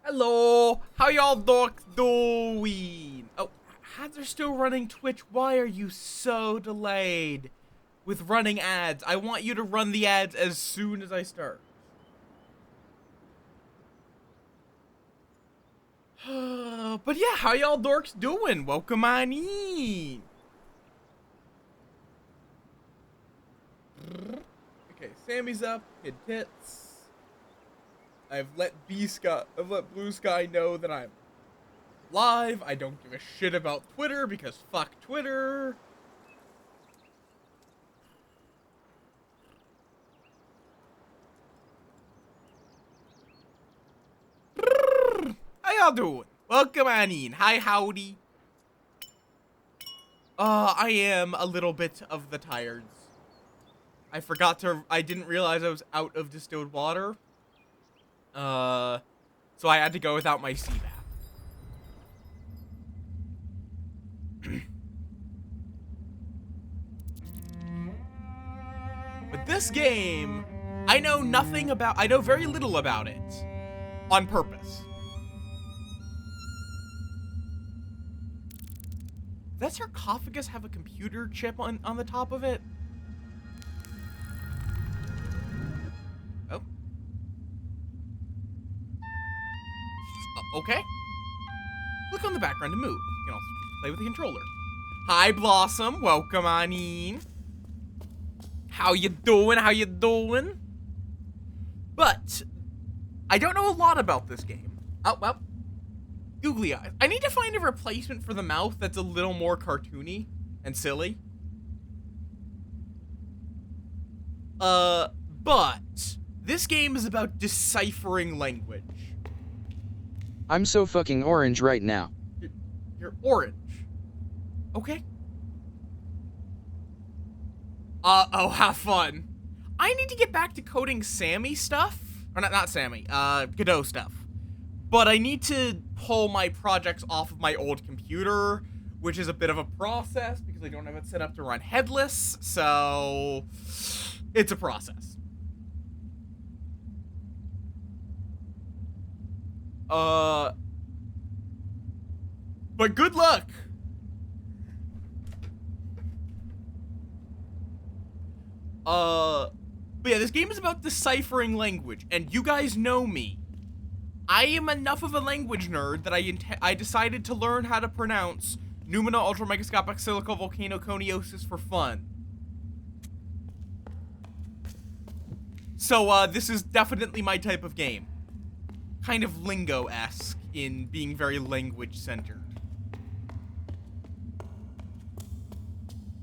Hello, how y'all dorks doing? Oh, ads are still running Twitch. Why are you so delayed with running ads? I want you to run the ads as soon as I start. But yeah, how y'all dorks doing? Welcome on in. Okay, Sammy's up, hit tits. I've let Blue Sky know that I'm live. I don't give a shit about Twitter because fuck Twitter. How y'all doing? Welcome on in. Hi, howdy. I am a little bit of the tireds. I didn't realize I was out of distilled water. So I had to go without my CBAP. But this game, I know very little about it. On purpose. Does that sarcophagus have a computer chip on the top of it? Oh. Okay. Click on the background to move. You can also play with the controller. Hi, Blossom. Welcome on in. How you doing? How you doing? But I don't know a lot about this game. Oh, well. Googly eyes. I need to find a replacement for the mouth that's a little more cartoony and silly. But this game is about deciphering language. I'm so fucking orange right now. You're orange. Okay. Oh, have fun. I need to get back to coding Sammy stuff. Or not Sammy, Godot stuff. But I need to pull my projects off of my old computer, which is a bit of a process because I don't have it set up to run headless, so it's a process. But good luck. But yeah, this game is about deciphering language, and you guys know me. I am enough of a language nerd that I decided to learn how to pronounce Numina Ultramegascopic Silicovolcanoconiosis for fun. So, this is definitely my type of game. Kind of lingo-esque in being very language-centered.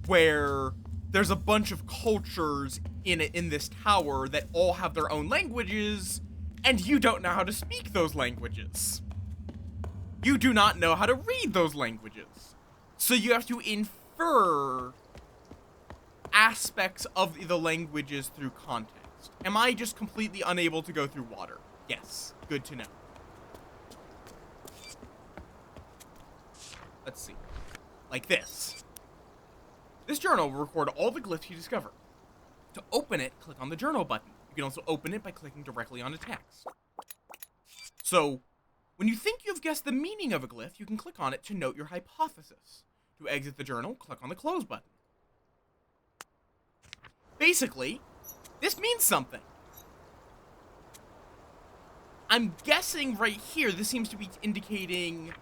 Where there's a bunch of cultures in this tower that all have their own languages, and you don't know how to speak those languages. You do not know how to read those languages. So you have to infer aspects of the languages through context. Am I just completely unable to go through water? Yes. Good to know. Let's see. Like this. This journal will record all the glyphs you discover. To open it, click on the journal button. You can also open it by clicking directly on the text. So, when you think you've guessed the meaning of a glyph, you can click on it to note your hypothesis. To exit the journal, click on the close button. Basically, this means something. I'm guessing right here, this seems to be indicating,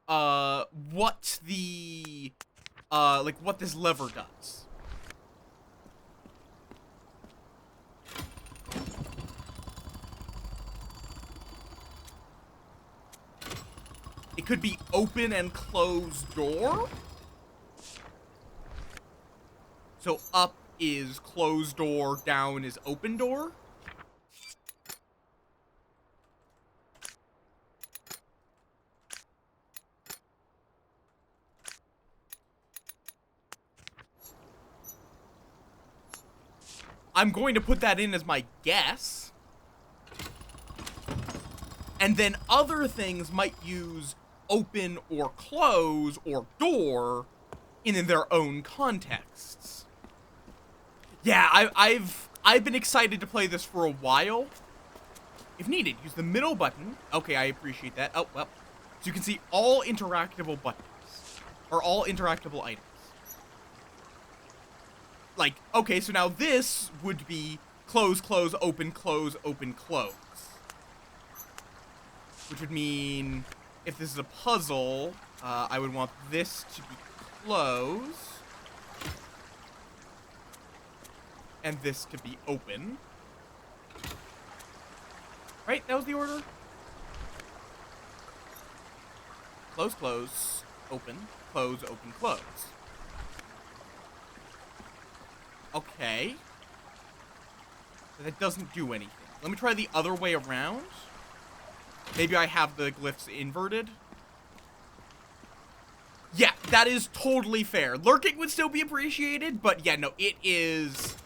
what the, what this lever does. It could be open and close door. So up is closed door, down is open door. I'm going to put that in as my guess. And then other things might use open or close or door in their own contexts. Yeah, I've been excited to play this for a while. If needed, use the middle button. Okay, I appreciate that. Oh, well. So you can see all interactable buttons. Or all interactable items. Like, okay, so now this would be close, close, open, close, open, close. Which would mean, if this is a puzzle, I would want this to be close. And this to be open. Right? That was the order? Close, close, open, close, open, close. Okay. But that doesn't do anything. Let me try the other way around. Maybe I have the glyphs inverted. Yeah, that is totally fair. Lurking would still be appreciated, but yeah, no, it is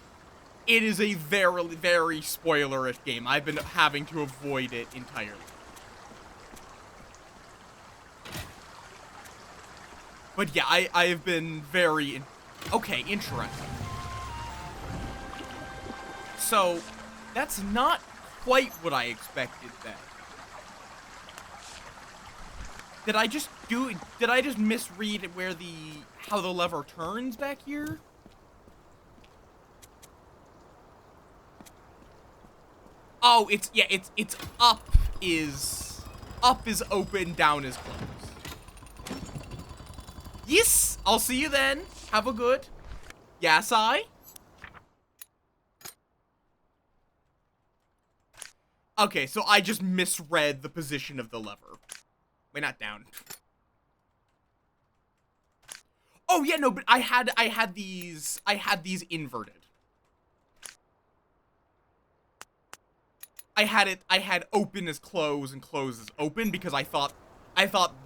a very, very spoilerish game. I've been having to avoid it entirely. But yeah, I have been very... Okay, interesting. So, that's not quite what I expected then. Did I just misread where how the lever turns back here? Oh, it's up is open, down is closed. Yes, I'll see you then. Have a good. Yes, I. Okay, so I just misread the position of the lever. Wait, not down. Oh yeah, no, but I had these inverted. I had open as close and close as open because I thought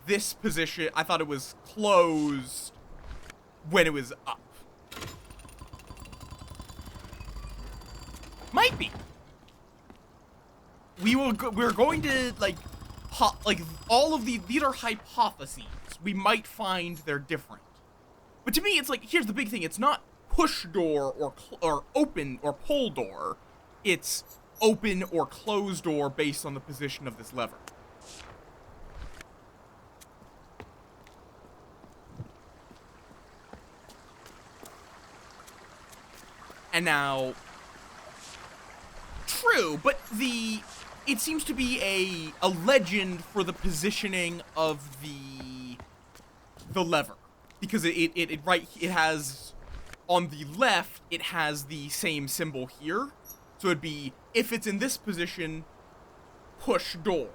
this position, I thought it was closed when it was up. Might be. We're going to like all of these are hypotheses. We might find they're different. But to me, it's like, here's the big thing. It's not push door or open or pull door. It's open or close door based on the position of this lever. And now, true, but it seems to be a legend for the positioning of the lever, because it has on the left, it has the same symbol here. So it'd be, if it's in this position, push door.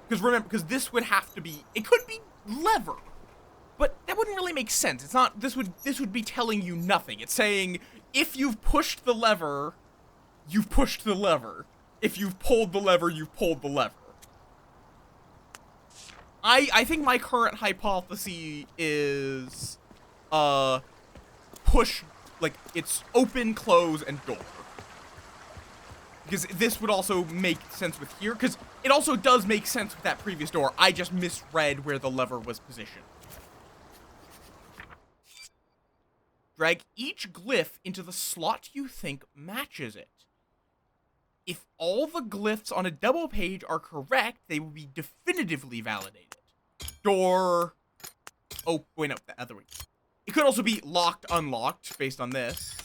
Because remember, because this would have to be, it could be lever, but that wouldn't really make sense. It's not, this would be telling you nothing. It's saying, if you've pushed the lever, you've pushed the lever. If you've pulled the lever, you've pulled the lever. I think my current hypothesis is, push, like, it's open, close, and door. Because this would also make sense with here, because it also does make sense with that previous door. I just misread where the lever was positioned. Drag each glyph into the slot you think matches it. If all the glyphs on a double page are correct, they will be definitively validated. Door... Oh, wait, no, the other way. It could also be locked, unlocked, based on this.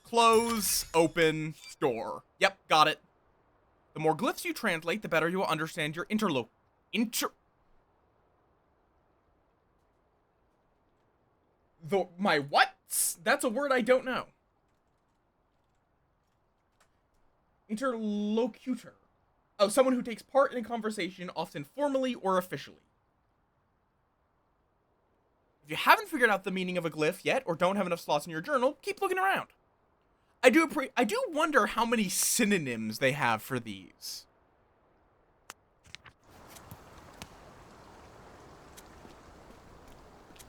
Close, open, door. Yep, got it. The more glyphs you translate, the better you will understand your my what? That's a word I don't know. Interlocutor. Oh, someone who takes part in a conversation, often formally or officially. If you haven't figured out the meaning of a glyph yet, or don't have enough slots in your journal, keep looking around. I do wonder how many synonyms they have for these.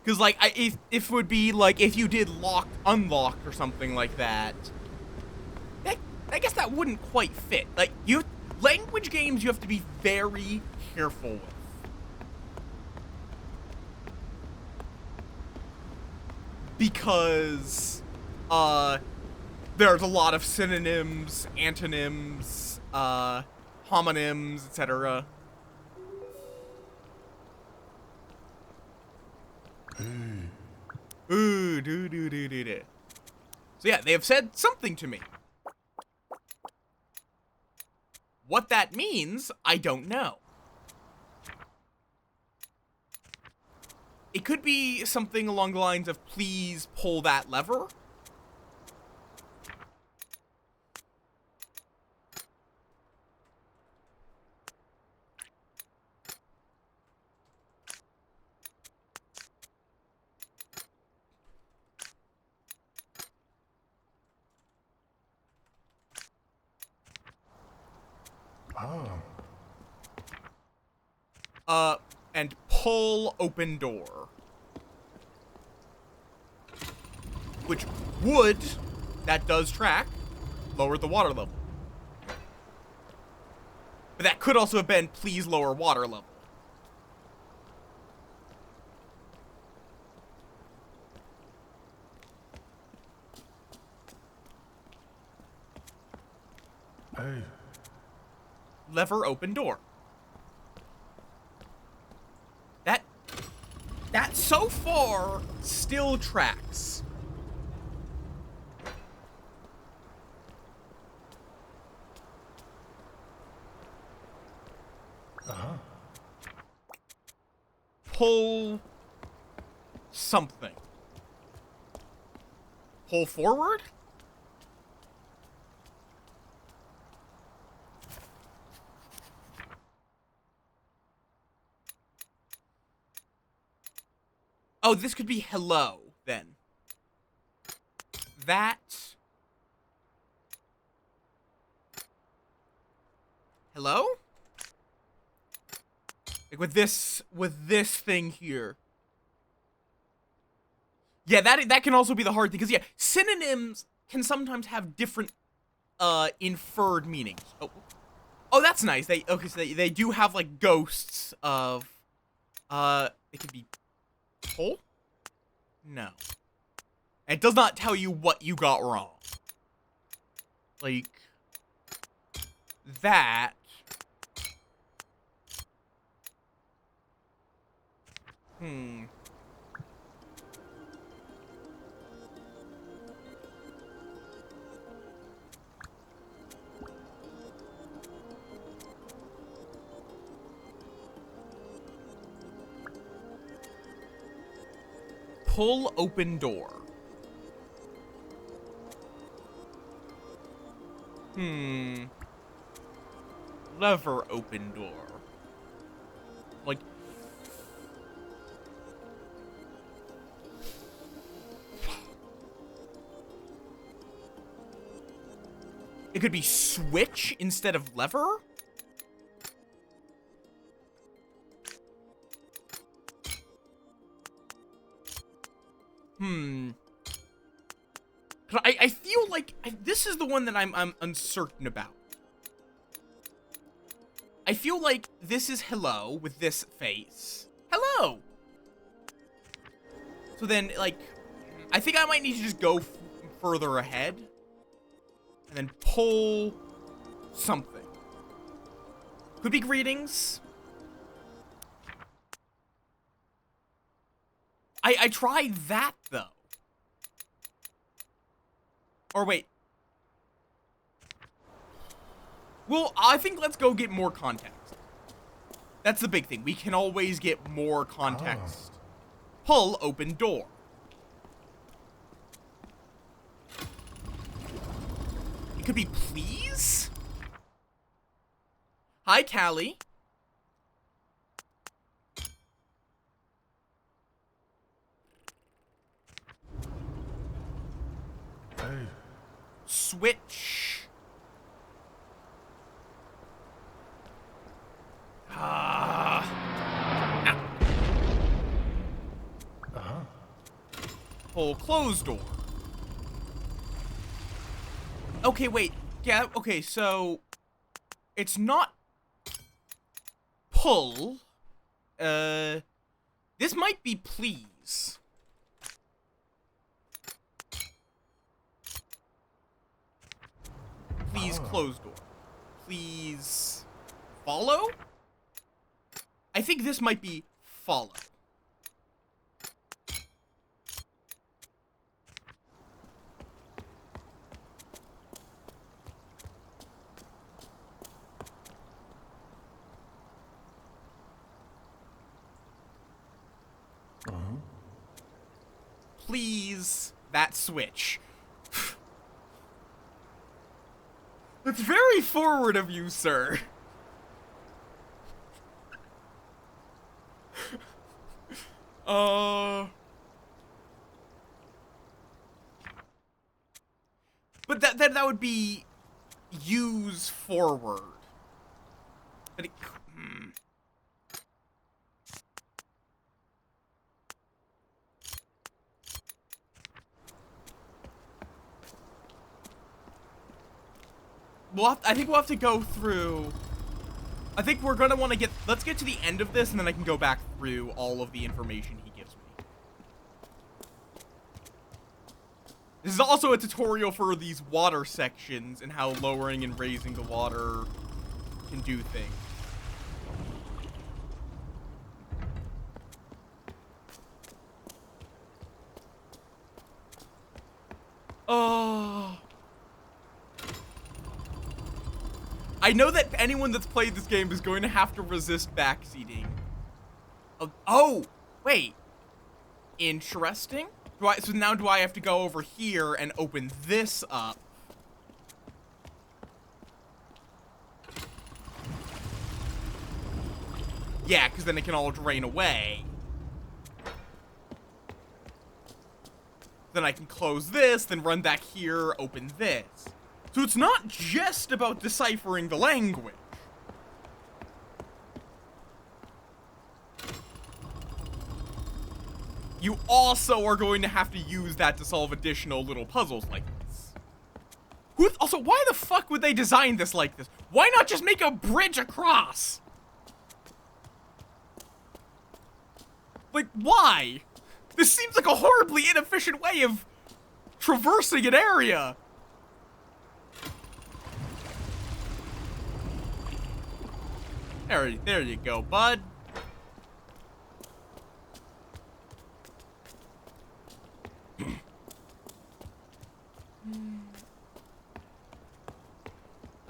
Because, like, if it would be, like, if you did locked, unlocked, or something like that, I guess that wouldn't quite fit. Like, language games you have to be very careful with. Because, there's a lot of synonyms, antonyms, homonyms, etc. Ooh, do. So yeah, they have said something to me. What that means, I don't know. It could be something along the lines of, please pull that lever. And pull open door. Which would, that does track, lower the water level. But that could also have been, please lower water level. Hey. Lever open door. That so far still tracks. Pull something. Pull forward? Oh, this could be hello, then. That. Hello? Like with this thing here. Yeah, that can also be the hard thing, because yeah, synonyms can sometimes have different inferred meanings. Oh, that's nice. So they do have like ghosts of it could be pull? No. It does not tell you what you got wrong. Like that. Pull open door. Lever open door. Like. It could be switch instead of lever? I feel like this is the one that I'm uncertain about. I feel like this is hello with this face. Hello! So then, like, I think I might need to just go further ahead. And then pull something. Could be greetings. I tried that, though. Or wait. Well, I think let's go get more context. That's the big thing. We can always get more context. Pull open door. It could be please? Hi, Callie. Hey. Switch. Pull closed door. Okay, wait. Yeah, okay, so it's not pull. This might be please. Please close door. Please follow? I think this might be follow. Please, that switch. That's very forward of you, sir. But that would be use forward. But it, I think we'll have to go through. I think we're gonna want to get. Let's get to the end of this, and then I can go back through all of the information he gives me. This is also a tutorial for these water sections and how lowering and raising the water can do things. Oh. I know that anyone that's played this game is going to have to resist backseating. Oh, wait. Interesting. So now do I have to go over here and open this up? Yeah, because then it can all drain away. Then I can close this, then run back here, open this. So it's not just about deciphering the language. You also are going to have to use that to solve additional little puzzles like this. Also, why the fuck would they design this like this? Why not just make a bridge across? Like, why? This seems like a horribly inefficient way of traversing an area. There you go, bud.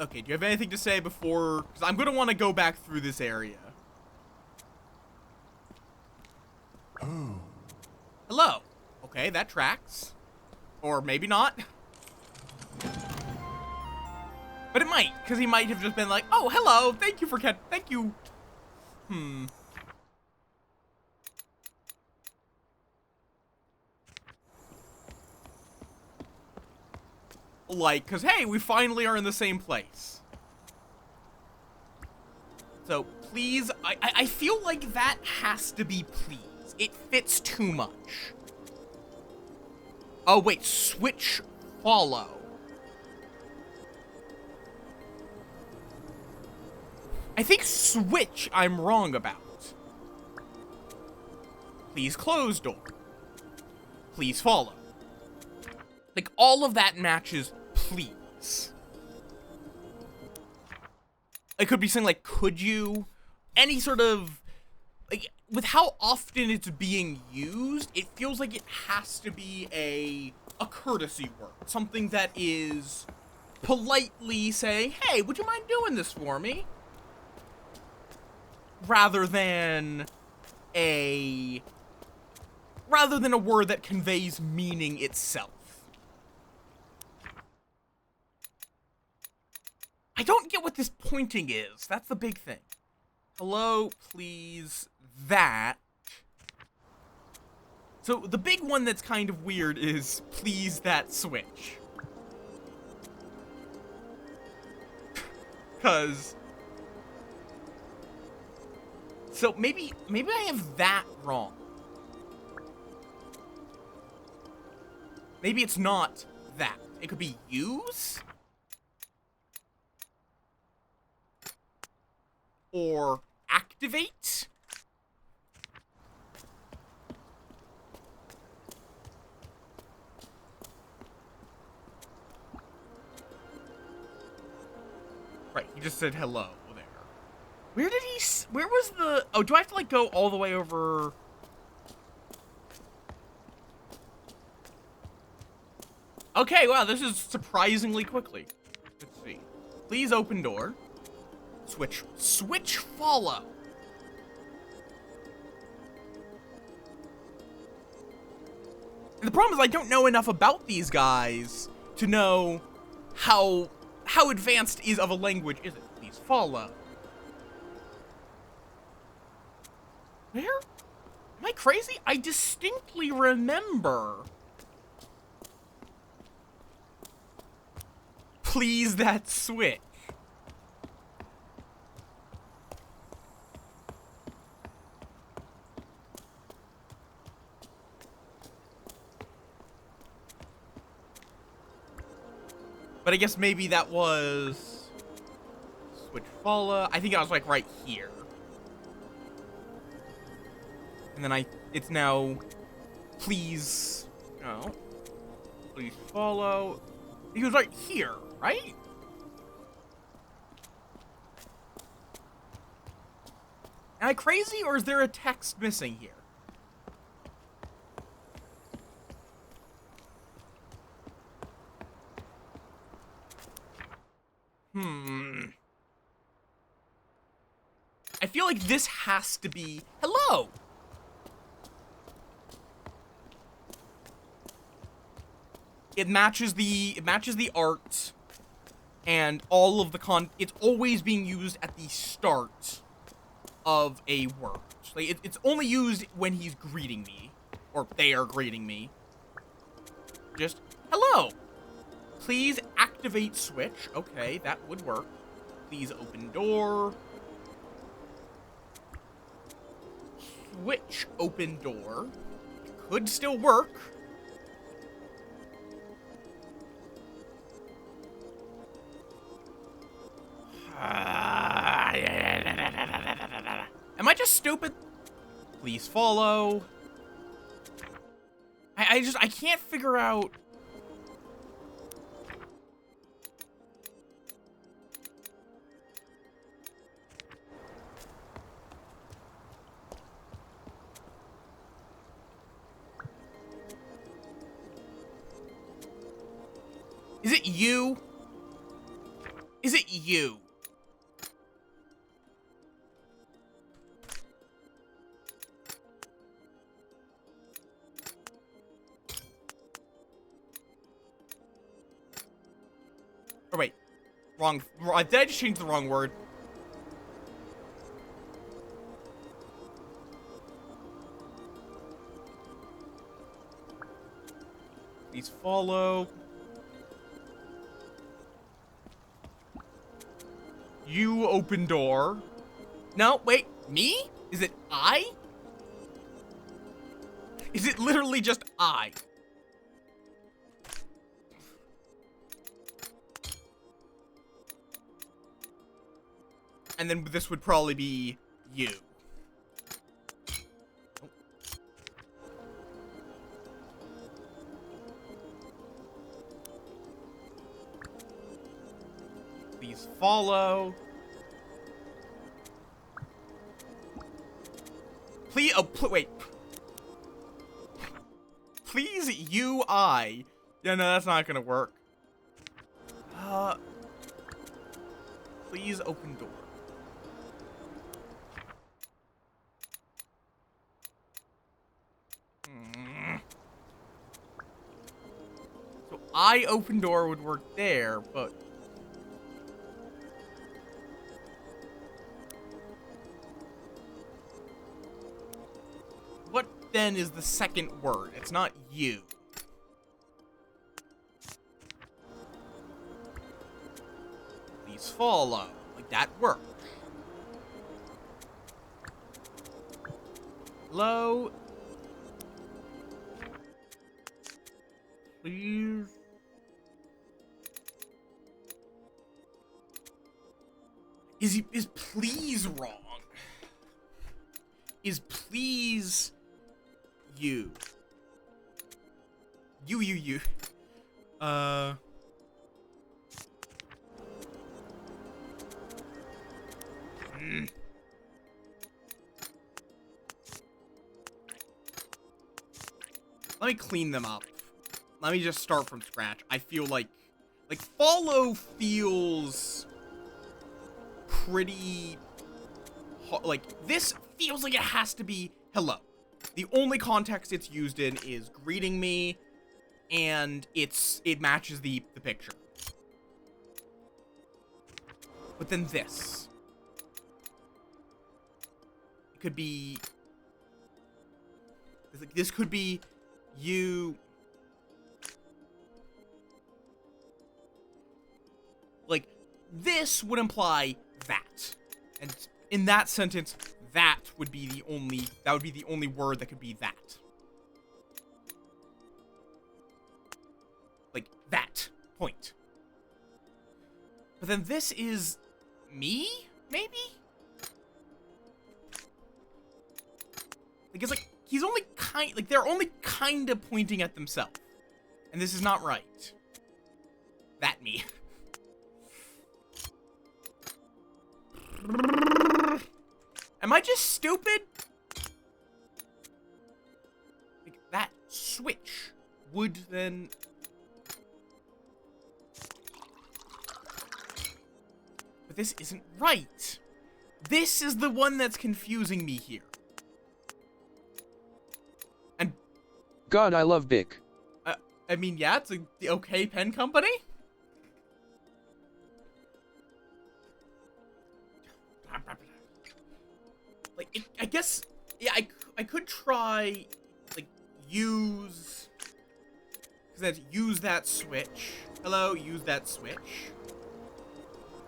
Okay, do you have anything to say before? Because I'm going to want to go back through this area. Oh. Hello. Okay, that tracks. Or maybe not. But it might, because he might have just been like, oh, hello, thank you for thank you. Like, because, hey, we finally are in the same place. So, please, I feel like that has to be please. It fits too much. Oh, wait, switch follow. I think switch I'm wrong about. Please close door. Please follow. Like, all of that matches please. It could be something like, could you? Any sort of, like, with how often it's being used, it feels like it has to be a courtesy word. Something that is politely saying, hey, would you mind doing this for me? Rather than a word that conveys meaning itself. I don't get what this pointing is. That's the big thing. Hello, please, that. So the big one that's kind of weird is please that switch. Cause so maybe I have that wrong. Maybe it's not that. It could be use? Or activate? He just said hello there. Where did he... Where was the... Oh, do I have to, like, go all the way over... Okay, wow, this is surprisingly quickly. Let's see. Please open door. Switch follow. And the problem is I don't know enough about these guys to know how advanced is of a language is it. Please follow. Where? Am I crazy? I distinctly remember. Please that switch. But I guess maybe that was switch follow. I think I was like right here. And then it's now please, no, please follow. He was right here, right? Am I crazy or is there a text missing here? I feel like this has to be hello. It matches the art and all of the it's always being used at the start of a word. Like it's only used when he's greeting me or they are greeting me. Just hello. Please activate switch. Okay, that would work. Please open door. Switch open door. Could still work. Am I just stupid? Please follow. I can't figure out. Is it you? Is it you? Oh, wait. Wrong. Did I just change the wrong word? Please follow. You open door. No, wait. Me? Is it I? Is it literally just I? And then this would probably be you. Please follow. Please, wait. Please UI. Yeah, no, that's not gonna work. Please open door. So I open door would work there, but what then is the second word? It's not you. Please follow. Like that works. Hello. Please. Is please wrong? Is please you? You. Let me clean them up. Let me just start from scratch. I feel like follow feels pretty, like, this feels like it has to be hello. The only context it's used in is greeting me, and it matches the picture. But then this. It could be, this could be you. Like, this would imply that. And in that sentence, that would be the only word that could be that. Like, that point. But then this is me, maybe? Like, it's like, he's only they're only kind of pointing at themselves. And this is not right. That me. Am I just stupid? Like, that switch would then... But this isn't right. This is the one that's confusing me here. And... God, I love Bic. I mean, yeah, it's the okay pen company. Like, I guess, yeah, I could try, like, use, because that's use that switch. Hello, use that switch.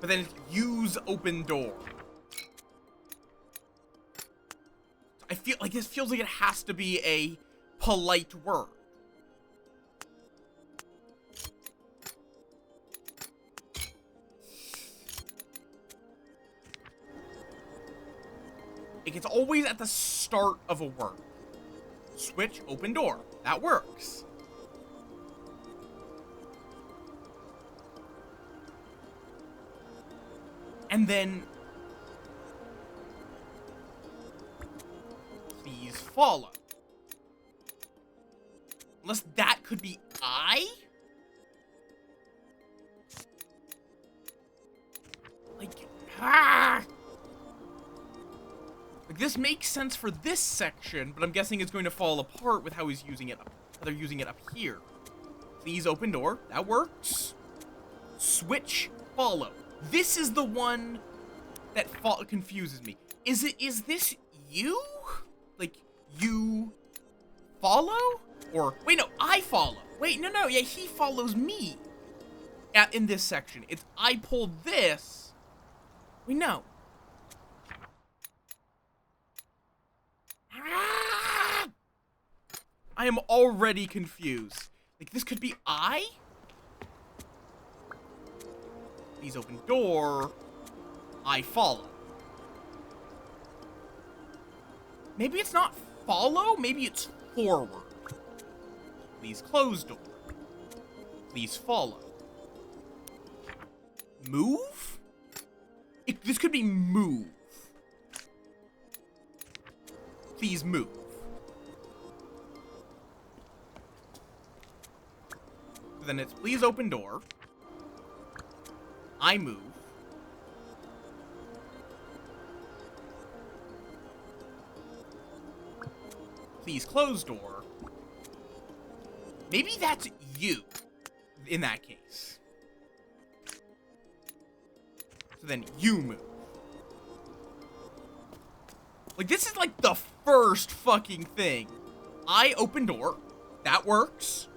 But then it's use open door. I feel like this feels like it has to be a polite word. Like, it's always at the start of a word. Switch, open door. That works. And then... please follow. Unless that could be I? Like, Like, this makes sense for this section, but I'm guessing it's going to fall apart with how he's using it, how they're using it up here. Please open door. That works. Switch, follow. This is the one that confuses me. Is this you? Like, you follow? Or, wait, no, I follow. Wait, no, yeah, he follows me. In this section. It's, I pulled this. Wait, no. I am already confused. Like, this could be I? Please open door. I follow. Maybe it's not follow, maybe it's forward. Please close door. Please follow. Move? This could be move. Please move. Then it's please open door. I move. Please close door. Maybe that's you in that case. So then you move. Like, this is like the first fucking thing. I open door. That works.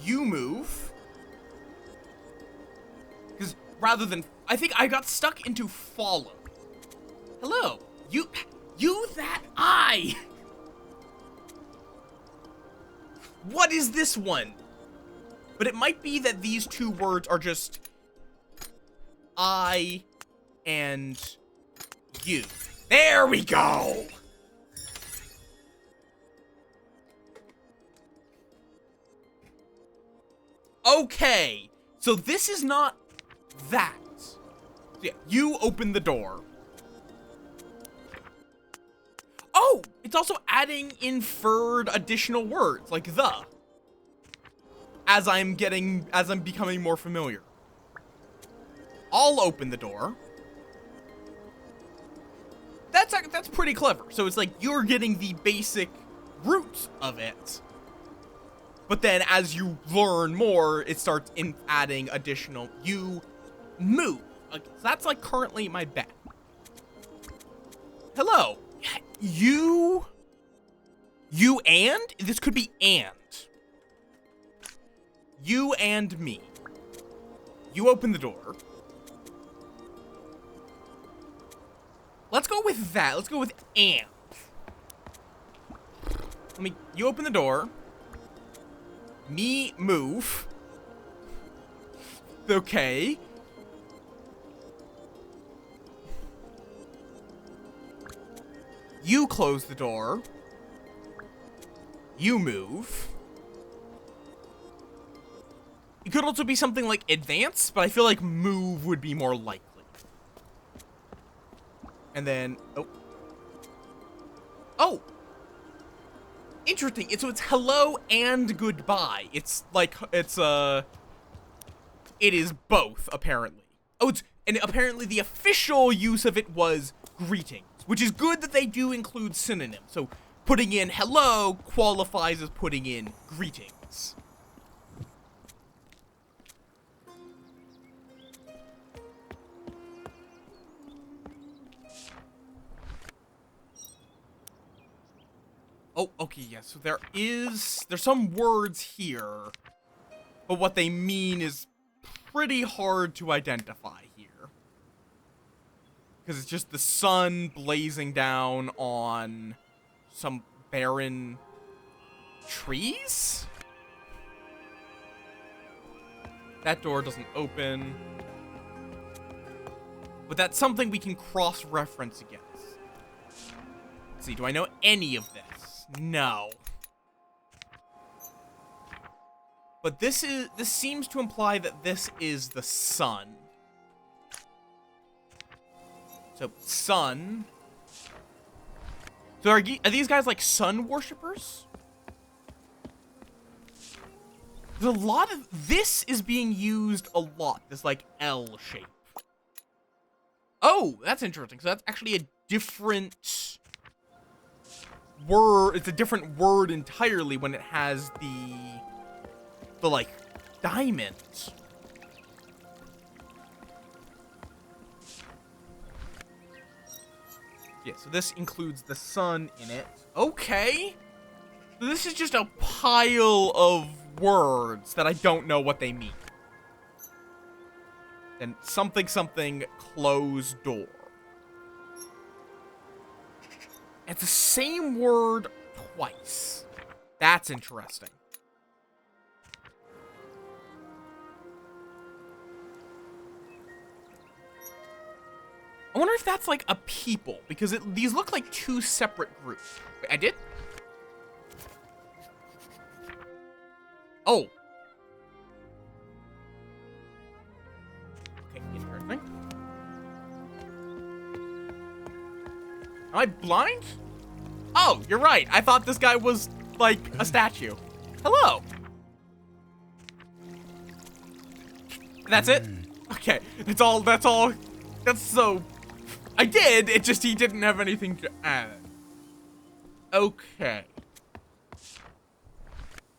You move. Because rather than... I think I got stuck into follow. Hello. You that I. What is this one? But it might be that these two words are just I and you. There we go. Okay, so this is not that. So yeah, you open the door. Oh, it's also adding inferred additional words, like the. As I'm becoming more familiar. I'll open the door. That's pretty clever. So it's like you're getting the basic roots of it. But then as you learn more, it starts adding additional. You move. Okay, so that's like currently my bet. Hello. You and? This could be and. You and me. You open the door. Let's go with that. Let's go with and. You open the door. Me move. Okay. You close the door. You move. It could also be something like advance, but I feel like move would be more likely. And then, oh. Interesting. So it's hello and goodbye. It's like, it is both, apparently. Oh, and apparently the official use of it was greetings, which is good that they do include synonyms. So putting in hello qualifies as putting in greetings. Oh, okay, yeah, so there's some words here, but what they mean is pretty hard to identify here. Because it's just the sun blazing down on some barren trees? That door doesn't open. But that's something we can cross-reference against. Let's see, do I know any of this? No. But this seems to imply that this is the sun. So, sun. So are these guys like sun worshippers? There's a lot of, this is being used a lot, this like L shape. Oh, that's interesting. So that's actually a different word. It's a different word entirely when it has the like diamonds. Yeah, so this includes the sun in it. Okay. So this is just a pile of words that I don't know what they mean. Then something something closed door. It's the same word twice. That's interesting. I wonder if that's like a people, because these look like two separate groups. Wait, I did? Oh. Okay, interesting. Am I blind? Oh, you're right. I thought this guy was like a statue. Hello. That's it? Okay, that's all. That's so... I did, it just he didn't have anything to add. Okay.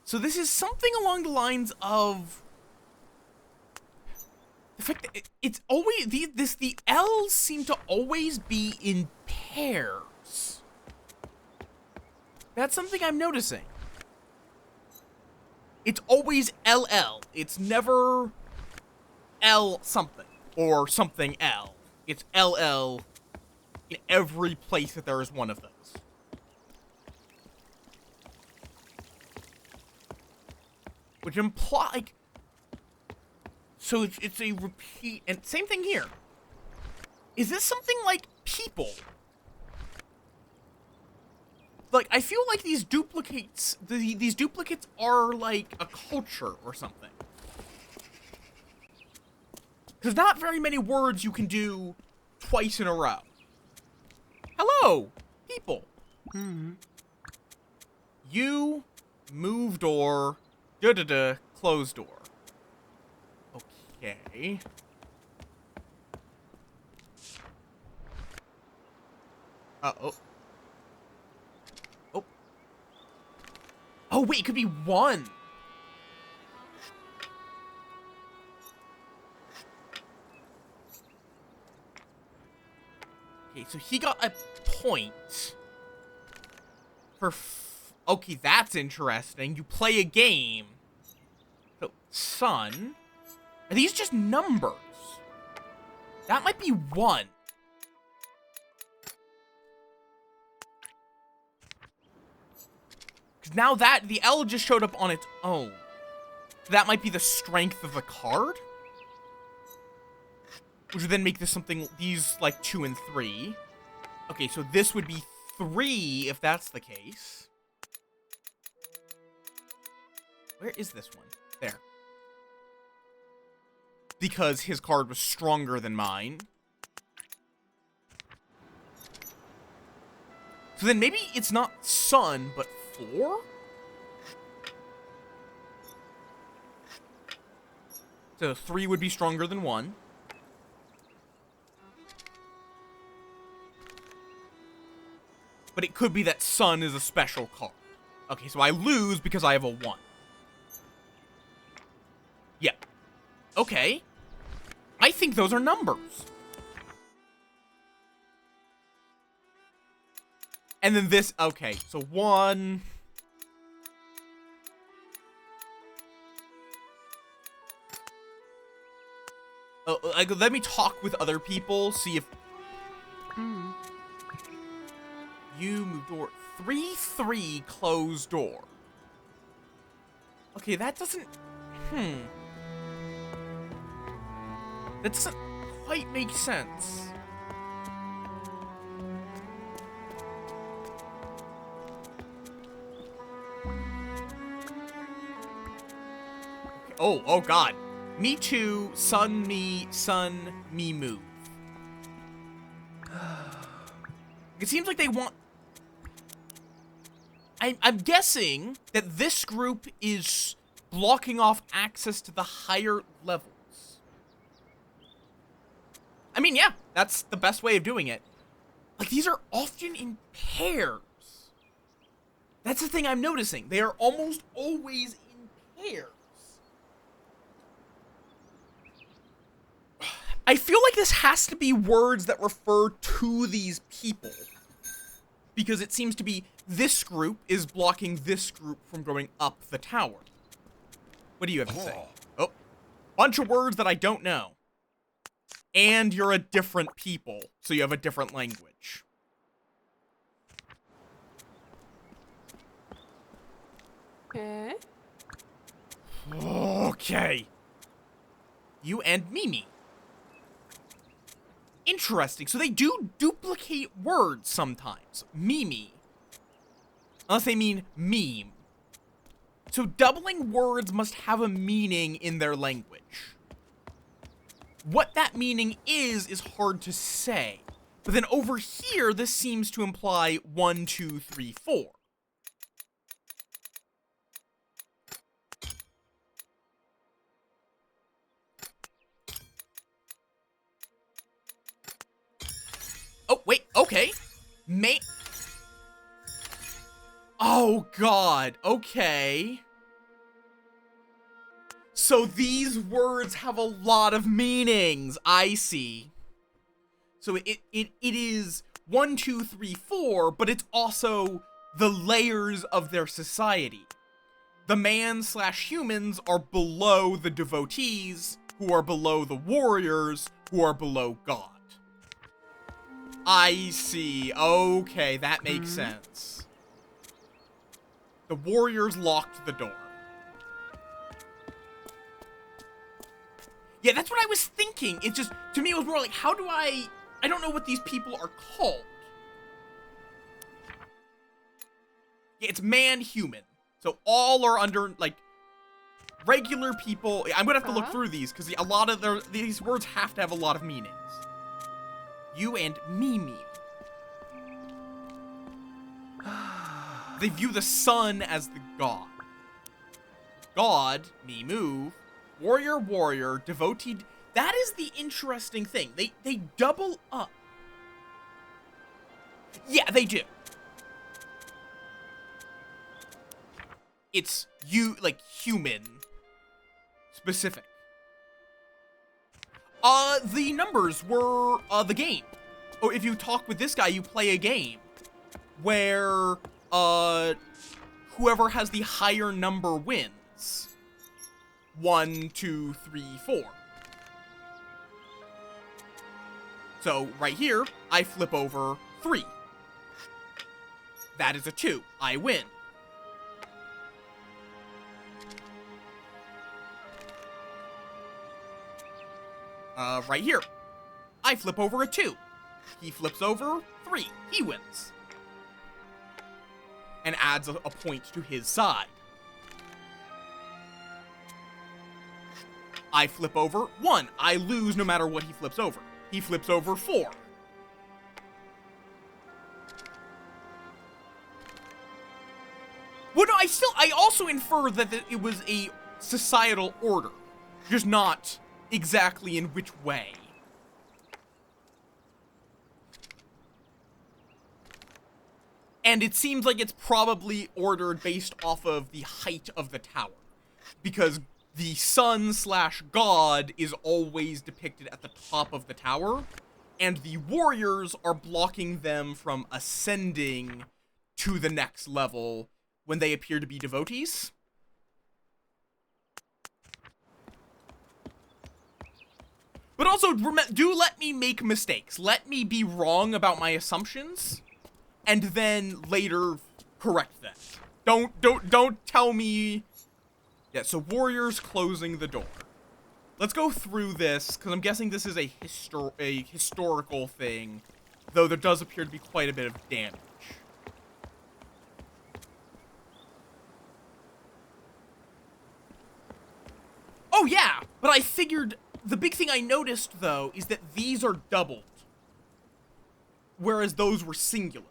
So this is something along the lines of the fact that it's always the L's seem to always be in pairs. That's something I'm noticing. It's always LL. It's never L something or something L. It's LL in every place that there is one of those. Which imply, like, so it's a repeat, and same thing here. Is this something like people? Like, I feel like these duplicates, these duplicates are like a culture or something. Because not very many words you can do twice in a row. Hello, people. You move door, close door. Okay. Oh. Oh. Oh, wait, it could be one. Okay, so he got a point for okay, that's interesting. You play a game. So, son. Are these just numbers? That might be one. Because now that, the L just showed up on its own. That might be the strength of the card? Which would then make this something, these, like, 2 and 3. Okay, so this would be 3, if that's the case. Where is this one? There. Because his card was stronger than mine. So then maybe it's not son, but 4? So 3 would be stronger than 1. But it could be that son is a special card. Okay, so I lose because I have a 1. Yeah. Okay. I think those are numbers. And then this, okay, so 1. Let me talk with other people, see if... You move door. 3-3, close door. Okay, that doesn't... That doesn't quite make sense. Okay. Oh god. Me too, son, me, move. It seems like they want... I'm guessing that this group is blocking off access to the higher levels. I mean, yeah, that's the best way of doing it. Like, these are often in pairs. That's the thing I'm noticing. They are almost always in pairs. I feel like this has to be words that refer to these people. Because it seems to be this group is blocking this group from going up the tower. What do you have to say? Oh, bunch of words that I don't know. And you're a different people, so you have a different language. Okay. Okay. You and Mimi. Interesting. So they do duplicate words sometimes. Mimi. Unless they mean meme. So doubling words must have a meaning in their language. What that meaning is hard to say. But then over here, this seems to imply 1, 2, 3, 4. Oh, wait, okay. Oh, God, okay. So these words have a lot of meanings. I see. So it is 1, 2, 3, 4, but it's also the layers of their society. The man/humans are below the devotees, who are below the warriors, who are below God. I see. Okay, that makes sense. The warriors locked the door. Yeah, that's what I was thinking. It just, to me, it was more like, how do I don't know what these people are called. Yeah, it's man-human. So all are under, like, regular people, I'm gonna have to look Huh? through these, because a lot of these words have to have a lot of meanings. You and Mimi. They view the sun as the god. God, Mimu, warrior, devotee. That is the interesting thing. They double up. Yeah, they do. It's like human specific. The numbers were the game. Oh, if you talk with this guy, you play a game where whoever has the higher number wins. 1, 2, 3, 4. So right here, I flip over 3. That is a 2. I win. Right here, I flip over a 2. He flips over 3. He wins. And adds a point to his side. I flip over 1. I lose no matter what he flips over. He flips over 4. Well, no, I also infer that it was a societal order. Just not exactly in which way. And it seems like it's probably ordered based off of the height of the tower. Because the sun/god is always depicted at the top of the tower, and the warriors are blocking them from ascending to the next level when they appear to be devotees. But also, do let me make mistakes. Let me be wrong about my assumptions, and then later correct them. Don't tell me. Yeah, so warriors closing the door. Let's go through this, because I'm guessing this is a historical thing, though there does appear to be quite a bit of damage. Oh yeah, but I figured, the big thing I noticed, though, is that these are doubled, whereas those were singular.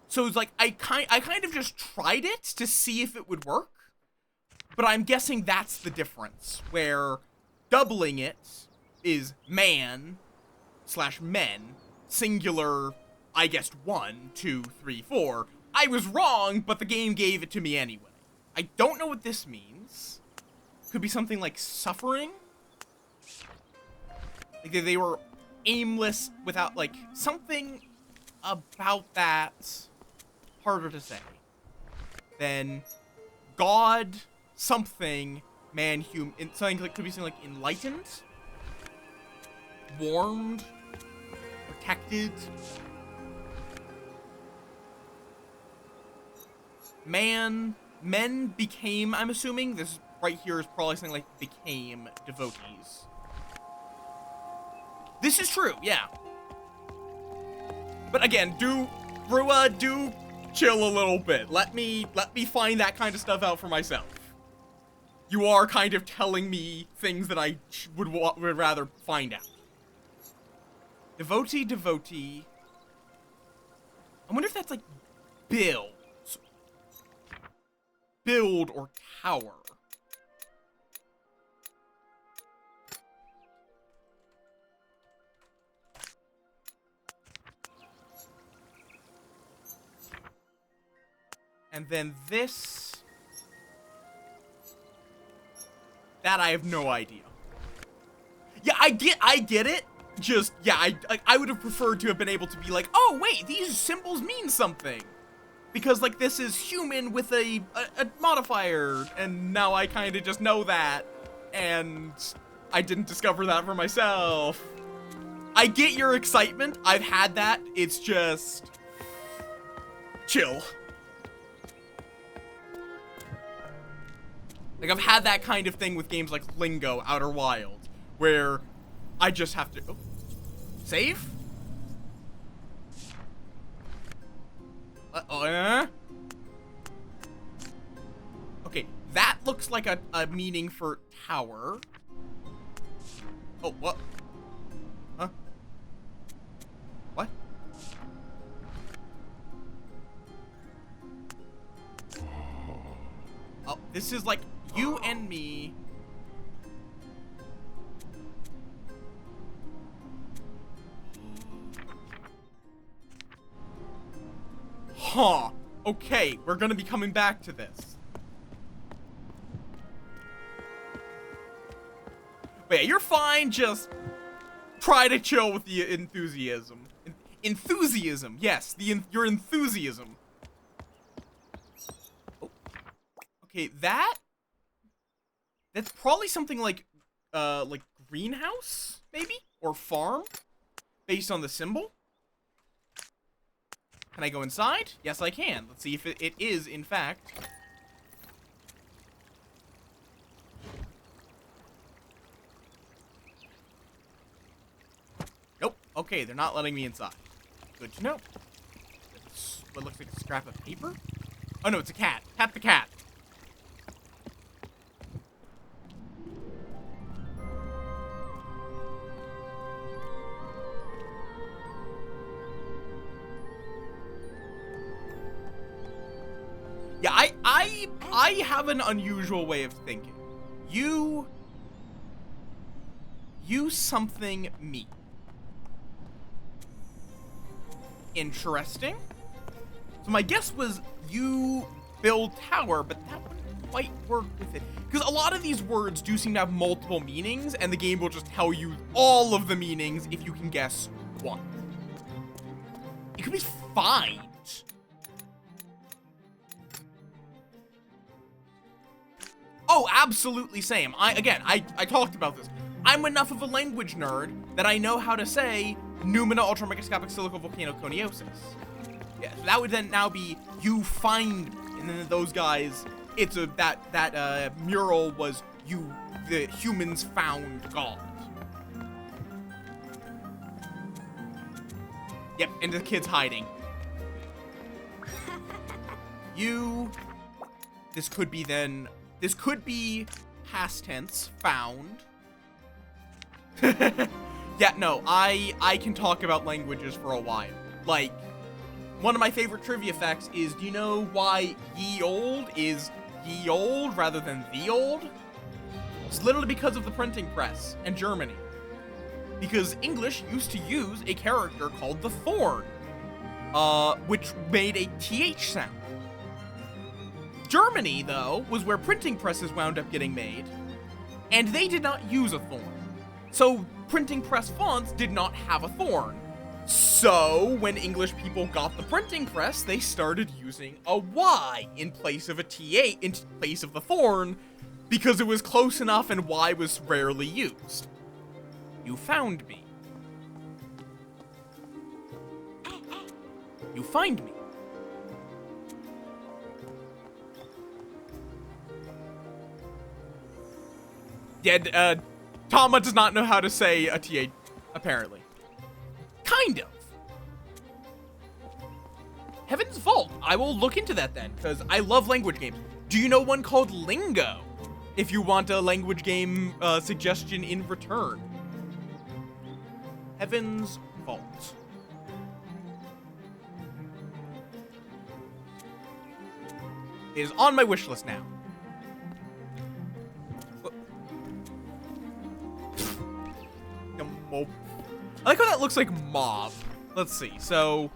So it's like, I kind of just tried it to see if it would work, but I'm guessing that's the difference, where doubling it is man/men, singular, I guessed 1, 2, 3, 4. I was wrong, but the game gave it to me anyway. I don't know what this means. Could be something like suffering? Like they were aimless without, like, something about that. Harder to say. Then God something, man, human, something like, could be something like enlightened, warmed, protected. Men became, I'm assuming, this right here is probably something like became devotees. This is true, yeah. But again, Rua, do chill a little bit. Let me find that kind of stuff out for myself. You are kind of telling me things that I would rather find out. Devotee. I wonder if that's like build or tower. And then this, that I have no idea. Yeah, I get it. Just, yeah, I would have preferred to have been able to be like, oh wait, these symbols mean something. Because, like, this is human with a modifier, and now I kind of just know that, and I didn't discover that for myself. I get your excitement. I've had that. It's just chill. Like, I've had that kind of thing with games like Lingo, Outer Wild, where I just have to... Oh, save? Okay, That looks like a meaning for tower. Oh, what? Huh? What? Oh, this is like you and me. Huh. Okay, we're gonna be coming back to this. But yeah, you're fine, just try to chill with the enthusiasm. Enthusiasm, yes, your enthusiasm. Oh. Okay, that's probably something like greenhouse, maybe? Or farm? Based on the symbol? Can I go inside? Yes, I can. Let's see if it is, in fact. Nope. Okay, they're not letting me inside. Good to know. It's what looks like a scrap of paper? Oh, no, it's a cat. Pat the cat. Yeah, I have an unusual way of thinking. You something me. Interesting. So my guess was you build tower, but that wouldn't quite work with it. Because a lot of these words do seem to have multiple meanings, and the game will just tell you all of the meanings if you can guess one. It could be fine. Oh, absolutely same. I talked about this. I'm enough of a language nerd that I know how to say Numina ultramicroscopic silicovolcanoconiosis. Yeah, so that would then now be you find me. And then those guys, it's that mural was the humans found God. Yep, and the kid's hiding. This could be past tense, found. Yeah, no, I can talk about languages for a while. Like, one of my favorite trivia facts is, do you know why ye old is ye old rather than the old? It's literally because of the printing press and Germany. Because English used to use a character called the thorn, which made a TH sound. Germany, though, was where printing presses wound up getting made, and they did not use a thorn. So printing press fonts did not have a thorn. So when English people got the printing press, they started using a Y in place of a TH, in place of the thorn, because it was close enough and Y was rarely used. You found me. You find me. Yeah, Tama does not know how to say a TA, apparently. Kind of. Heaven's Vault. I will look into that then, because I love language games. Do you know one called Lingo? If you want a language game suggestion in return. Heaven's Vault. It is on my wish list now. I like how that looks like mob. Let's see. So,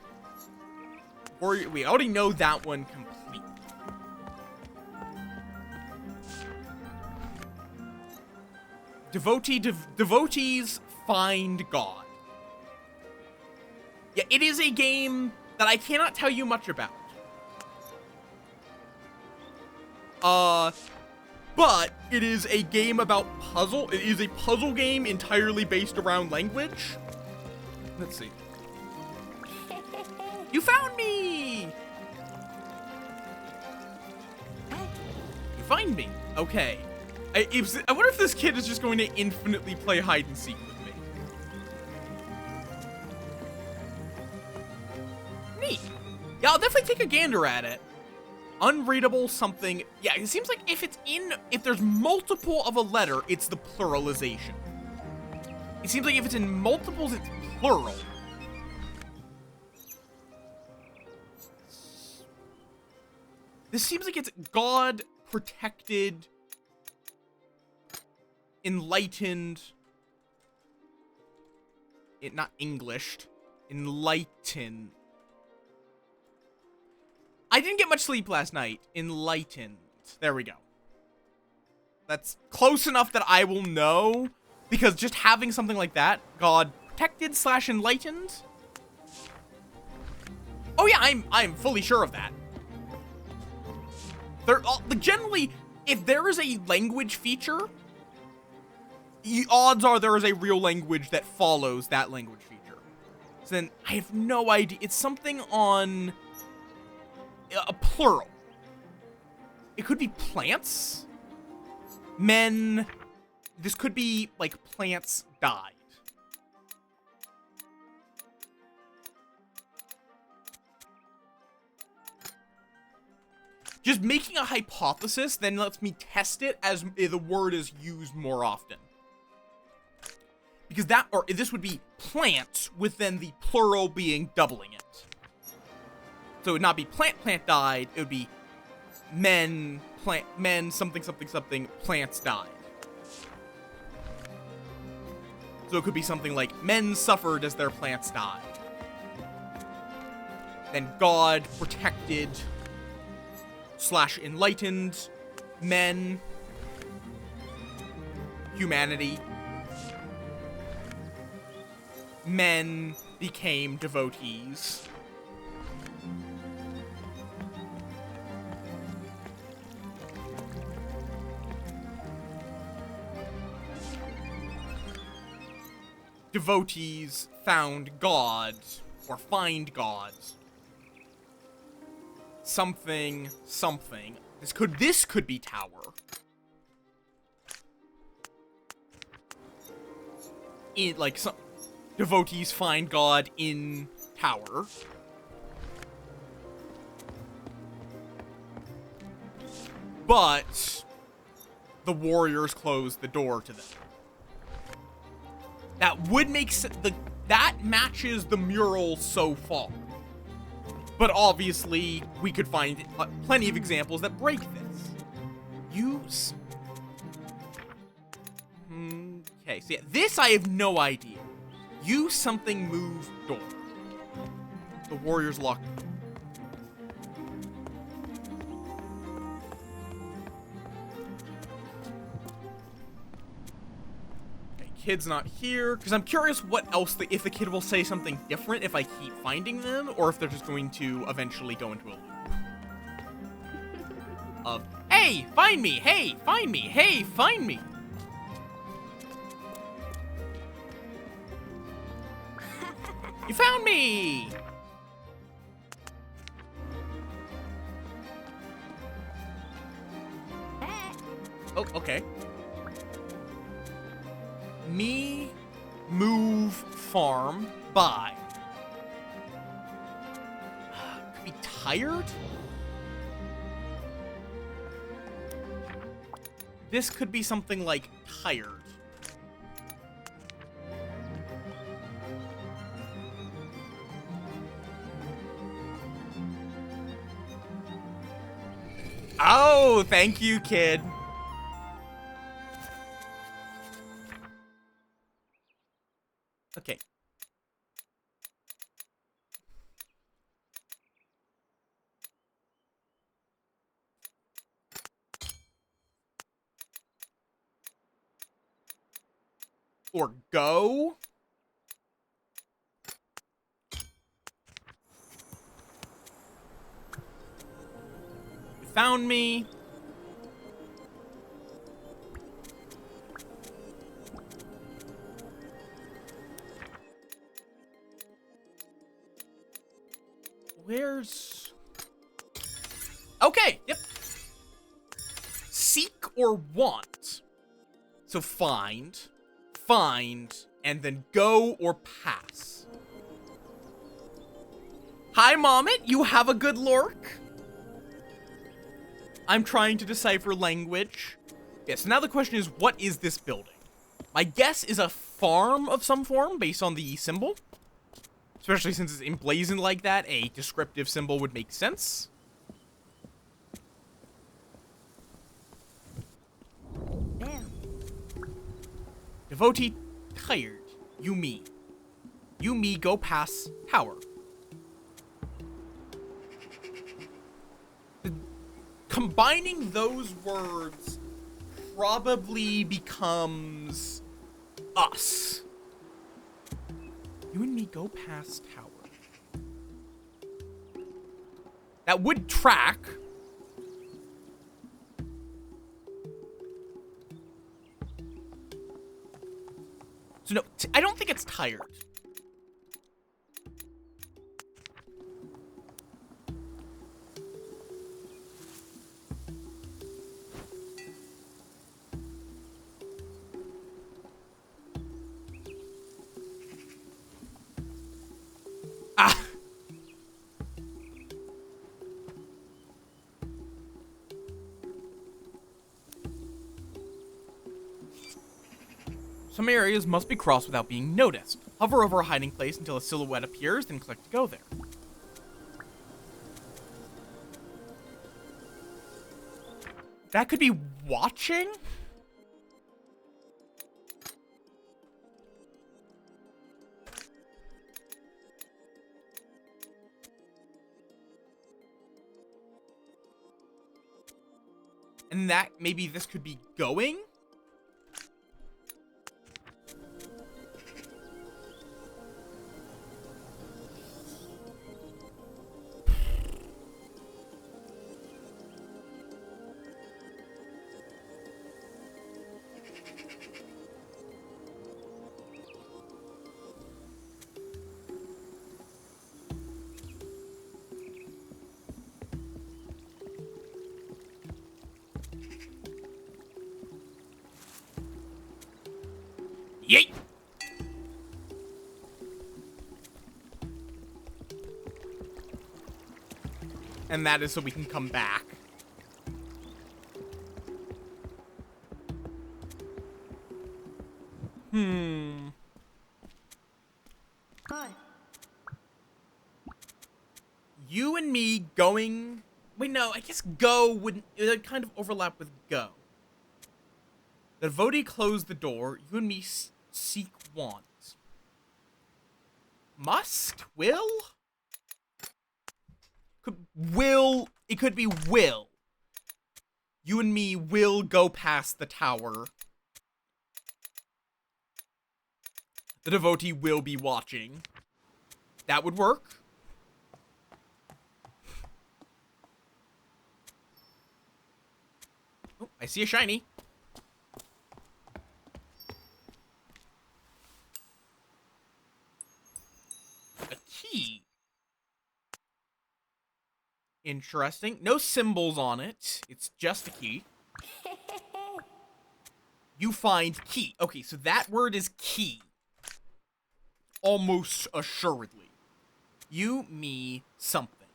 we already know that one complete. Devotees find God. Yeah, it is a game that I cannot tell you much about. But it is a game about puzzle. It is a puzzle game entirely based around language. Let's see. You found me! You find me. Okay. I wonder if this kid is just going to infinitely play hide and seek with me. Neat. Yeah, I'll definitely take a gander at it. Unreadable something. Yeah, it seems like if there's multiple of a letter, it's the pluralization. It seems like if it's in multiples, it's plural. This seems like it's God, protected, enlightened, not Englished, enlightened. I didn't get much sleep last night. Enlightened. There we go. That's close enough that I will know, because just having something like that, God protected / enlightened. Oh yeah, I'm fully sure of that. Generally, if there is a language feature, odds are there is a real language that follows that language feature. So then I have no idea. It's something on a plural. It could be plants. Men. This could be like plants died. Just making a hypothesis then lets me test it as the word is used more often. Because this would be plants with then the plural being doubling it. So it would not be plant died, it would be men, something, plants died. So it could be something like, men suffered as their plants died. Then God protected / enlightened men, humanity. Men became devotees. Devotees found God, or find God. Something. This could be tower. Some devotees find God in tower. But the warriors closed the door to them. That would make sense. That matches the mural so far. But obviously, we could find plenty of examples that break this. Use. Okay, so yeah, this I have no idea. Use something, move door. The warriors locked. Okay, kid's not here. Because I'm curious what else, if the kid will say something different if I keep finding them, or if they're just going to eventually go into a loop. Of, hey, find me! Hey, find me! Hey, find me! You found me! Oh, okay. Me, move, farm, buy. Could be tired? This could be something like tired. Oh, thank you, kid. Okay. Or go. You found me. Where's... Okay, yep. Seek or want. So find, and then go or pass. Hi, Mommet. You have a good lurk? I'm trying to decipher language. Yeah, so now the question is, what is this building? My guess is a farm of some form based on the symbol. Especially since it's emblazoned like that, a descriptive symbol would make sense. Damn. Devotee tired. You me. You me go pass tower. Combining those words probably becomes us. You and me go past tower. That would track. So no, I don't think it's tired. Ah. Some areas must be crossed without being noticed. Hover over a hiding place until a silhouette appears, then click to go there. That could be watching? And that, maybe this could be going? Yeet! And that is so we can come back. Hi. You and me going... Wait, no, I guess go wouldn't... It would kind of overlap with go. The devotee closed the door. You and me seek want. Must? Will? Will. It could be will. You and me will go past the tower. The devotee will be watching. That would work. Oh, I see a shiny. A key. Interesting. No symbols on it. It's just a key. You find key. Okay, so that word is key. Almost assuredly. You, me, something.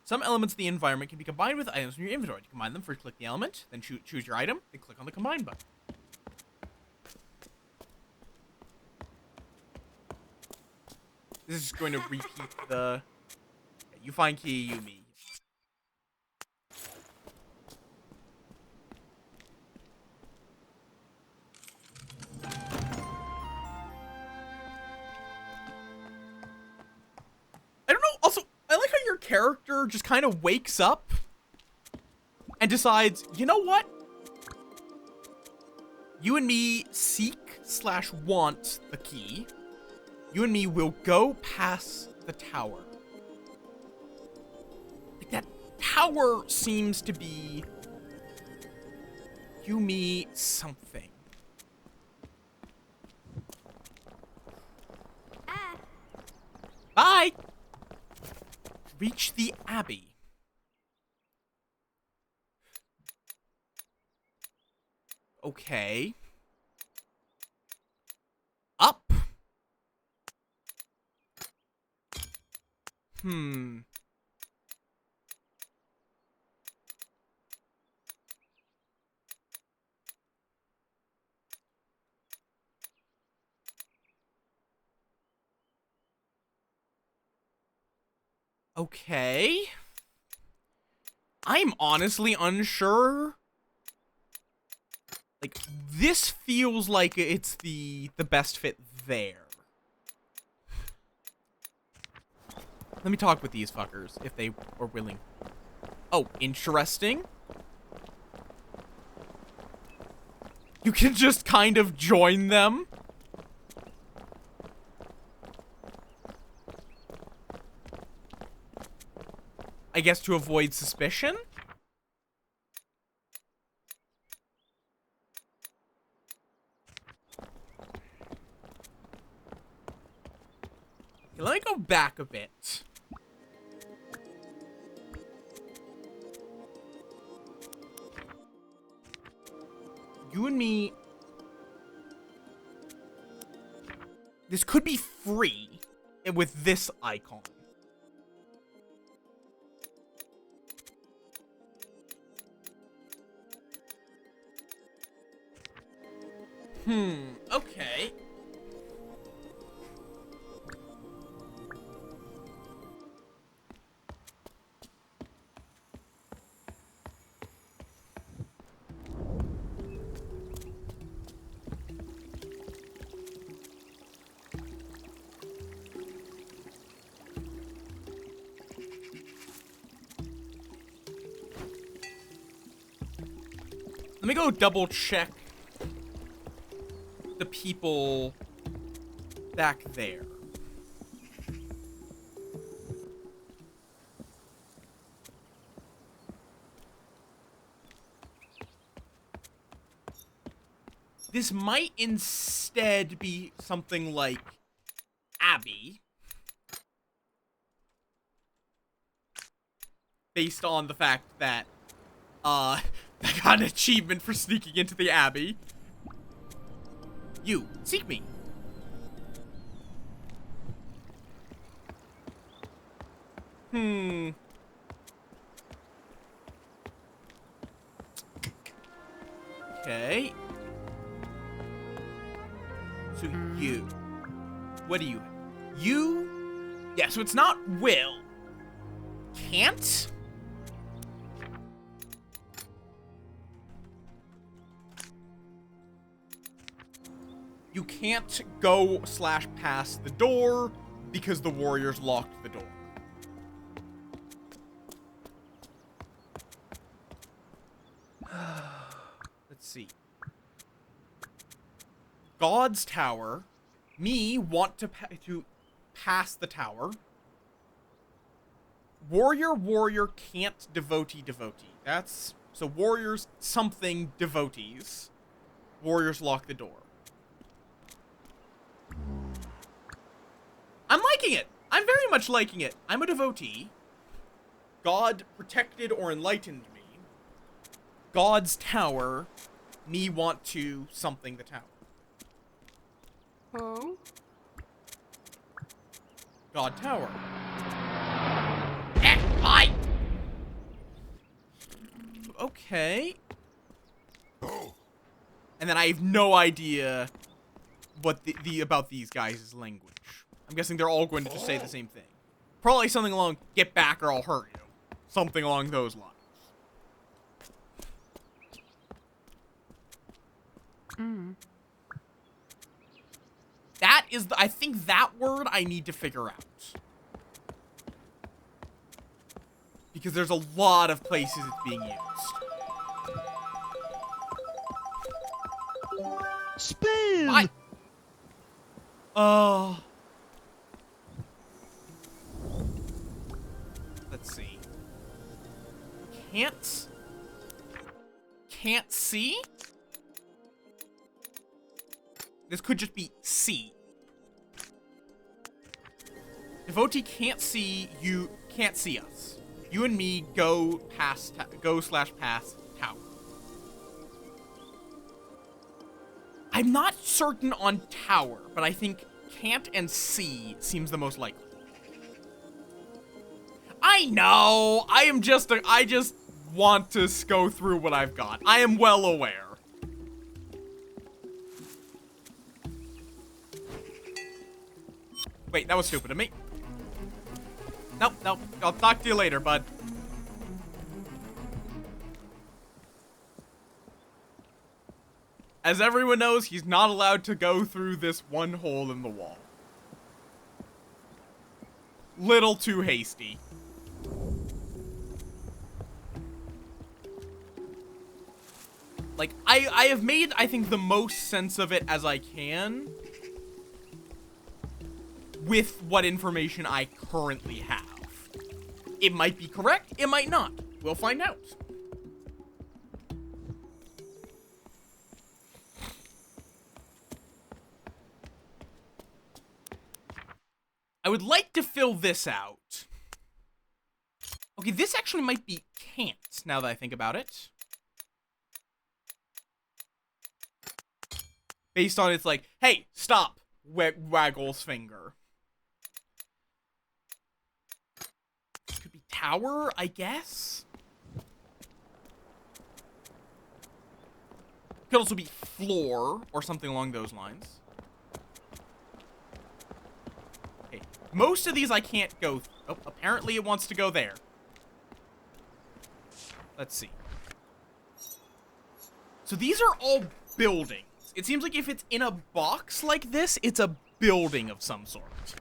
Some elements of the environment can be combined with items from your inventory. To combine them, first click the element, then choose your item, then click on the combine button. This is going to repeat the... You find key, you, me. I don't know, also, I like how your character just kind of wakes up and decides, you know what? You and me seek/want the key. You and me will go past the tower. Like, that tower seems to be... You, me, something. Ah. Bye! Reach the Abbey. Okay. Up. Hmm. Okay. I'm honestly unsure. Like, this feels like it's the best fit there. Let me talk with these fuckers, if they are willing. Oh, interesting. You can just kind of join them. I guess to avoid suspicion? Okay, let me go back a bit. You and me... This could be free with this icon. Okay. Let me go double check the people back there. This might instead be something like Abby. Based on the fact that, I got an achievement for sneaking into the Abbey. You, seek me. Okay. So you. What do you have? You? Yeah, so it's not will. Can't? You can't go / pass the door because the warriors locked the door. Let's see. God's tower. Me want to pass the tower. Warrior can't devotee. That's so warriors something devotees. Warriors lock the door. I'm liking it. I'm very much liking it. I'm a devotee. God protected or enlightened me. God's tower. Me want to something the tower. Oh. God tower. Hi. Okay. And then I have no idea what the about these guys' language. I'm guessing they're all going to just say the same thing. Probably something along, get back or I'll hurt you. Something along those lines. That is, I think that word I need to figure out. Because there's a lot of places it's being used. Spin! Let's see. Can't see? This could just be see. Devotee can't see, you can't see us. You and me go / pass tower. I'm not certain on tower, but I think can't and see seems the most likely. I know. I just want to go through what I've got. I am well aware. Wait, that was stupid of me. Nope, nope. I'll talk to you later, bud. As everyone knows, he's not allowed to go through this one hole in the wall. Little too hasty. Like, I have made, I think, the most sense of it as I can with what information I currently have. It might be correct, it might not. We'll find out. I would like to fill this out. Okay, this actually might be can't, now that I think about it. Based on it's like, hey, stop, Waggle's finger. Could be tower, I guess? Could also be floor, or something along those lines. Okay, most of these I can't go through. Oh, apparently it wants to go there. Let's see. So these are all buildings. It seems like if it's in a box like this, it's a building of some sort.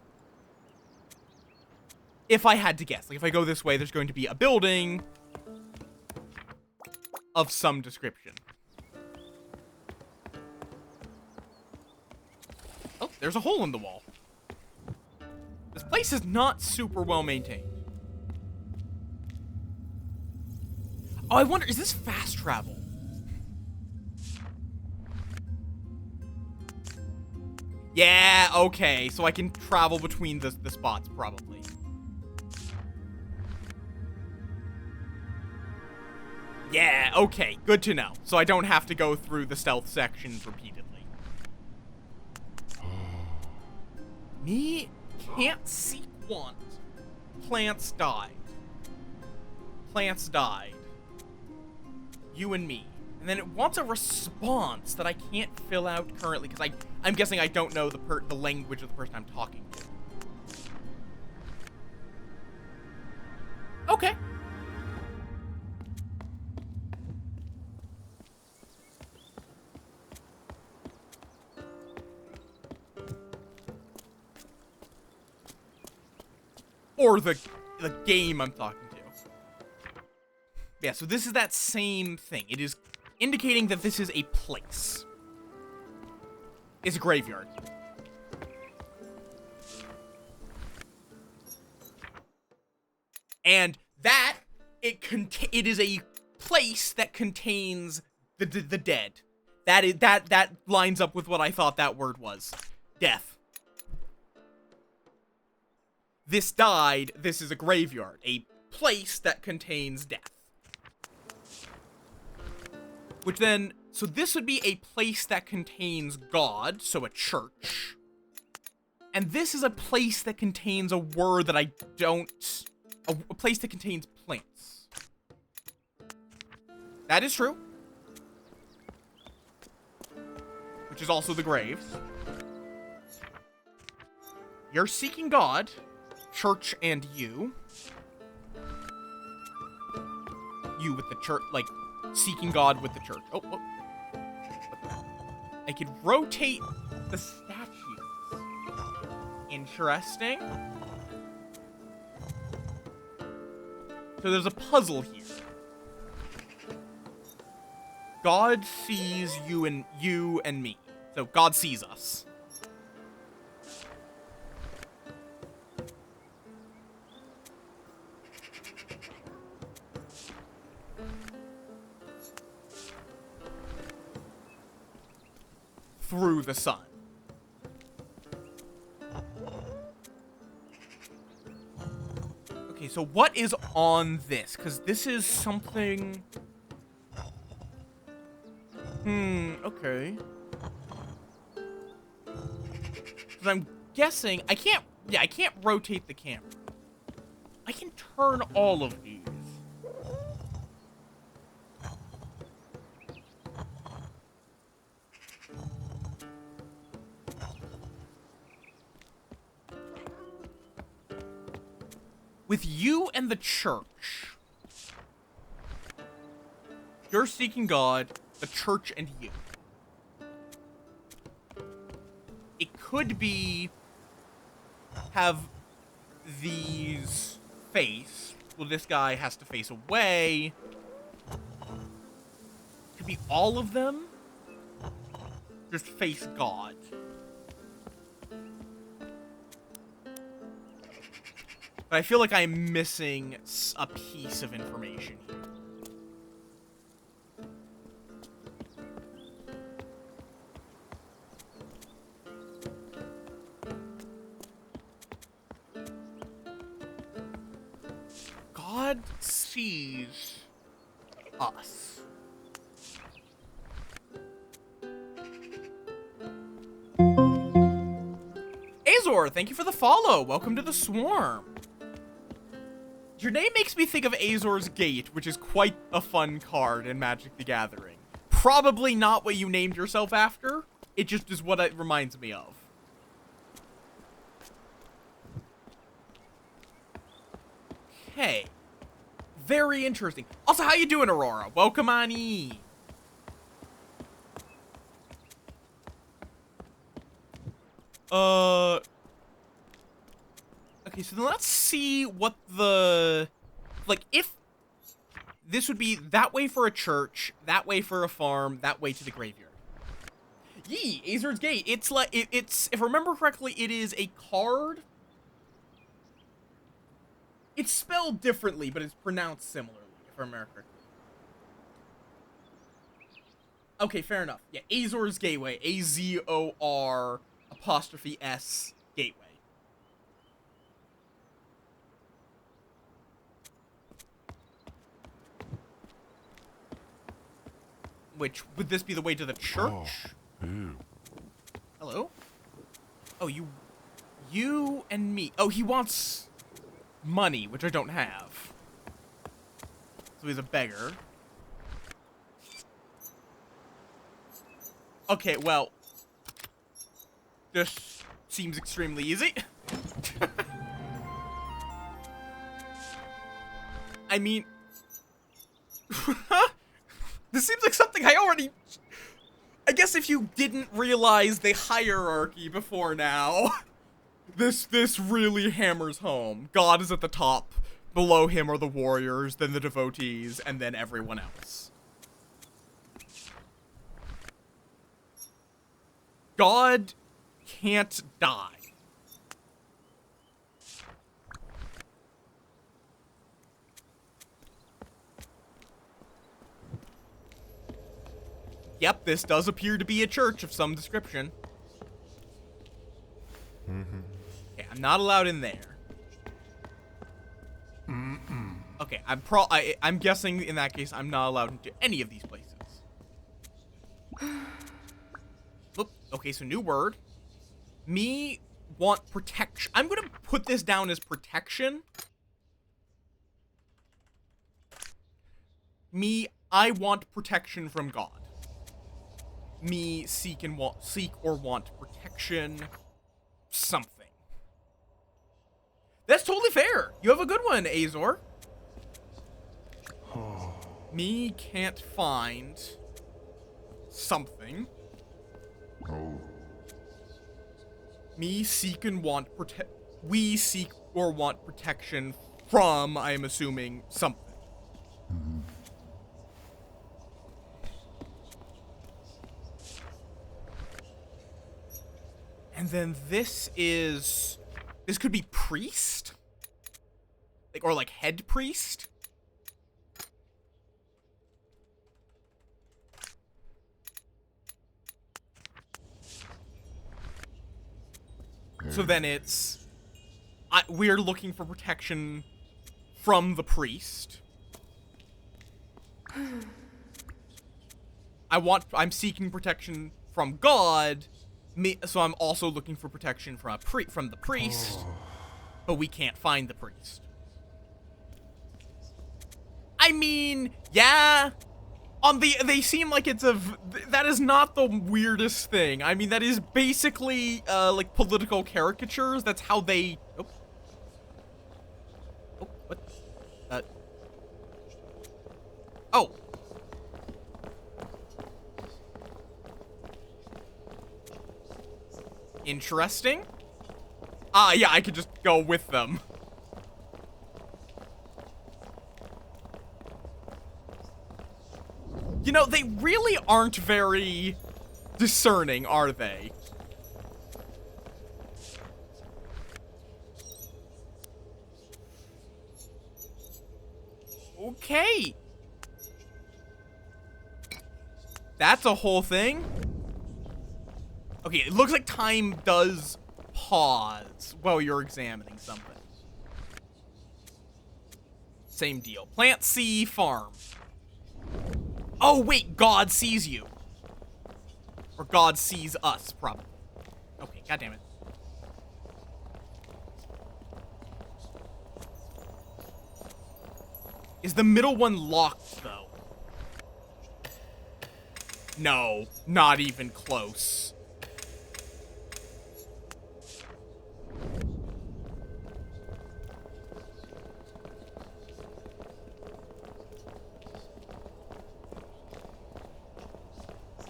If I had to guess. Like, if I go this way, there's going to be a building of some description. Oh, there's a hole in the wall. This place is not super well maintained. Oh, I wonder, is this fast travel? Yeah, okay, so I can travel between the spots, probably. Yeah, okay, good to know. So I don't have to go through the stealth sections repeatedly. Me can't see one. Plants died. Plants died. You and me. And then it wants a response that I can't fill out currently because I'm guessing I don't know the language of the person I'm talking to. Okay. Or the game I'm talking to. Yeah, so this is that same thing. It is indicating that this is a place. It's a graveyard. And that, it is a place that contains the dead. That lines up with what I thought that word was. Death. This died, this is a graveyard. A place that contains death. Which then, so this would be a place that contains God, so a church. And this is a place that contains a word that I don't, a place that contains plants. That is true. Which is also the graves. You're seeking God, church and you. You with the church, like, seeking God with the church. Oh, oh. I could rotate the statues. Interesting. So there's a puzzle here. God sees you and me. So God sees us. Through the sun. Okay, so what is on this? Because this is something... okay. Because I'm guessing... I can't rotate the camera. I can turn all of these. With you and the church. You're seeking God, the church, and you. It could be have these face. Well, this guy has to face away. Could be all of them. Just face God. But I feel like I'm missing a piece of information here. God sees us. Azor, thank you for the follow. Welcome to the Swarm. Your name makes me think of Azor's Gate, which is quite a fun card in Magic the Gathering. Probably not what you named yourself after. It just is what it reminds me of. Okay. Very interesting. Also, how you doing, Aurora? Welcome on in. Okay, so then let's see what the... Like, if... This would be that way for a church, that way for a farm, that way to the graveyard. Yee, Azor's Gate. It's like... It's... If I remember correctly, it is a card... It's spelled differently, but it's pronounced similarly, if I remember correctly. Okay, fair enough. Yeah, Azor's Gateway. A-Z-O-R apostrophe S Gateway. Which, would this be the way to the church? Oh, ew. Hello? Oh, you and me. Oh, he wants money, which I don't have. So he's a beggar. Okay, well, this seems extremely easy. I mean, this seems like something I already... I guess if you didn't realize the hierarchy before now, this really hammers home. God is at the top, below him are the warriors, then the devotees, and then everyone else. God can't die. Yep, this does appear to be a church of some description. Okay, I'm not allowed in there. Okay, I'm guessing in that case I'm not allowed into any of these places. Oop, okay, so new word. Me want protection. I'm gonna put this down as protection. Me, I want protection from God. Me seek or want protection. Something. That's totally fair. You have a good one, Azor. Me can't find something. Oh. Me seek and want we seek or want protection from, I am assuming, something. And then this could be priest? Like, or like head priest? So then it's, we're looking for protection from the priest. I'm seeking protection from God. So I'm also looking for protection from the priest, but we can't find the priest. I mean, yeah. They seem like that is not the weirdest thing. I mean, that is basically, like, political caricatures. That's how they... Oh. Oh, what? Oh. Interesting. Yeah, I could just go with them. You know, they really aren't very discerning, are they? Okay. That's a whole thing. Okay, it looks like time does pause while you're examining something. Same deal. Plant C farm. Oh, wait, God sees you. Or God sees us, probably. Okay, goddammit. Is the middle one locked, though? No, not even close.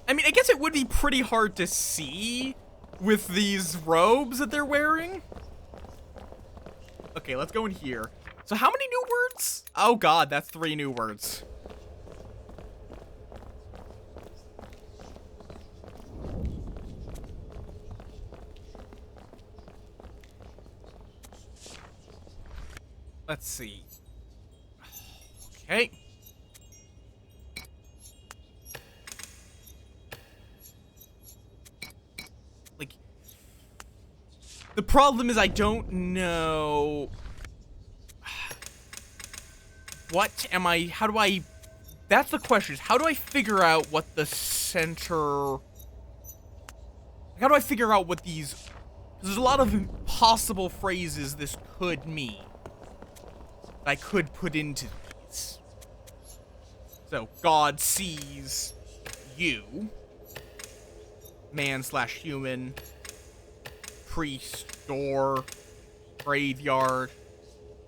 I mean, I guess it would be pretty hard to see with these robes that they're wearing. Okay, let's go in here. So how many new words? Oh god, that's 3 new words. Let's see. Okay. Like, the problem is I don't know. What am I, how do I, that's the question, is how do I figure out what the center, how do I figure out what these, there's a lot of impossible phrases this could mean that I could put into these. So, God sees you, man/human, priest, door, graveyard,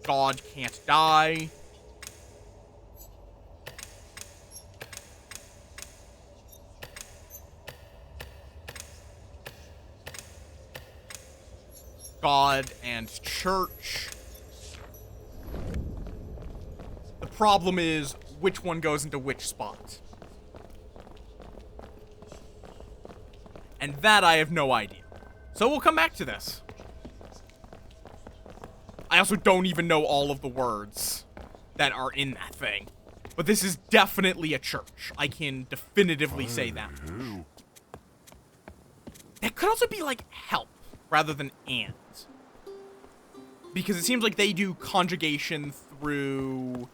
God can't die. God and church. The problem is which one goes into which spot. And that I have no idea. So we'll come back to this. I also don't even know all of the words that are in that thing. But this is definitely a church. I can definitively say that. That could also be like help rather than and. Because it seems like they do conjugation through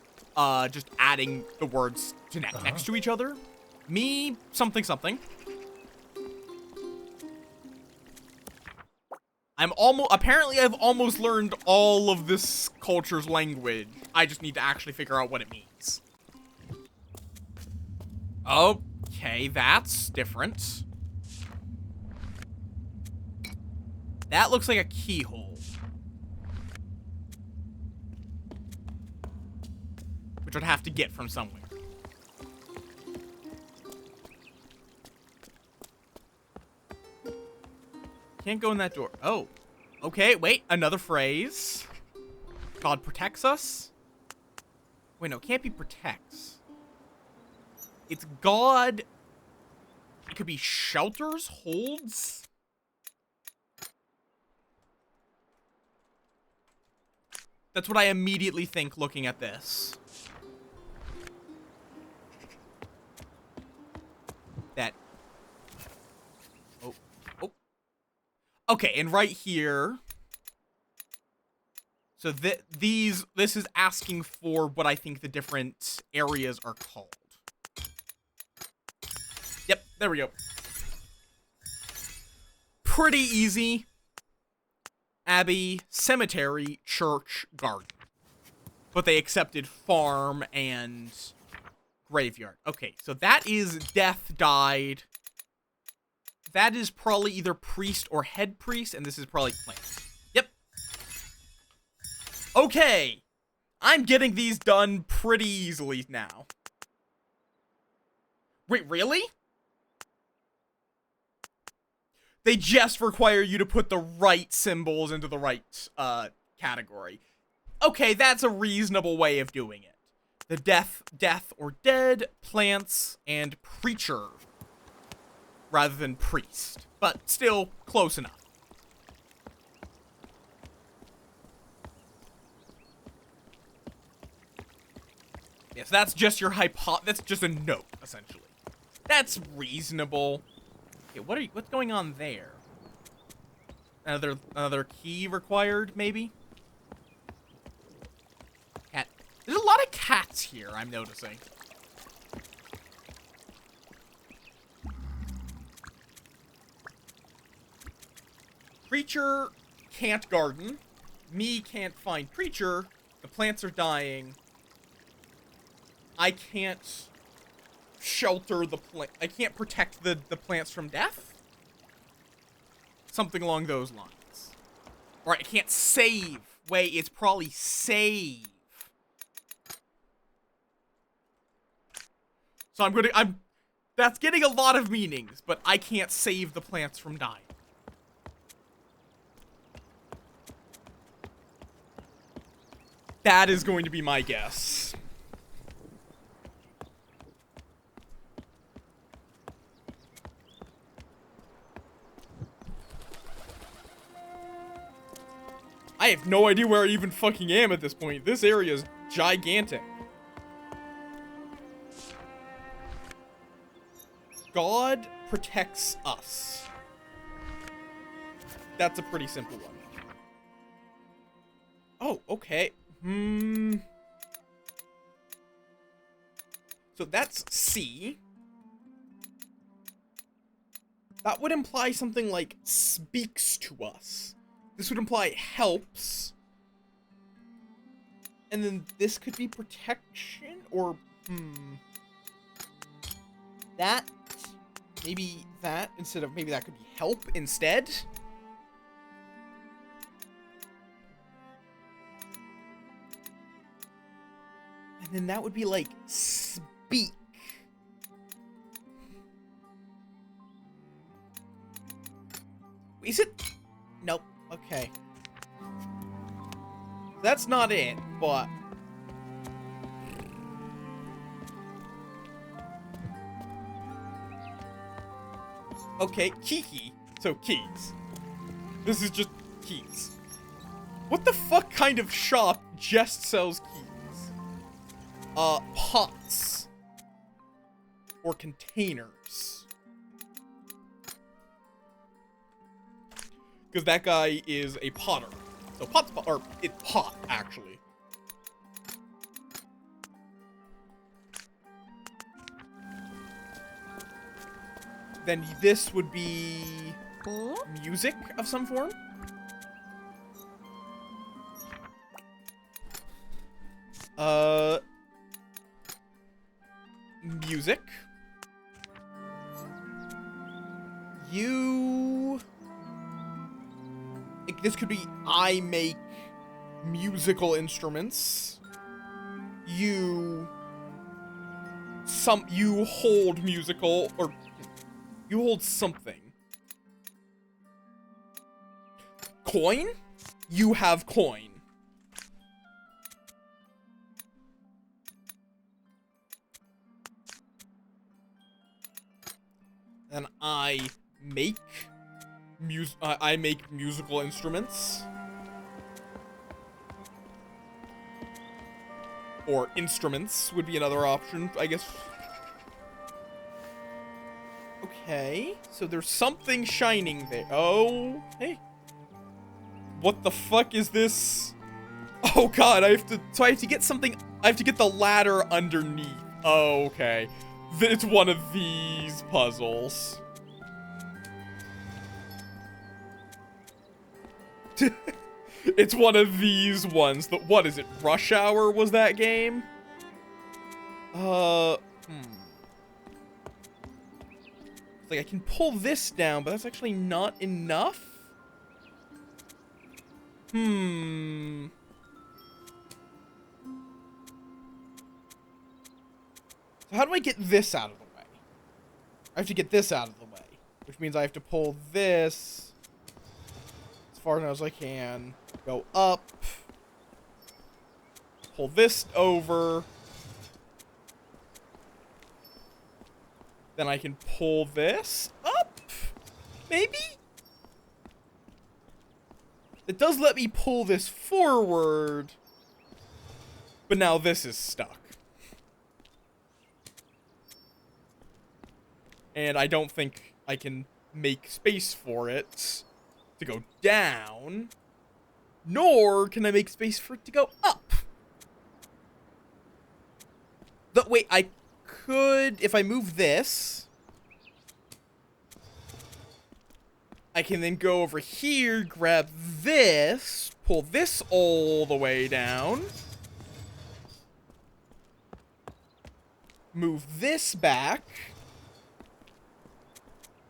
just adding the words to next to each other. Me, something, something. Apparently I've almost learned all of this culture's language. I just need to actually figure out what it means. Okay, that's different. That looks like a keyhole. Which I'd have to get from somewhere. Can't go in that door. Oh. Okay, wait. Another phrase. God protects us? Wait, no. It can't be protects. It's God. It could be shelters, holds. That's what I immediately think looking at this. That. Oh. Oh. Okay, and right here. So this is asking for what I think the different areas are called. Yep, there we go. Pretty easy. Abbey, cemetery, church, garden. but they accepted farm and graveyard. Okay, so that is death died. That is probably either priest or head priest, and this is probably plant. Yep. Okay. I'm getting these done pretty easily now. Wait, really? They just require you to put the right symbols into the right category. Okay, that's a reasonable way of doing it. The death or dead, plants, and preacher, rather than priest. But still close enough. Yes, that's just your that's just a note, essentially. That's reasonable. Okay, what's going on there? Another key required, maybe? Cat. There's a lot of cats here, I'm noticing. Preacher can't garden. Me can't find preacher. The plants are dying. I can't shelter the plant. I can't protect the plants from death? Something along those lines. Or I can't save. Wait, it's probably save. So that's getting a lot of meanings, but I can't save the plants from dying. That is going to be my guess. I have no idea where I even fucking am at this point. This area is gigantic. God protects us. That's a pretty simple one. Oh, okay. So that's C. That would imply something like speaks to us. This would imply helps. And then this could be protection or that. Maybe that instead of maybe that could be help instead. And then that would be like speak. Is it? Nope. Okay. That's not it, but... Okay, Kiki. So, keys. This is just keys. What the fuck kind of shop just sells keys? Pots. Or containers. Because that guy is a potter. So pot's pot, or it's pot, actually. Then this would be music of some form. Music. This could be I make musical instruments. You hold musical, or you hold something. Coin? You have coin. And I make musical instruments. Or instruments would be another option, I guess. Okay, so there's something shining there. Oh, hey. What the fuck is this? Oh god, I have to get something, I have to get the ladder underneath. Oh, okay. It's one of these puzzles. It's one of these ones. What is it? Rush Hour was that game? It's like I can pull this down, but that's actually not enough. So how do I get this out of the way? I have to get this out of the way, which means I have to pull this as far as I can, go up, pull this over, then I can pull this up, maybe? It does let me pull this forward, but now this is stuck. And I don't think I can make space for it to go down, nor can I make space for it to go up. Wait, I could, if I move this, I can then go over here, grab this, pull this all the way down, move this back,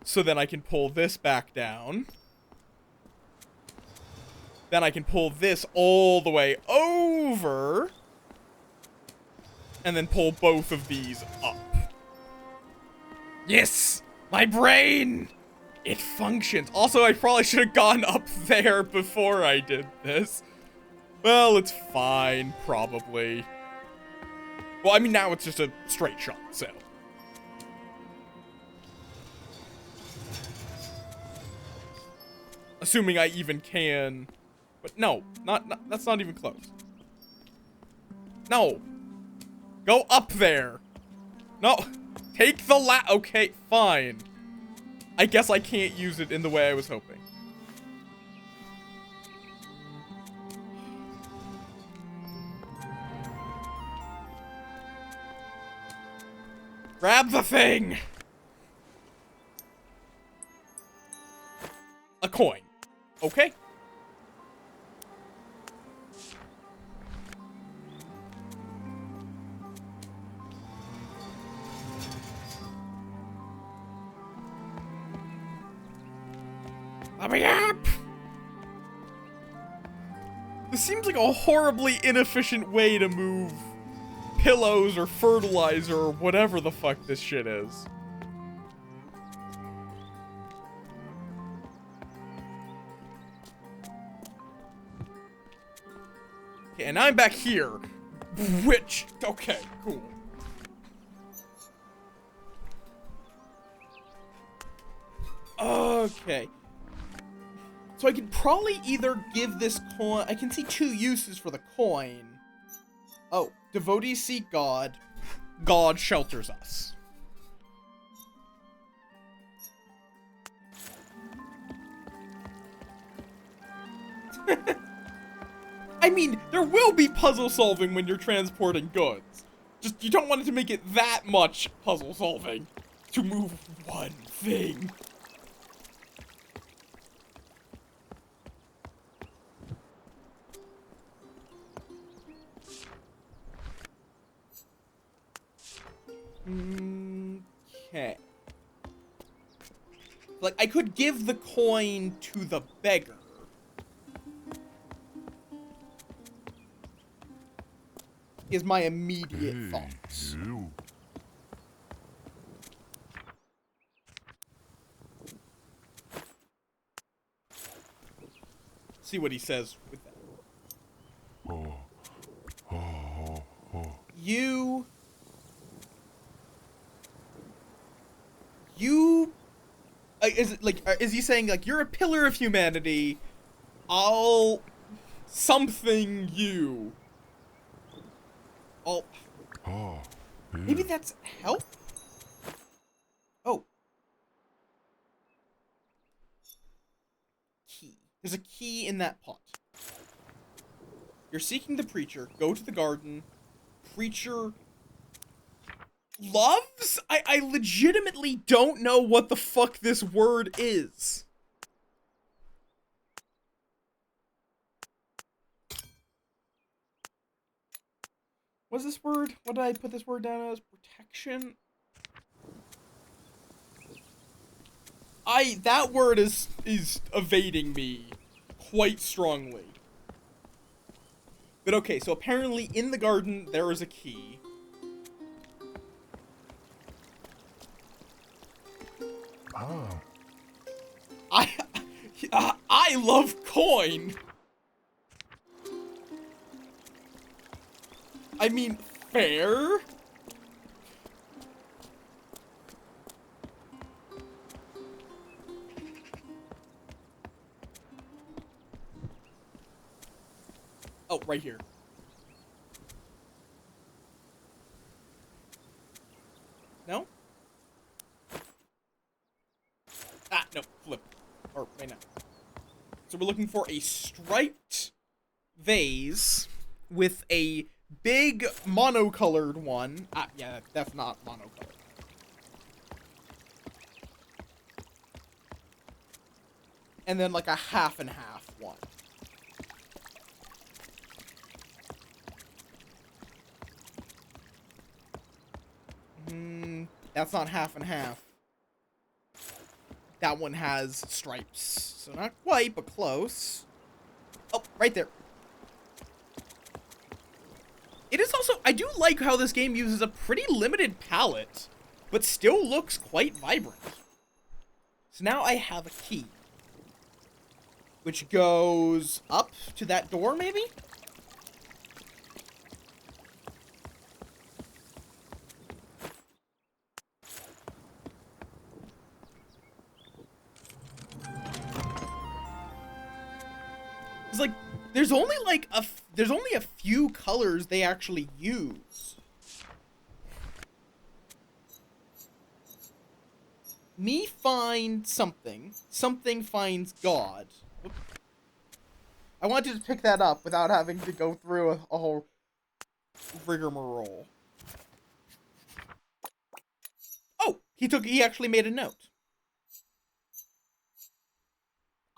so then I can pull this back down. Then I can pull this all the way over, and then pull both of these up. Yes! My brain! It functions. Also, I probably should have gone up there before I did this. Well, it's fine, probably. Well, I mean, now it's just a straight shot, so. Assuming I even can. But no, that's not even close. No. Go up there. No. Take the okay, fine. I guess I can't use it in the way I was hoping. Grab the thing! A coin. Okay. Let me up! This seems like a horribly inefficient way to move pillows or fertilizer or whatever the fuck this shit is. Okay, and I'm back here. Which, okay, cool. Okay. So I could probably either give this coin... I can see two uses for the coin. Oh, devotees seek God. God shelters us. I mean, there will be puzzle solving when you're transporting goods. Just, you don't want it to make it that much puzzle solving to move one thing. Okay. Like, I could give the coin to the beggar. Is my immediate thoughts. You. See what he says with that. Oh. Oh. Oh. You, is it like, is he saying like, you're a pillar of humanity, I'll, something you. I'll, Oh. maybe that's help? Oh. Key. There's a key in that pot. You're seeking the preacher, go to the garden, preacher loves? I legitimately don't know what the fuck this word is. What's this word? What did I put this word down as? Protection? That word is evading me quite strongly. But okay, so apparently in the garden there is a key. Oh. I love coin. I mean, fair. Oh, right here. No? Ah, no, flip. Or, wait, no. So we're looking for a striped vase with a big monocolored one. Ah, yeah, that's not monocolored. And then like a half and half one. That's not half and half. That one has stripes. So not quite, but close. Oh, right there. It is also, I do like how this game uses a pretty limited palette, but still looks quite vibrant. So now I have a key. Which goes up to that door, maybe? It's like, there's only like there's only a few colors they actually use. Me find something. Something finds God. Oops. I wanted to pick that up without having to go through a whole rigmarole. Oh, he actually made a note.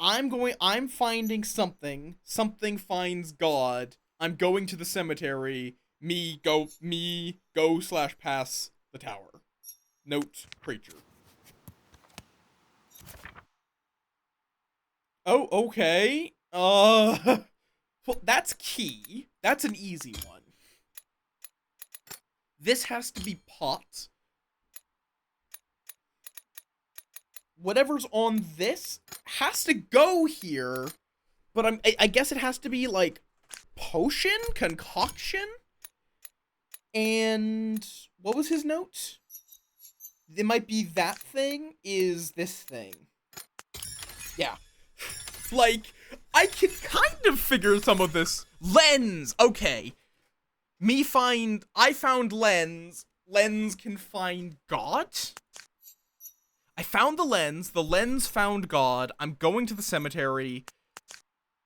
I'm finding something. Something finds God. I'm going to the cemetery. Me go / pass the tower. Note, preacher. Oh, okay. Well, that's key. That's an easy one. This has to be pot. Whatever's on this has to go here, but I guess it has to be like potion, concoction, and what was his note? It might be that thing is this thing. Yeah. Like, I can kind of figure some of this. Lens! Okay. I found lens. Lens can find God? I found the lens found God, I'm going to the cemetery,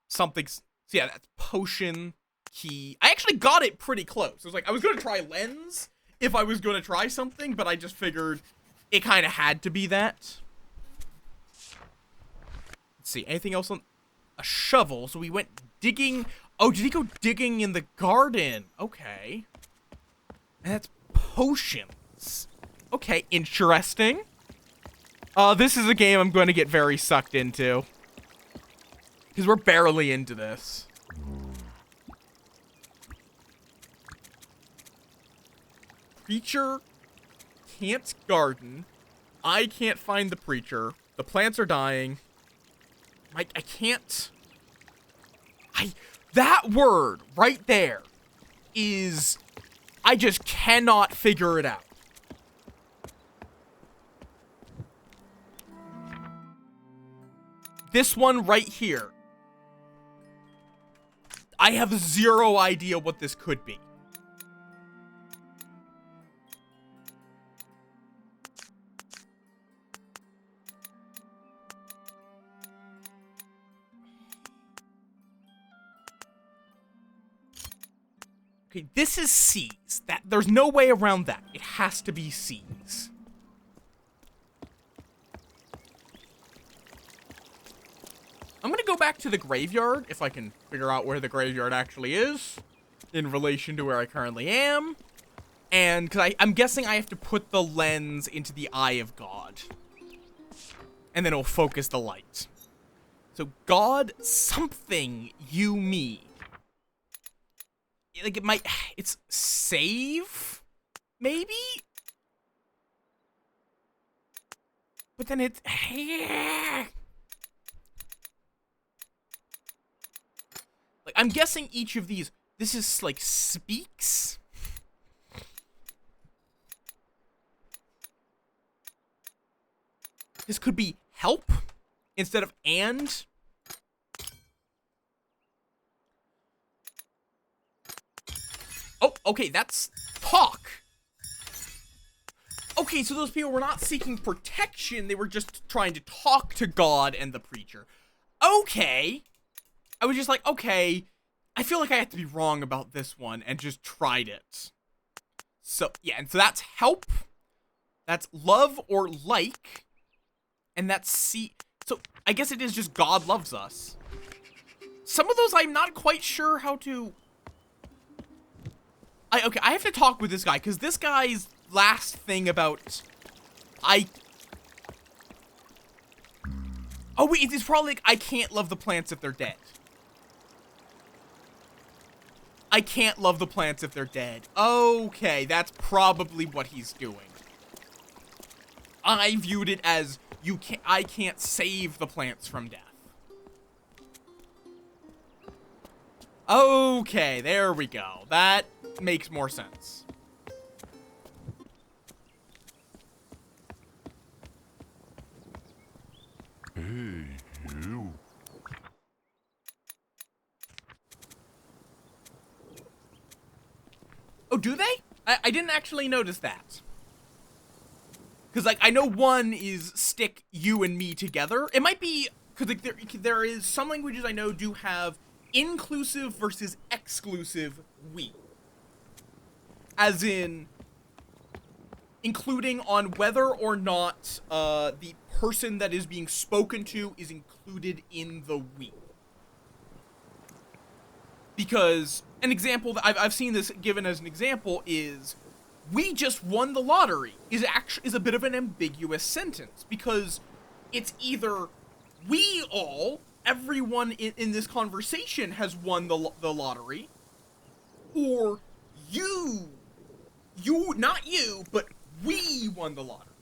something, so yeah, that's potion, key. I actually got it pretty close. I was like, I was gonna try lens if I was gonna try something, but I just figured it kind of had to be that. Let's see, anything else on, a shovel, so we went digging, oh, did he go digging in the garden? Okay. And that's potions. Okay, interesting. This is a game I'm going to get very sucked into. Because we're barely into this. Preacher can't garden. I can't find the preacher. The plants are dying. I can't... That word right there is... I just cannot figure it out. This one right here. I have zero idea what this could be. Okay, this is C's. There's no way around that. It has to be C's. I'm gonna go back to the graveyard, if I can figure out where the graveyard actually is. in relation to where I currently am. And because I'm guessing I have to put the lens into the eye of God. And then it'll focus the light. So God, something, you, me. Like, it's save? Maybe? But then it's... Like, I'm guessing each of these... This is, like, speaks? This could be help instead of and. Oh, okay, that's talk. Okay, so those people were not seeking protection. They were just trying to talk to God and the preacher. Okay. I was just like, okay, I feel like I have to be wrong about this one and just tried it. So, yeah, and so that's help. That's love or like. And that's see. So, I guess it is just God loves us. Some of those I'm not quite sure how to... Okay, I have to talk with this guy, because this guy's last thing about... Oh, wait, it's probably like, I can't love the plants if they're dead. I can't love the plants if they're dead. Okay, that's probably what he's doing. I viewed it as, I can't save the plants from death. Okay, there we go. That makes more sense. Hey, you. Oh, do they? I didn't actually notice that. Because, like, I know one is stick you and me together. It might be, because like, there is some languages I know do have inclusive versus exclusive we. As in, including on whether or not the person that is being spoken to is included in the we. Because an example that I've seen this given as an example is, we just won the lottery is a bit of an ambiguous sentence, because it's either we all, everyone in this conversation has won the lottery, or you, not you, but we won the lottery.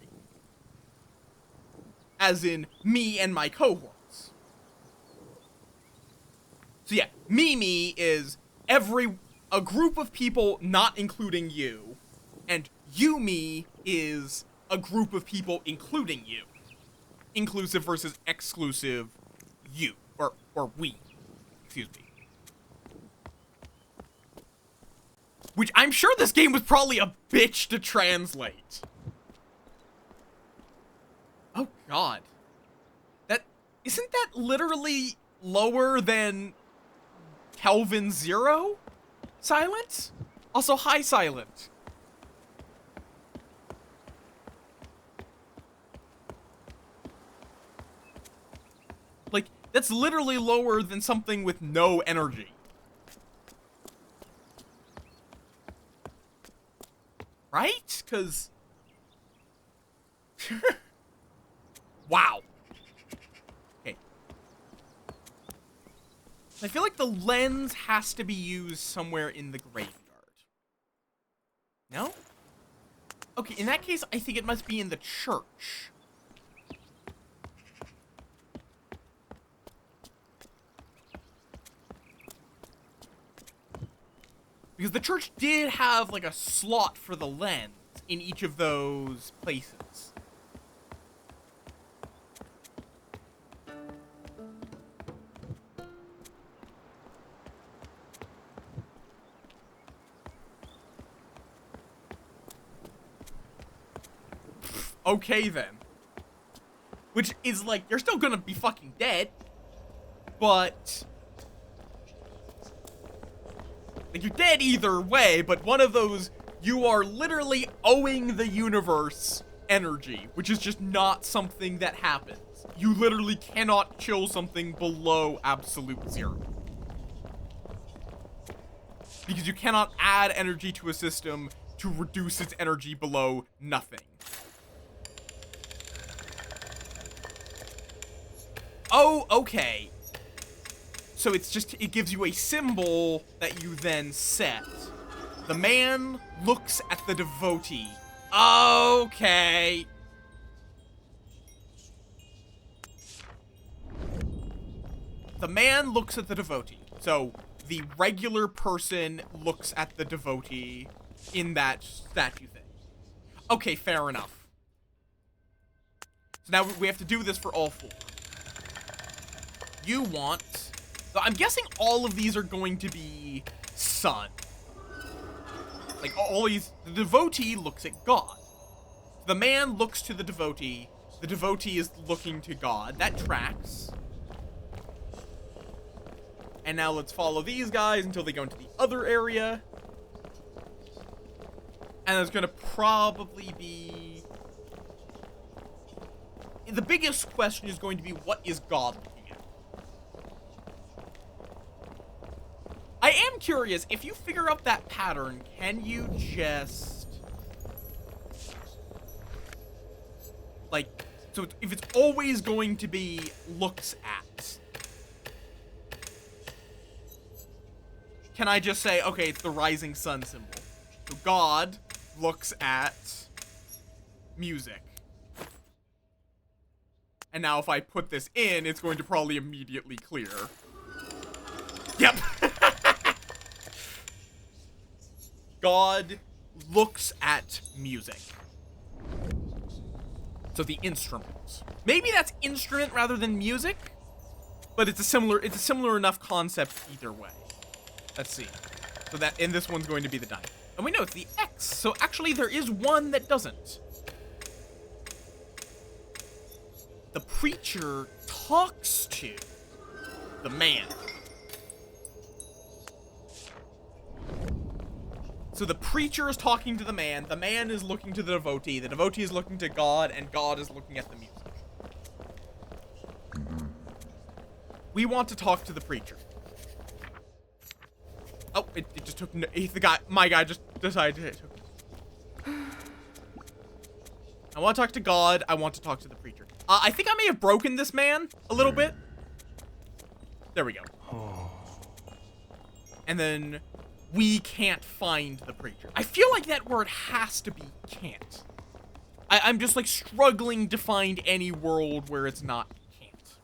As in, me and my cohorts. So yeah, me is a group of people not including you, and me is a group of people including you. Inclusive versus exclusive you, or we, excuse me. Which I'm sure this game was probably a bitch to translate. Oh god. Isn't that literally lower than Kelvin 0? Silent? Also, hi, Silent. Like, that's literally lower than something with no energy. Right? Because... wow. Okay. I feel like the lens has to be used somewhere in the graveyard. No? Okay, in that case, I think it must be in the church. Because the church did have, like, a slot for the lens in each of those places. Okay, then. Which is, like, you're still gonna be fucking dead, but... like, you're dead either way, but one of those, you are literally owing the universe energy, which is just not something that happens. You literally cannot kill something below absolute zero. because you cannot add energy to a system to reduce its energy below nothing. Oh, okay. So it's just, it gives you a symbol that you then set. The man looks at the devotee. Okay. The man looks at the devotee. So the regular person looks at the devotee in that statue thing. Okay, fair enough. So now we have to do this for all four. You want... So I'm guessing all of these are going to be sun. Like, all these... The devotee looks at God. The man looks to the devotee. The devotee is looking to God. That tracks. And now let's follow these guys until they go into the other area. And there's gonna probably be... The biggest question is going to be, what is God looking at? I am curious, if you figure out that pattern, can you just... Like, so if it's always going to be looks at... Can I just say, okay, it's the rising sun symbol. So God looks at music. And now if I put this in, it's going to probably immediately clear. Yep. God looks at music. So the instruments. Maybe that's instrument rather than music, but it's a similar enough concept either way. Let's see. So that, and this one's going to be the diamond. And we know it's the X, so actually there is one that doesn't. The preacher talks to the man. So the preacher is talking to the man is looking to the devotee is looking to God, and God is looking at the music. We want to talk to the preacher. Oh, it just took, my guy just decided to took. I want to talk to God, I want to talk to the preacher. I think I may have broken this man a little bit. There we go. And then we can't find the preacher. I feel like that word has to be can't. I'm just like struggling to find any world where it's not can't.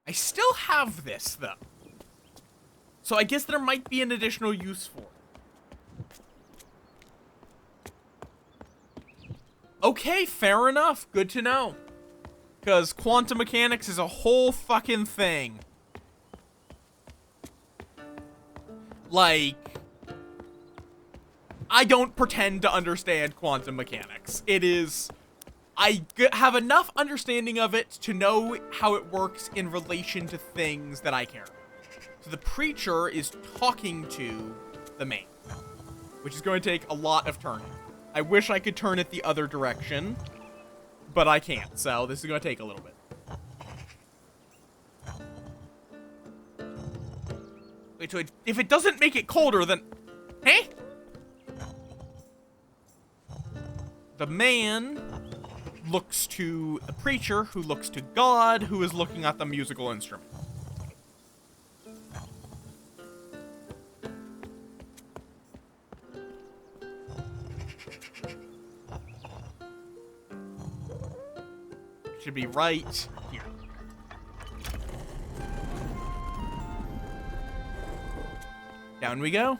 I still have this though. So I guess there might be an additional use for it. Okay, fair enough. Good to know. Because quantum mechanics is a whole fucking thing. Like, I don't pretend to understand quantum mechanics. It is... I have enough understanding of it to know how it works in relation to things that I care about. So the preacher is talking to the man, which is going to take a lot of turning. I wish I could turn it the other direction, but I can't, so this is going to take a little bit. Wait, so if it doesn't make it colder, then... Hey? The man looks to the preacher, who looks to God, who is looking at the musical instrument. Should be right here. Down we go.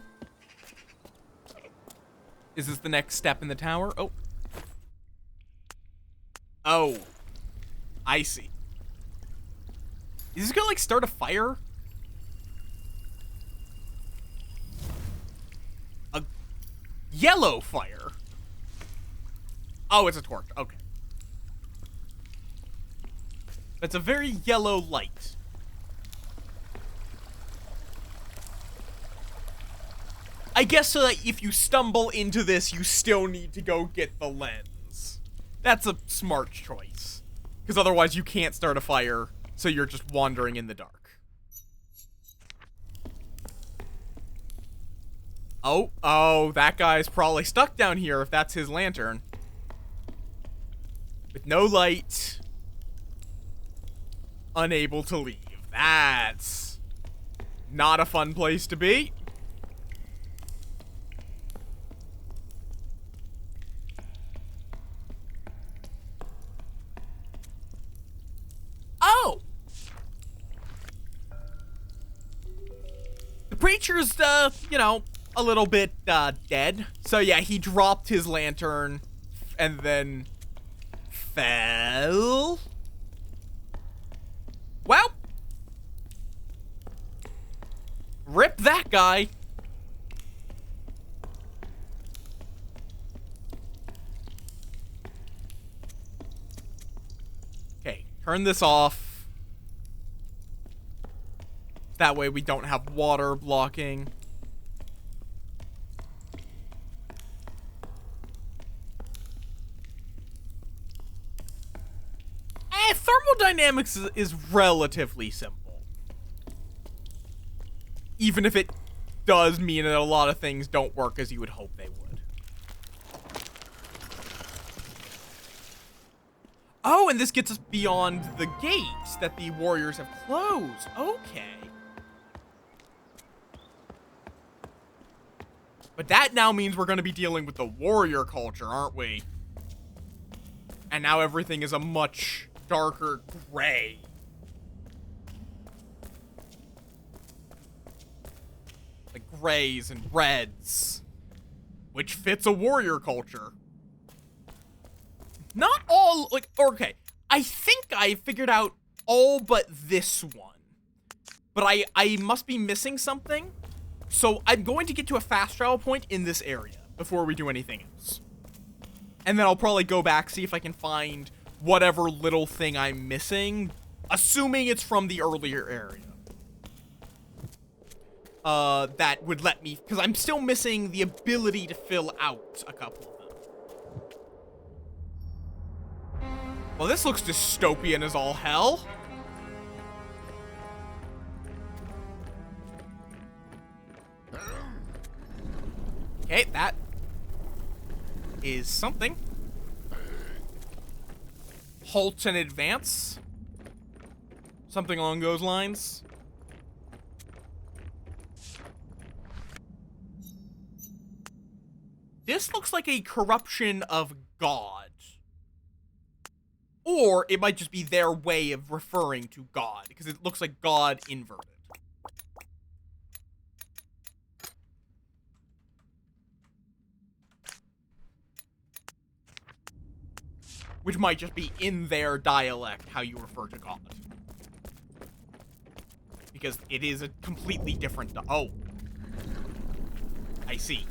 Is this the next step in the tower? Oh. Oh. I see. Is this gonna, like, start a fire? A yellow fire? Oh, it's a torch. Okay. It's a very yellow light. I guess so that if you stumble into this, you still need to go get the lens. That's a smart choice. Because otherwise you can't start a fire, so you're just wandering in the dark. Oh, that guy's probably stuck down here if that's his lantern. With no light. Unable to leave. That's not a fun place to be. Oh! The preacher's, you know, a little bit, dead. So yeah, he dropped his lantern and then fell. Well, rip that guy. Okay, turn this off. That way we don't have water blocking. Thermodynamics is relatively simple. Even if it does mean that a lot of things don't work as you would hope they would. Oh, and this gets us beyond the gates that the warriors have closed. Okay. But that now means we're going to be dealing with the warrior culture, aren't we? And now everything is a much darker gray. Like grays and reds. Which fits a warrior culture. Not all, like, okay. I think I figured out all but this one. But I must be missing something. So I'm going to get to a fast travel point in this area before we do anything else. And then I'll probably go back, see if I can find whatever little thing I'm missing, assuming it's from the earlier area. That would let me, because I'm still missing the ability to fill out a couple of them. Well, this looks dystopian as all hell. Okay, that is something. Halt and advance. Something along those lines. This looks like a corruption of God. Or it might just be their way of referring to God, because it looks like God inverted. Which might just be in their dialect how you refer to God. Because it is a completely different... Oh. I see.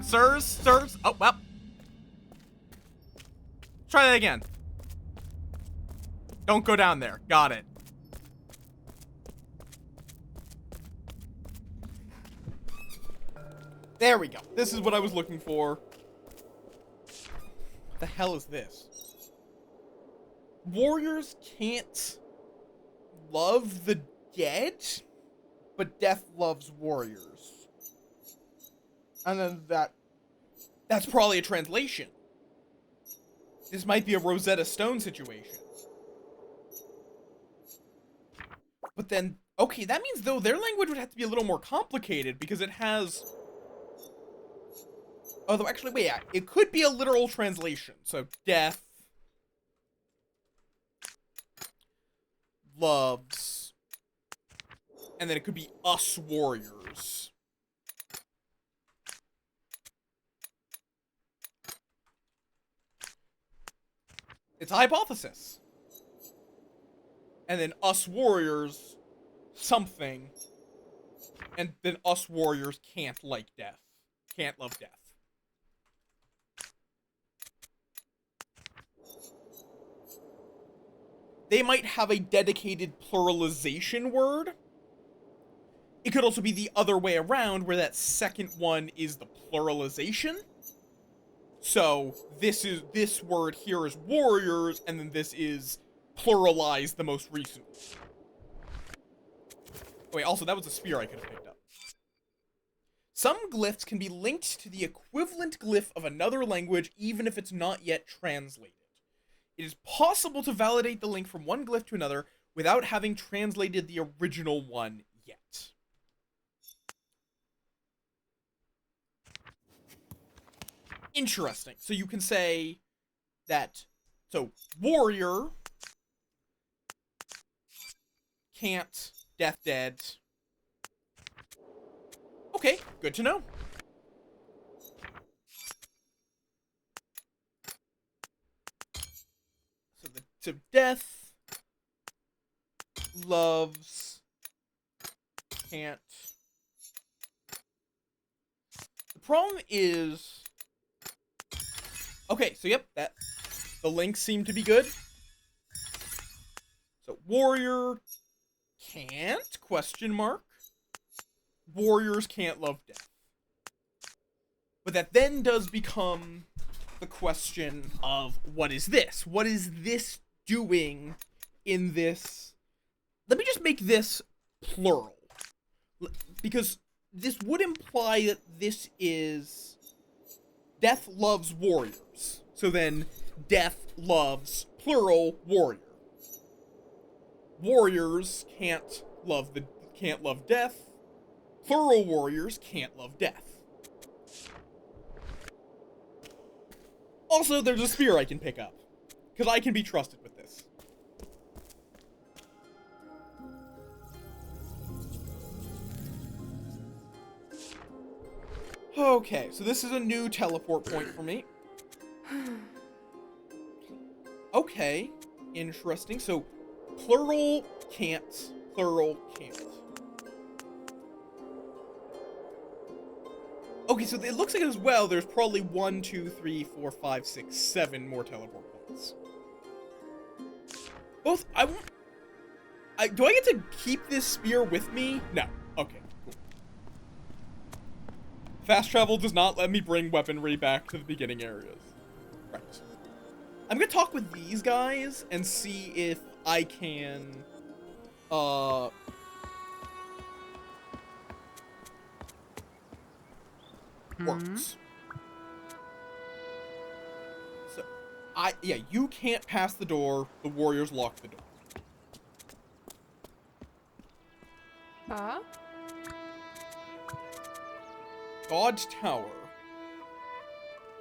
Sirs? Oh, well. Try that again. Don't go down there. Got it. There we go. This is what I was looking for. What the hell is this? Warriors can't love the dead, but death loves warriors. And then that's probably a translation. This might be a Rosetta Stone situation. But then, okay, that means though their language would have to be a little more complicated because it has... Although, actually, wait, yeah, it could be a literal translation. So, death loves, and then it could be us warriors. It's a hypothesis. And then us warriors, something, and then us warriors can't like death. Can't love death. They might have a dedicated pluralization word. It could also be the other way around, where that second one is the pluralization. So this word here is warriors, and then this is pluralize the most recent. Oh, wait, also, that was a spear I could have picked up. Some glyphs can be linked to the equivalent glyph of another language, even if it's not yet translated. It is possible to validate the link from one glyph to another without having translated the original one yet. Interesting. So you can say that, so warrior can't death dead. Okay, good to know. So death loves can't. The problem is, okay, so yep, that the links seem to be good. So warrior can't, question mark. Warriors can't love death. But that then does become the question of, what is this? What is this doing in this? Let me just make this plural. Because this would imply that this is death loves warriors. So then death loves plural warrior. Warriors can't love death. Plural warriors can't love death. Also, there's a spear I can pick up, because I can be trusted with this. Okay, so this is a new teleport point for me. Okay, interesting. So, plural can't, plural can't. Okay, so it looks like as well there's probably 1, 2, 3, 4, 5, 6, 7 more teleport points. Both, do I get to keep this spear with me? No. Okay, cool. Fast travel does not let me bring weaponry back to the beginning areas. Right. I'm gonna talk with these guys and see if I can, works. So, yeah, you can't pass the door. The warriors lock the door. Huh? God's tower.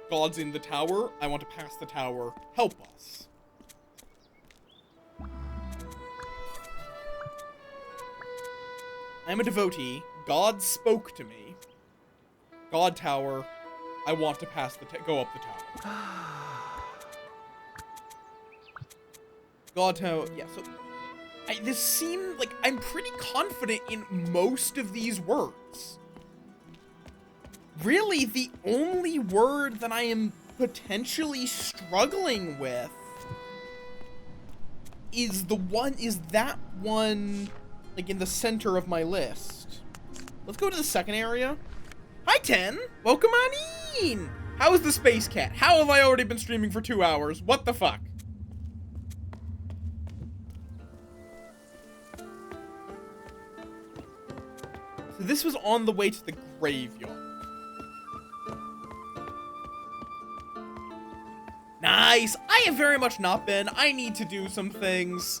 God's in the tower. I want to pass the tower. Help us. I'm a devotee. God spoke to me. God tower. I want to pass go up the tower. God tower. Yeah, so this seemed like I'm pretty confident in most of these words. Really, the only word that I am potentially struggling with is that one, like, in the center of my list. Let's go to the second area. Hi, 10! Welcome on in! How is the Space Cat? How have I already been streaming for 2 hours? What the fuck? So this was on the way to the graveyard. Nice! I have very much not been. I need to do some things.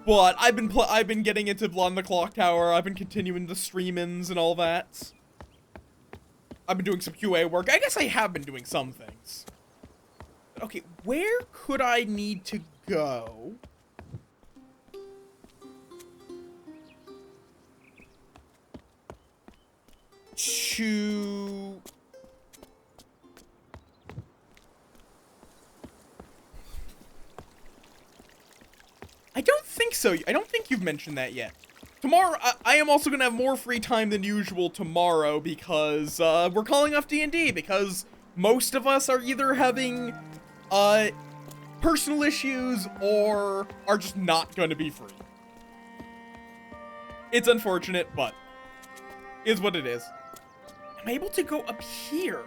But I've been getting into Beyond the Clock Tower. I've been continuing the streamings and all that. I've been doing some QA work. I guess I have been doing some things. Okay, where could I need to go? To... I don't think so. I don't think you've mentioned that yet. Tomorrow, I am also going to have more free time than usual tomorrow because we're calling off D&D because most of us are either having personal issues or are just not going to be free. It's unfortunate, but is what it is. Am I able to go up here?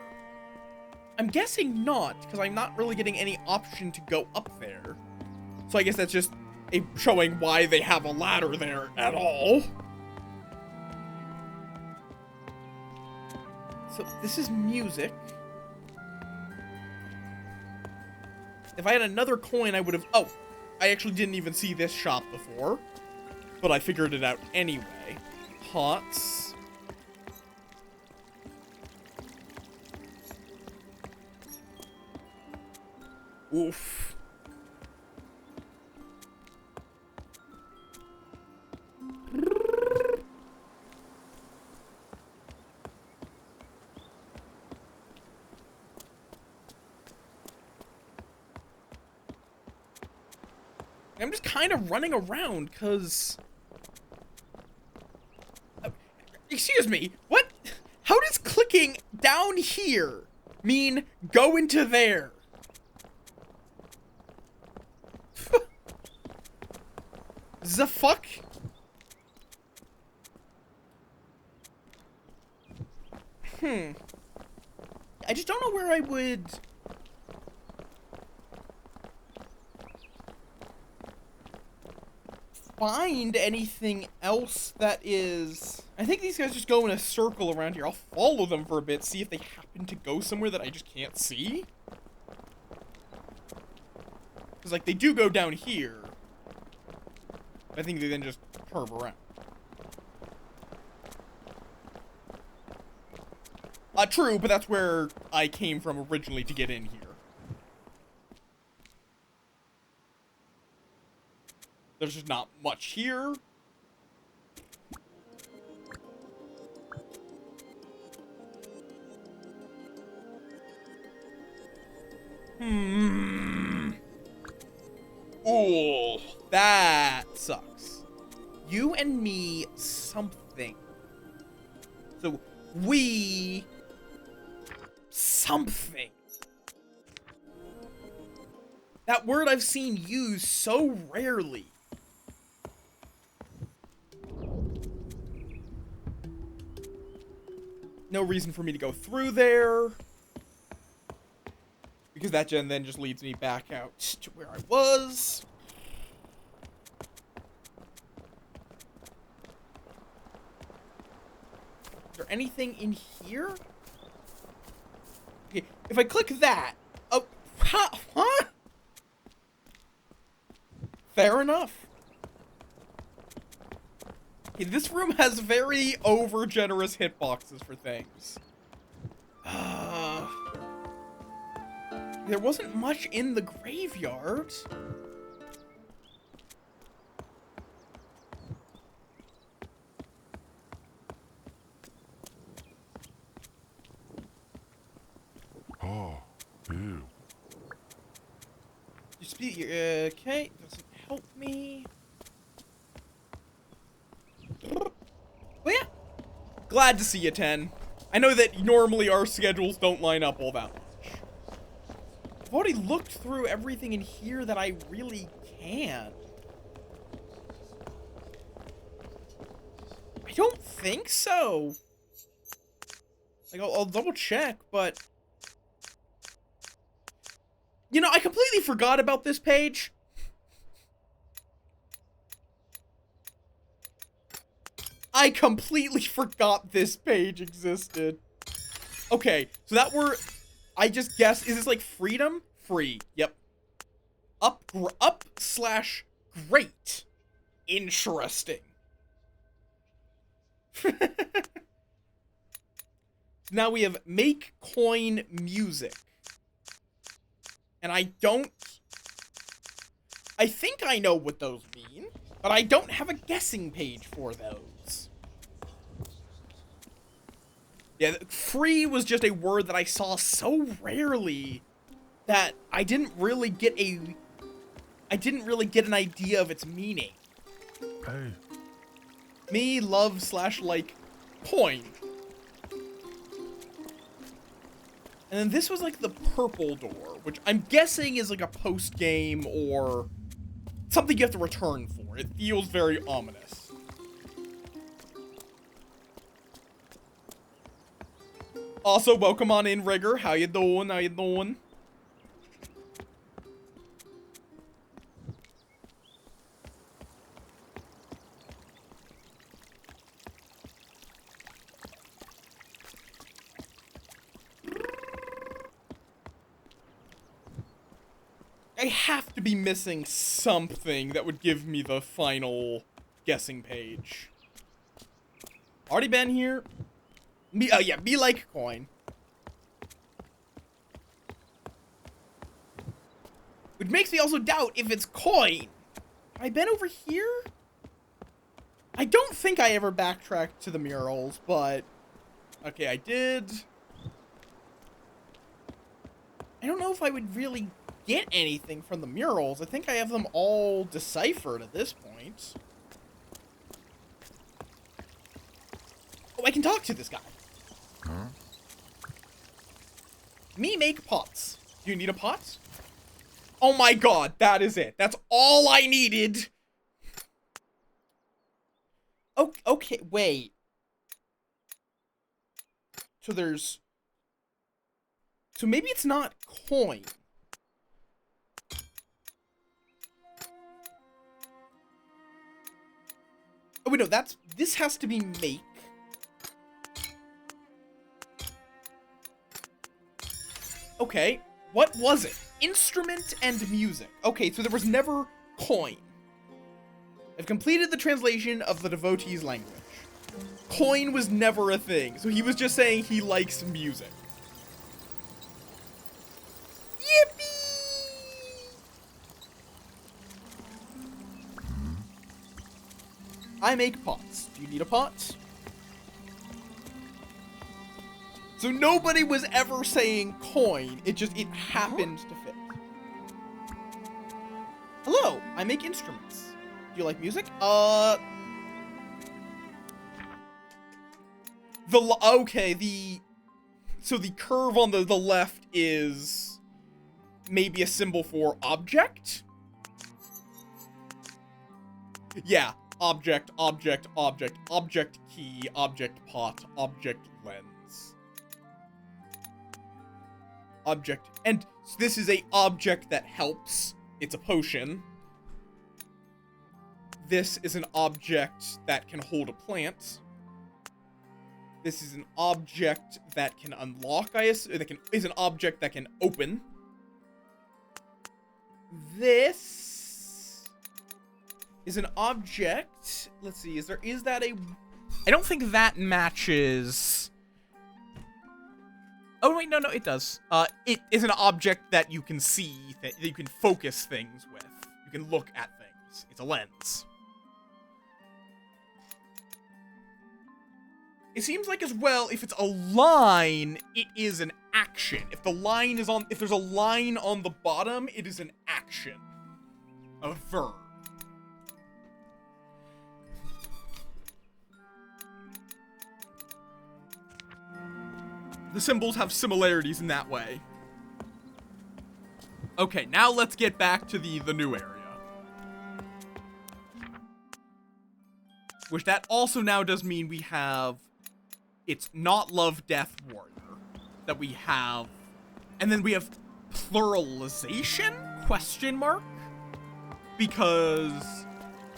I'm guessing not, because I'm not really getting any option to go up there. So I guess that's just showing why they have a ladder there at all. So this is music. If I had another coin, I would have... Oh, I actually didn't even see this shop before. But I figured it out anyway. Pots. Oof. I'm just kind of running around, because... excuse me, what? How does clicking down here mean go into there? The fuck? I just don't know where I would... find anything else that is... I think these guys just go in a circle around here. I'll follow them for a bit, see if they happen to go somewhere that I just can't see. Because, like, they do go down here. I think they then just curve around. True, but that's where I came from originally to get in here. There's just not much here. Oh, that sucks. You and me something. So, we... something. That word I've seen used so rarely. No reason for me to go through there. Because that then just leads me back out to where I was. Is there anything in here? Okay, if I click that... Oh, huh? Fair enough. Okay, this room has very over-generous hitboxes for things. There wasn't much in the graveyard. Oh, ew. Okay, doesn't help me. But yeah, glad to see you, 10. I know that normally our schedules don't line up all that much. I've already looked through everything in here that I really can. I don't think so. Like, I'll double check, but... You know, I completely forgot about this page. I completely forgot this page existed. Okay, so that were... I just guessed, is this like freedom? Free, yep. Up slash great. Interesting. Now we have make coin music. And I think I know what those mean, but I don't have a guessing page for those. Yeah, free was just a word that I saw so rarely that I didn't really get an idea of its meaning. Hey. Me, love slash like coin. And then this was like the purple door, which I'm guessing is like a post game or something you have to return for. It feels very ominous. Also, welcome on in, Rigger. How you doing? How you doing? I have to be missing something that would give me the final guessing page. Already been here. Oh yeah, be like coin. Which makes me also doubt if it's coin. Have I been over here? I don't think I ever backtracked to the murals, but... Okay, I did. I don't know if I would really get anything from the murals. I think I have them all deciphered at this point. Oh, I can talk to this guy. Huh? Me make pots. Do you need a pot? Oh my god, that is it. That's all I needed. Oh, okay, wait. So there's... So maybe it's not coin. Oh wait, no, that's... This has to be make. Okay, what was it? Instrument and music. Okay, so there was never coin. I've completed the translation of the devotee's language. Coin was never a thing, so he was just saying he likes music. Yippee! I make pots. Do you need a pot? So nobody was ever saying coin, it happened to fit. Hello, I make instruments. Do you like music? So the curve on the left is maybe a symbol for object? Yeah, object, object, object, object key, object pot, object lens. Object, and this is a object that helps. It's a potion. This is an object that can hold a plant. This is an object that can unlock, is an object that can open. This is an object. Let's see, is that a... I don't think that matches... Oh, wait, no, it does. It is an object that you can see, that you can focus things with. You can look at things. It's a lens. It seems like as well, if it's a line, it is an action. If there's a line on the bottom, it is an action. A verb. The symbols have similarities in that way. Okay, now let's get back to the new area. Which that also now does mean we have... It's not love, death, warrior. That we have... And then we have pluralization? Question mark? Because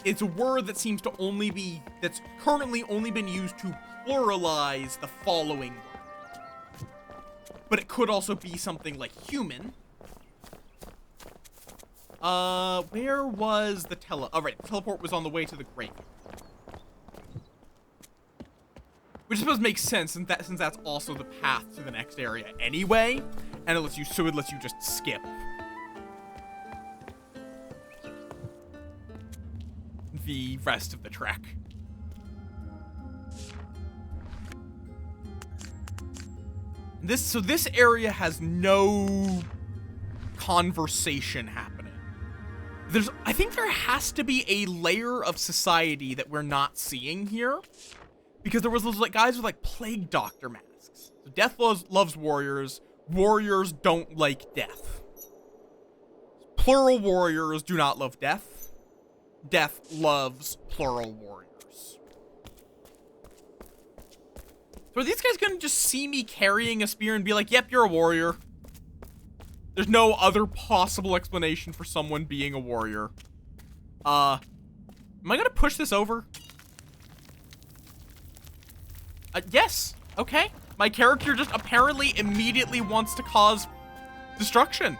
it's a word that seems to only be... That's currently only been used to pluralize the following word. But it could also be something like human. Where was the the teleport was on the way to the grave. Which I suppose makes sense since that's also the path to the next area anyway. And it lets you just skip. The rest of the trek. So this area has no conversation happening. I think there has to be a layer of society that we're not seeing here. Because there was those guys with plague doctor masks. So death loves warriors. Warriors don't like death. Plural warriors do not love death. Death loves plural warriors. So are these guys gonna just see me carrying a spear and be like, yep, you're a warrior? There's no other possible explanation for someone being a warrior. Am I gonna push this over? Yes. Okay. My character just apparently immediately wants to cause destruction.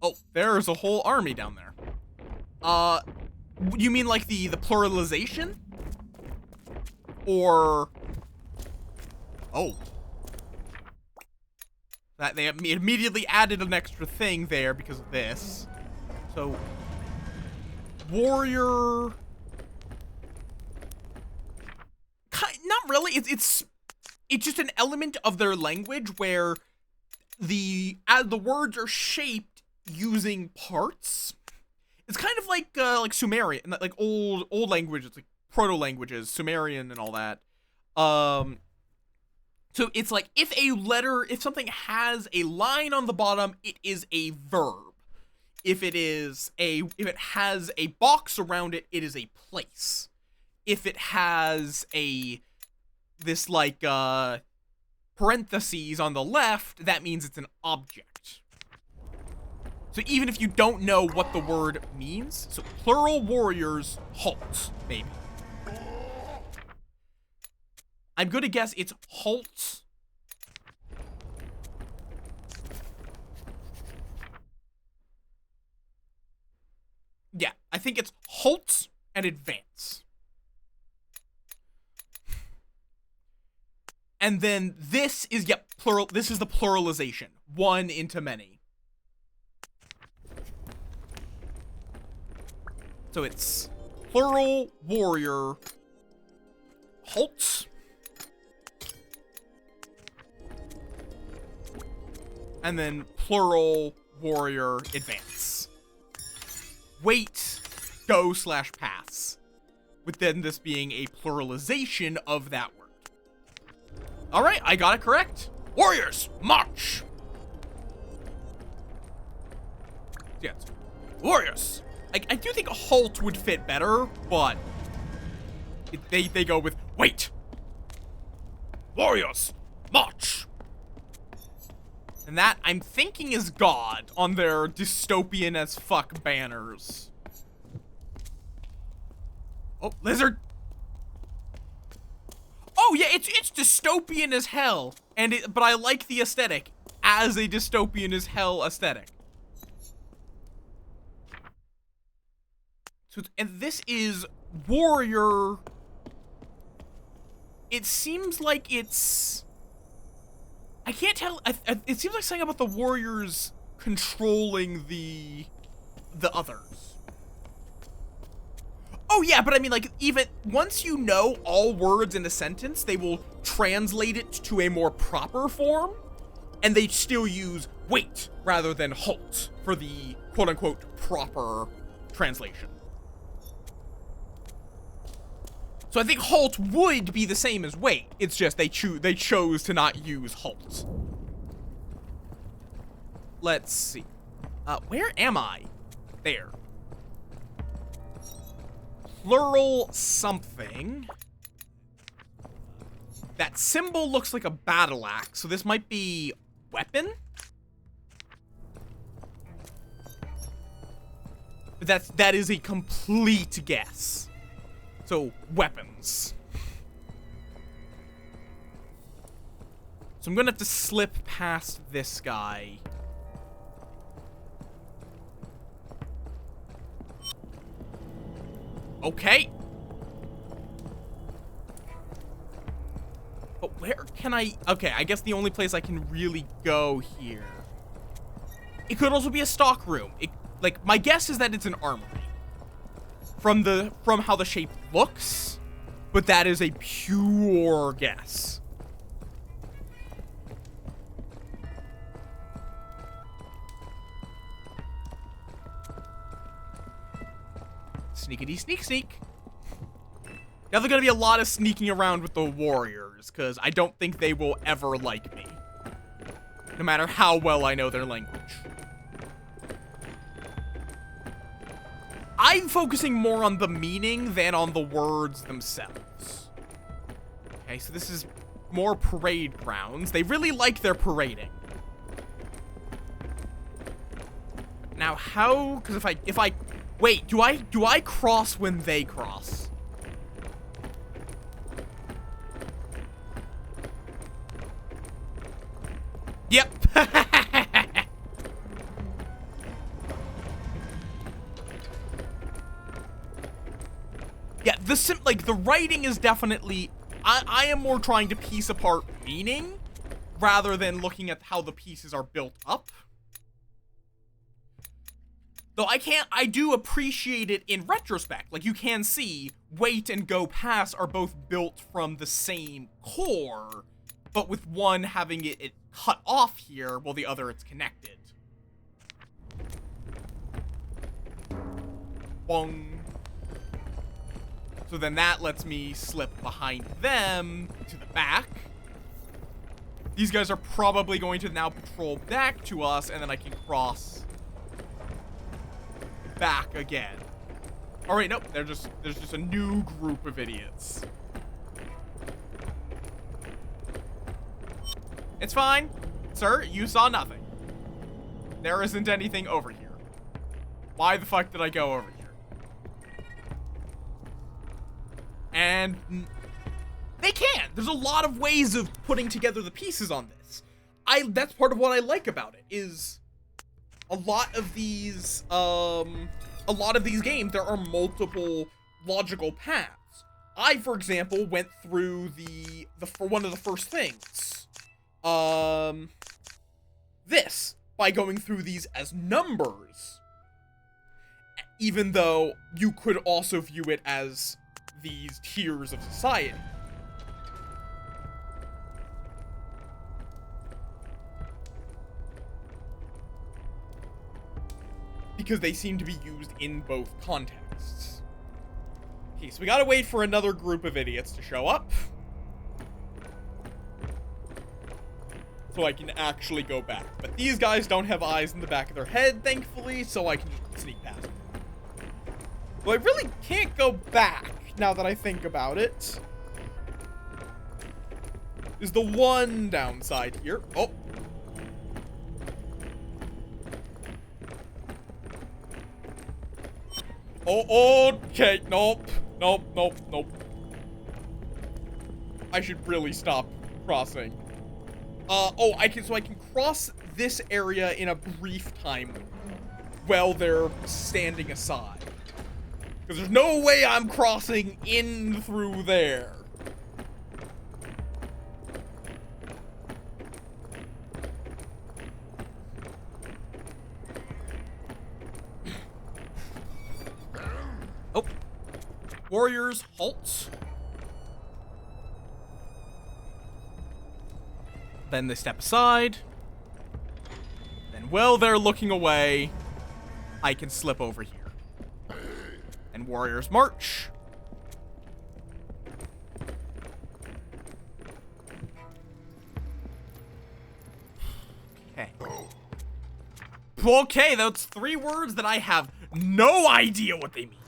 Oh, there's a whole army down there. You mean like the pluralization? Or... Oh. That they immediately added an extra thing there because of this. So... Warrior... Not really. It's just an element of their language where the words are shaped using parts. It's kind of like Sumerian, like old languages, like proto languages, Sumerian and all that. So it's like if something has a line on the bottom, it is a verb. If it has a box around it, it is a place. If it has this parentheses on the left, that means it's an object. So even if you don't know what the word means, so plural warriors halt, maybe. I'm gonna guess it's halt. Yeah, I think it's halt and advance. And then this is, plural. This is the pluralization. One into many. So it's plural warrior halt. And then plural warrior advance. Wait, go / pass. With then this being a pluralization of that word. Alright, I got it correct. Warriors, march! Yes. Warriors! I do think a halt would fit better, but... They go with, wait! Warriors, march! And that, I'm thinking, is God on their dystopian as fuck banners. Oh, lizard! Oh yeah, it's dystopian as hell, but I like the aesthetic as a dystopian as hell aesthetic. So, and this is warrior. It seems like it's. I can't tell. It seems like something about the warriors controlling the others. Oh yeah, but I mean, like, even once you know all words in a sentence, they will translate it to a more proper form, and they still use wait rather than halt for the quote-unquote proper translation. So I think halt would be the same as wait. It's just they chose to not use halt. Let's see. Where am I? There. Plural something. That symbol looks like a battle axe, so this might be weapon? But that is a complete guess. So, weapons. So I'm gonna have to slip past this guy. Okay. But where can I... Okay, I guess the only place I can really go here... It could also be a stock room. Like, my guess is that it's an armory. From how the shape looks. But that is a pure guess. Sneakity sneak sneak. Now there's gonna be a lot of sneaking around with the warriors, because I don't think they will ever like me. No matter how well I know their language. I'm focusing more on the meaning than on the words themselves. Okay, so this is more parade grounds. They really like their parading. Now how, because if I wait, do I cross when they cross? Yep. the writing is definitely, I am more trying to piece apart meaning rather than looking at how the pieces are built up. Though I do appreciate it in retrospect. Like, you can see Wait and Go Pass are both built from the same core, but with one having it cut off here, while the other it's connected. Bong. So then that lets me slip behind them to the back. These guys are probably going to now patrol back to us, and then I can cross back again. All right, nope, there's just a new group of idiots. It's fine, sir, you saw nothing. There isn't anything over here. Why the fuck did I go over here? And they can. There's a lot of ways of putting together the pieces on this. That's part of what I like about it, is a lot of these games, there are multiple logical paths. I, for example, went through for one of the first things. This, by going through these as numbers, even though you could also view it as these tiers of society. Because they seem to be used in both contexts. Okay, so we gotta wait for another group of idiots to show up. So I can actually go back. But these guys don't have eyes in the back of their head, thankfully, so I can just sneak past them. Well, I really can't go back, now that I think about it. Is the one downside here. Oh. Oh, okay, nope. Nope. I should really stop crossing. I can cross this area in a brief time while they're standing aside. Because there's no way I'm crossing in through there. Oh. Warriors, halt. Then they step aside. Then while they're looking away, I can slip over here. And warriors march. Okay. Okay, that's 3 words that I have no idea what they mean.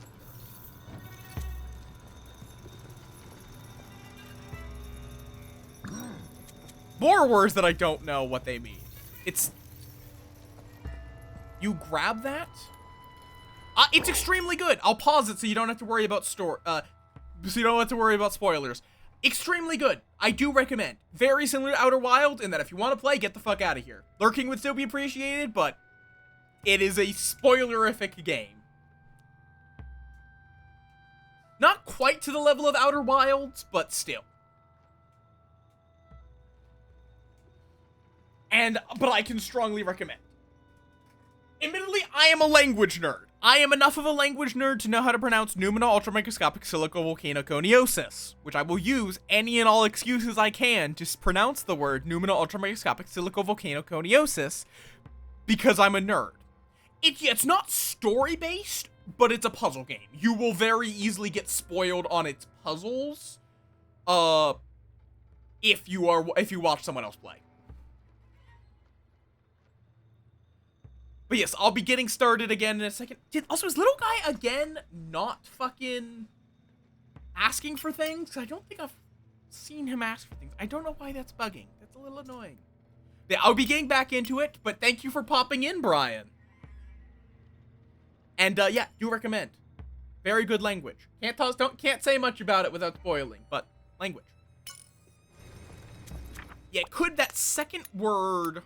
More words that I don't know what they mean. It's... You grab that? It's extremely good. I'll pause it so you don't have to worry about so you don't have to worry about spoilers. Extremely good. I do recommend. Very similar to Outer Wild in that if you want to play, get the fuck out of here. Lurking would still be appreciated, but it is a spoilerific game. Not quite to the level of Outer Wilds, but still. But I can strongly recommend. Admittedly, I am a language nerd. I am enough of a language nerd to know how to pronounce Numina Ultramicroscopic Silicovolcanoconiosis, which I will use any and all excuses I can to pronounce the word Numina Ultramicroscopic Silicovolcanoconiosis because I'm a nerd. It's not story-based, but it's a puzzle game. You will very easily get spoiled on its puzzles if you watch someone else play. But yes, I'll be getting started again in a second. Also, is little guy again not fucking asking for things? I don't think I've seen him ask for things. I don't know why that's bugging. That's a little annoying. Yeah, I'll be getting back into it, but thank you for popping in, Brian. And yeah, do recommend. Very good language. Can't say much about it without spoiling, but language. Yeah, could that second word...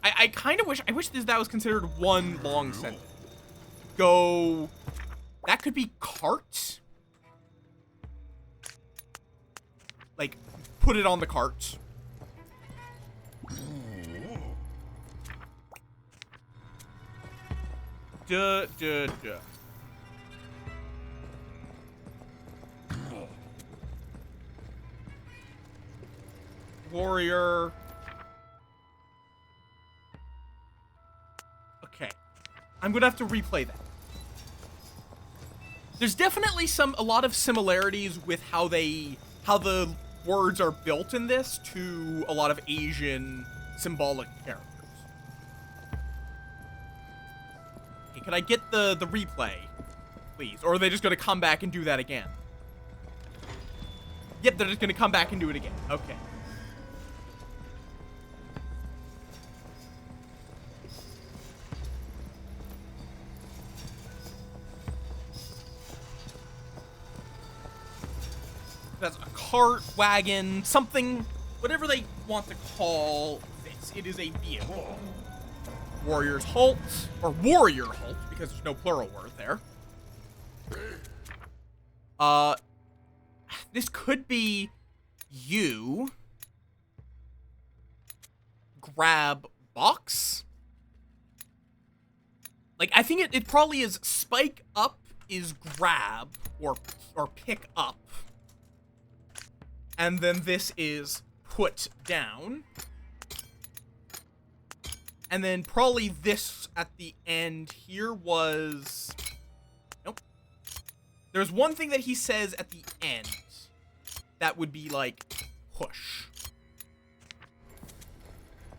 I kind of wish, that was considered one long sentence. go... That could be cart. Like, put it on the cart. Duh. Warrior. Okay. I'm gonna have to replay that. There's definitely a lot of similarities with how the words are built in this to a lot of Asian symbolic characters. Okay, can I get the replay, please? Or are they just gonna come back and do that again? Yep, they're just gonna come back and do it again. Okay. That's a cart, wagon, something, whatever they want to call this. It is a vehicle. Warrior's halt, or warrior halt, because there's no plural word there. This could be you grab box. Like, I think it probably is spike up is grab or pick up. And then this is put down. And then probably this at the end here was... Nope. There's one thing that he says at the end that would be like push.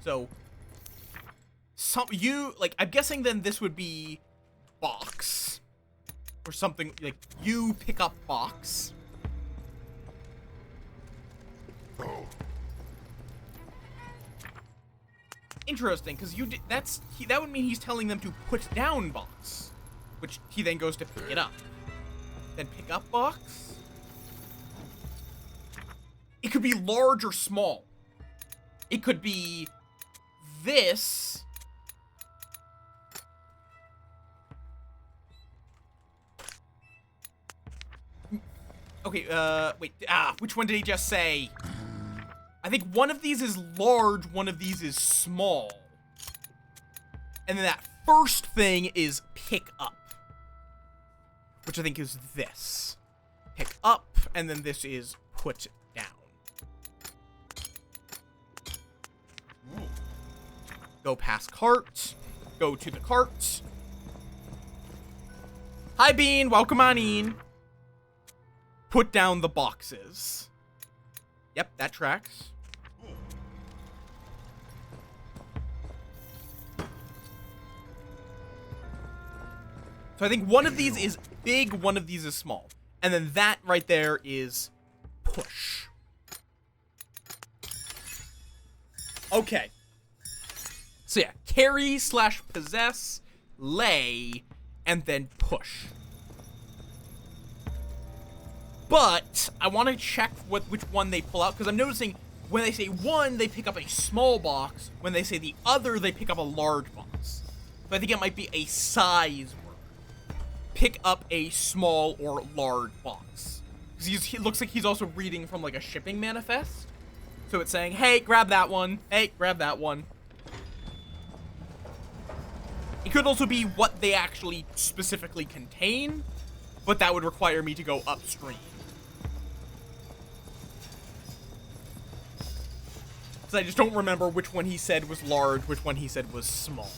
So I'm guessing then this would be box or something like you pick up box. Interesting, because that would mean he's telling them to put down box, which he then goes to pick it up. Then pick up box. It could be large or small. It could be this. Okay, wait, which one did he just say? I think one of these is large, one of these is small. And then that first thing is pick up, which I think is this. Pick up, and then this is put down. Go past cart. Go to the cart. Hi, Bean. Welcome on in. Put down the boxes. Yep, that tracks. So I think one of these is big, one of these is small. And then that right there is push. Okay. So yeah, carry / possess, lay, and then push. But I want to check which one they pull out, because I'm noticing when they say one, they pick up a small box. When they say the other, they pick up a large box. So I think it might be a size word. Pick up a small or large box. Because he looks like he's also reading from like a shipping manifest. So it's saying, hey, grab that one. Hey, grab that one. It could also be what they actually specifically contain, but that would require me to go upstream. Because I just don't remember which one he said was large, which one he said was small.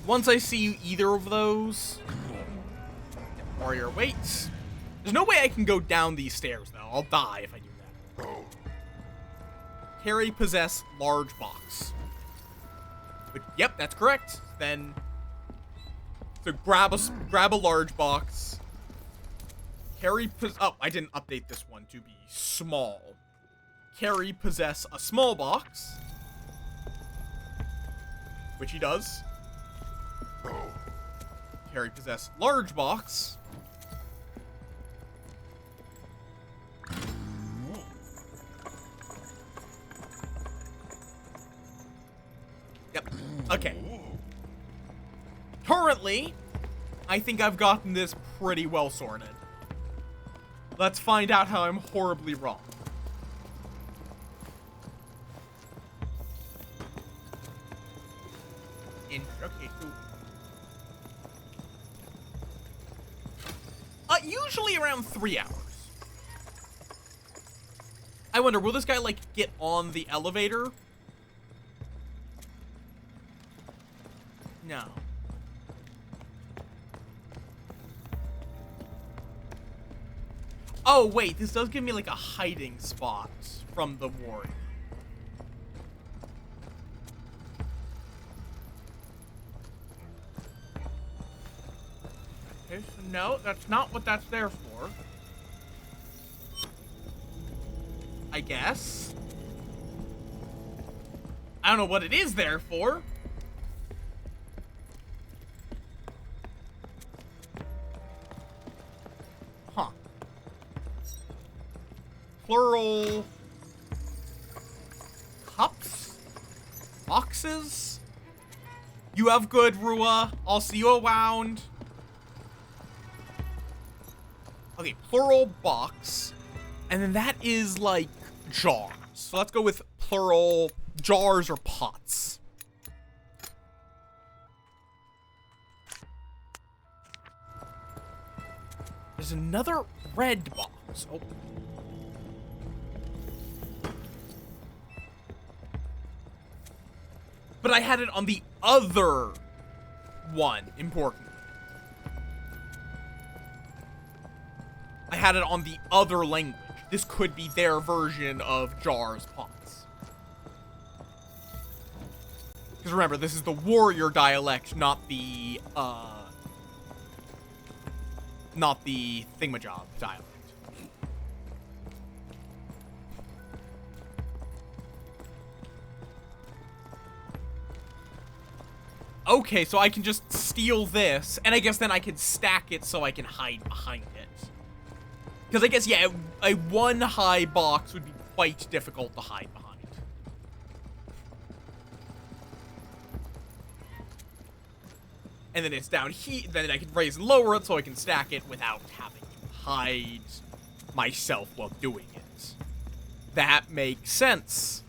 Once I see either of those... Warrior waits. There's no way I can go down these stairs, though. I'll die if I do that. Carry, possess, large box. But, yep, that's correct. Then... So grab a large box. Carry, oh, I didn't update this one to be small. Carry, possess a small box. Which he does. Carry, possess large box. Yep. Okay. currently, I think I've gotten this pretty well sorted. Let's find out how I'm horribly wrong. Okay, cool. Usually around 3 hours. I wonder, will this guy, like, get on the elevator? No. Oh, wait, this does give me, like, a hiding spot from the warrior. Okay, so no, that's not what that's there for. I guess. I don't know what it is there for. Huh. Plural cups? Boxes? You have good, Rua. I'll see you around. Okay, plural box. And then that is like jars. So let's go with plural jars or pots. There's another red box. Oh. But I had it on the other one, important. I had it on the other language. This could be their version of jars, pots. Because remember, this is the warrior dialect, not the thingamajob dialect. Okay, so I can just steal this, and I guess then I can stack it so I can hide behind it. Because I guess, yeah, a one high box would be quite difficult to hide behind. And then it's down here, then I can raise and lower it so I can stack it without having to hide myself while doing it. That makes sense.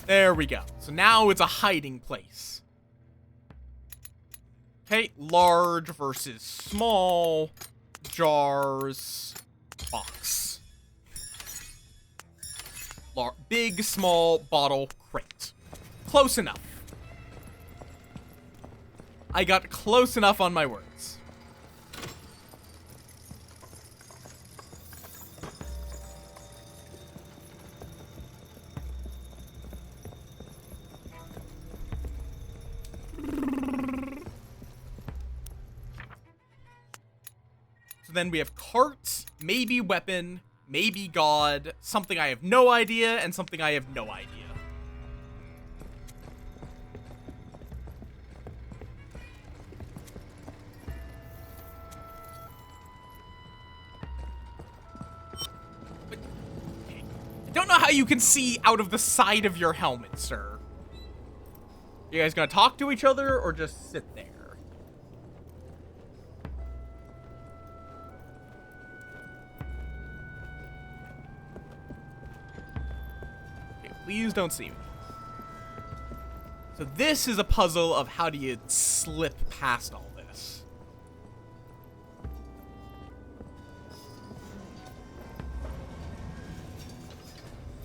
There we go. So now it's a hiding place. Okay, large versus small, jars, box. Big, small, bottle, crate. Close enough. I got close enough on my words. So then we have cart, maybe weapon, maybe god, something I have no idea, and something I have no idea. Don't know how you can see out of the side of your helmet, sir. You guys gonna talk to each other or just sit there? Okay, please don't see me. So this is a puzzle of how do you slip past all this.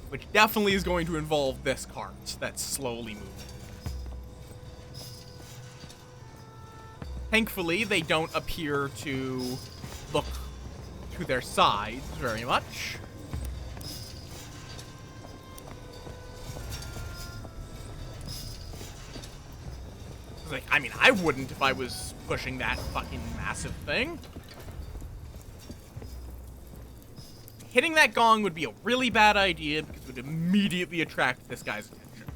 Which definitely is going to involve this cart that's slowly moving. Thankfully, they don't appear to look to their sides very much. Like, I mean, I wouldn't if I was pushing that fucking massive thing. Hitting that gong would be a really bad idea because it would immediately attract this guy's attention.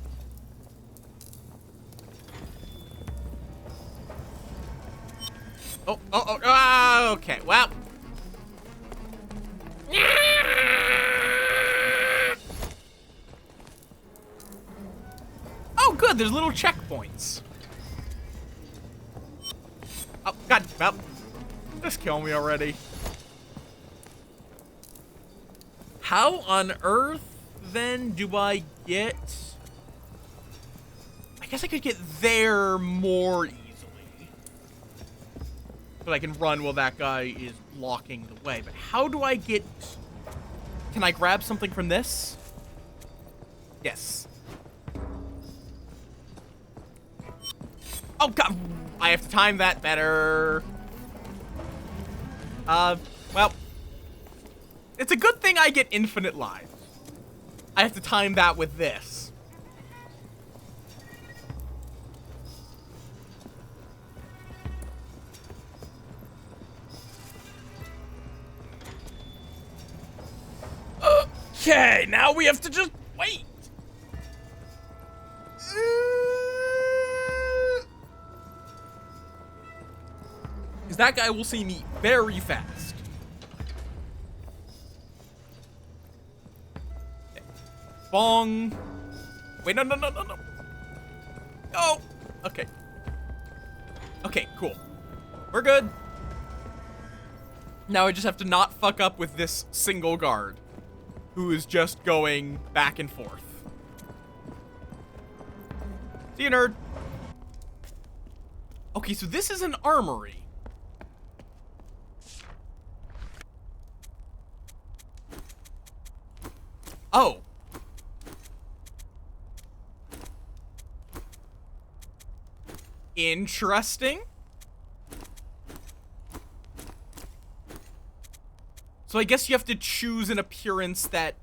Okay, well. Oh, good, there's little checkpoints. Well, just kill me already. How on earth, then, do I get... I guess I could get there more easily. But I can run while that guy is blocking the way. But how do I get... Can I grab something from this? Yes. Oh, God. I have to time that better. Well. It's a good thing I get infinite lives. I have to time that with this. Okay, now we have to just wait. Because that guy will see me very fast. Okay. Bong. Wait, no. Oh, okay. Okay, cool. We're good. Now I just have to not fuck up with this single guard, who is just going back and forth. See you, nerd. Okay, so this is an armory. Oh. Interesting. So I guess you have to choose an appearance that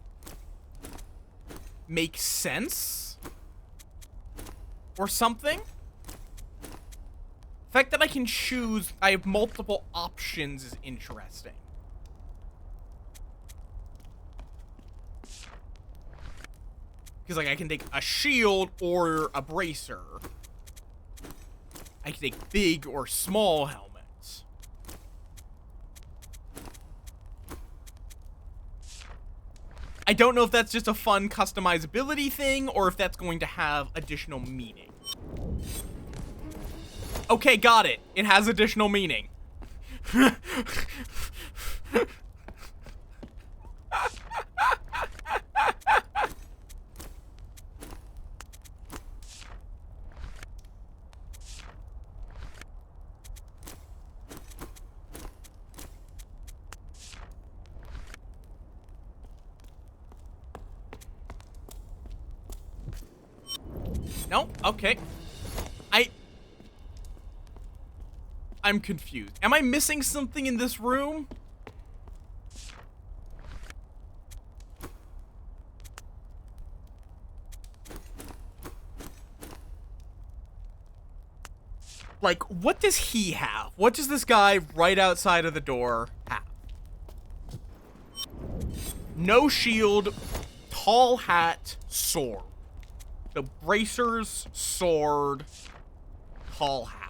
makes sense? Or something? The fact that I can choose, I have multiple options is interesting. Because, like, I can take a shield or a bracer. I can take big or small helmets. I don't know if that's just a fun customizability thing or if that's going to have additional meaning. Okay, got it. It has additional meaning. No? Okay. I'm confused. Am I missing something in this room? Like, what does he have? What does this guy right outside of the door have? No shield, tall hat, sword. The bracers, sword, tall hat.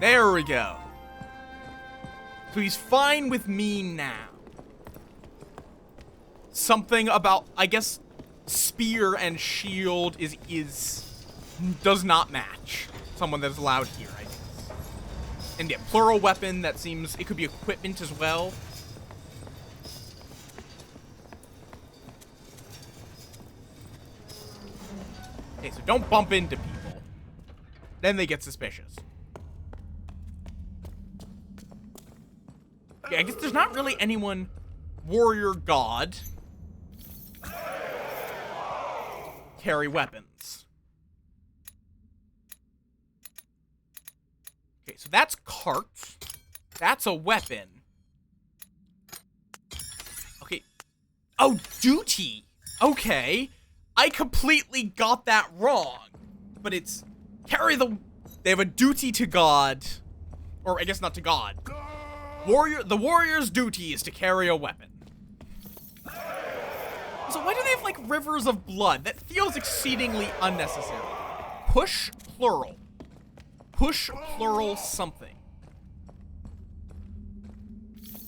There we go. So he's fine with me now. Something about, I guess, spear and shield does not match someone that's allowed here, I guess. And yeah, plural weapon, that seems, it could be equipment as well. Okay, so don't bump into people. Then they get suspicious. Okay, I guess there's not really anyone warrior god carry weapons. Okay, so that's cart. That's a weapon. Okay. Oh, duty. Okay. I completely got that wrong. But it's they have a duty to God. Or I guess not to God. The warrior's duty is to carry a weapon. So why do they have, like, rivers of blood? That feels exceedingly unnecessary. Push plural. Push plural something.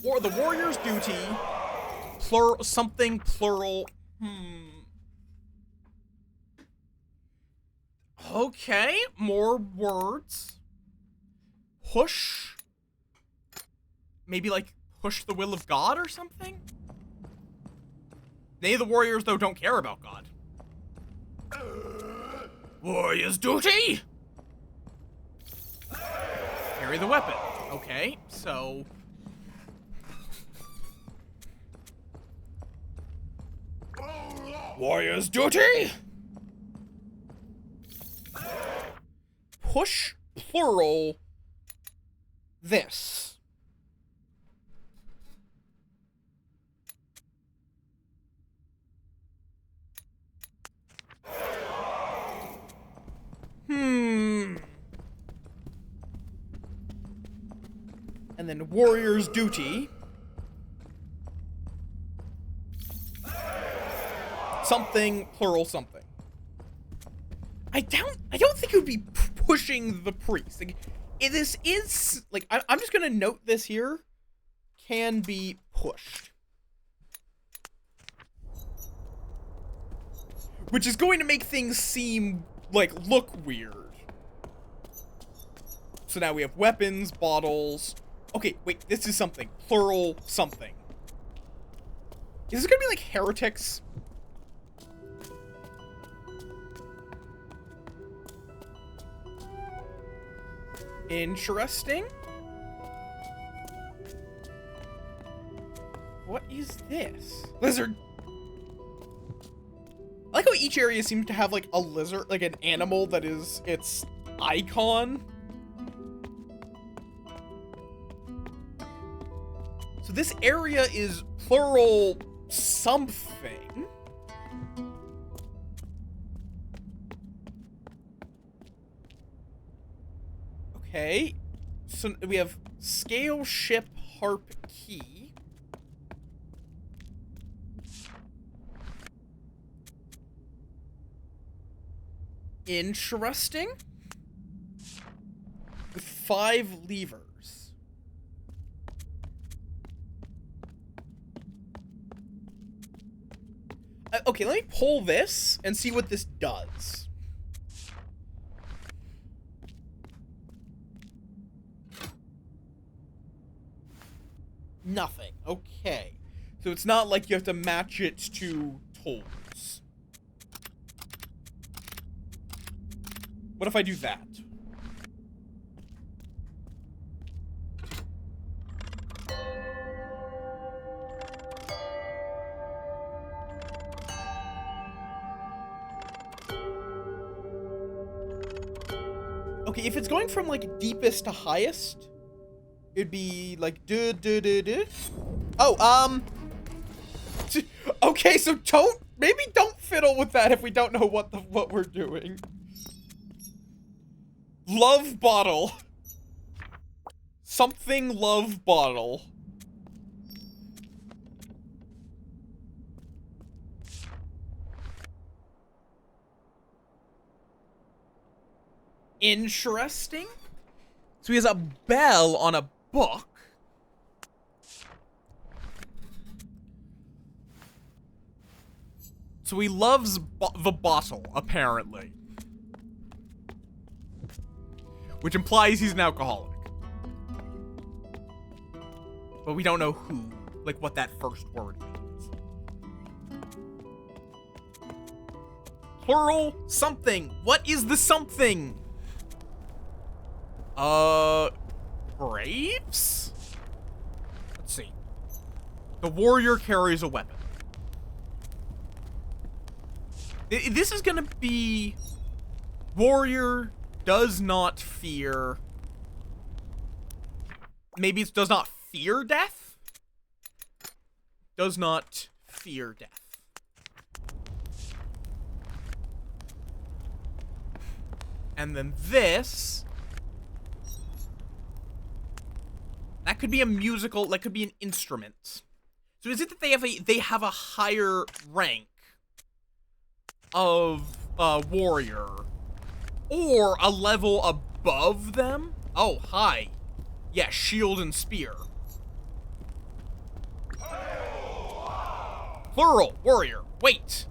Or the warrior's duty, Plural, something plural. Okay, more words. Push. Maybe like push the will of God or something? They, the warriors, though, don't care about God. Warrior's duty! Carry the weapon. Okay, so... Warrior's duty! Push, plural, this. And then warrior's duty. Something, plural, something. I don't think it would be pushing the priest. Like, this is, like, I'm just gonna note this here. Can be pushed. Which is going to make things seem, like, look weird. So now we have weapons, bottles. Okay, wait, this is something. Plural, something. Is this gonna be like heretics? Interesting. What is this? Lizard. I like how each area seems to have like a lizard, like an animal that is its icon. So this area is plural something. Okay. So we have scale, ship, harp, key. Interesting. With 5 levers. Okay, let me pull this and see what this does. Nothing. Okay. So it's not like you have to match it to tools. What if I do that? Okay, if it's going from like deepest to highest, it'd be like Oh, okay, so maybe don't fiddle with that if we don't know what we're doing. Love bottle. Something love bottle. Interesting. So he has a bell on a book. So he loves the bottle, apparently. Which implies he's an alcoholic. But we don't know who, like what that first word means. Plural something. What is the something? Braves? Let's see. The warrior carries a weapon. This is gonna be... Warrior does not fear... Maybe it does not fear death? Does not fear death. And then this... That could be a musical, that could be an instrument. So is it that they have a higher rank of warrior, or a level above them? Oh, hi. Yeah, shield and spear. Plural. Warrior. Wait.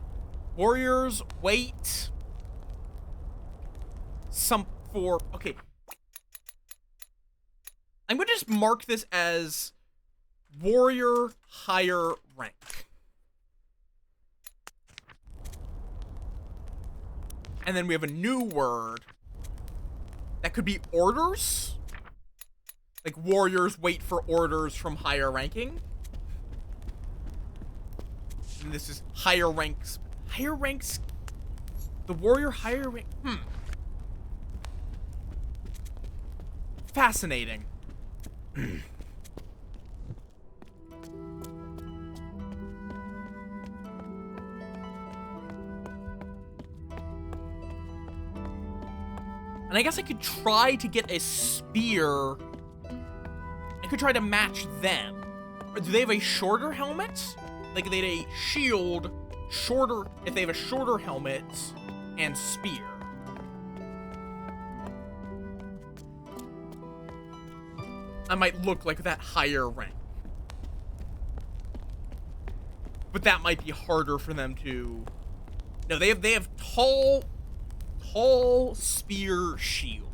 Warriors, wait. Okay. I'm going to just mark this as warrior higher rank. And then we have a new word that could be orders. Like warriors wait for orders from higher ranking. And this is higher ranks. Higher ranks. The warrior higher rank. Fascinating. And I guess I could try to get a spear. I could try to match them. Or do they have a shorter helmet? Like, they have a shield, shorter, if they have a shorter helmet and spear. I might look like that higher rank. But that might be harder for them to... No, they have tall spear shield.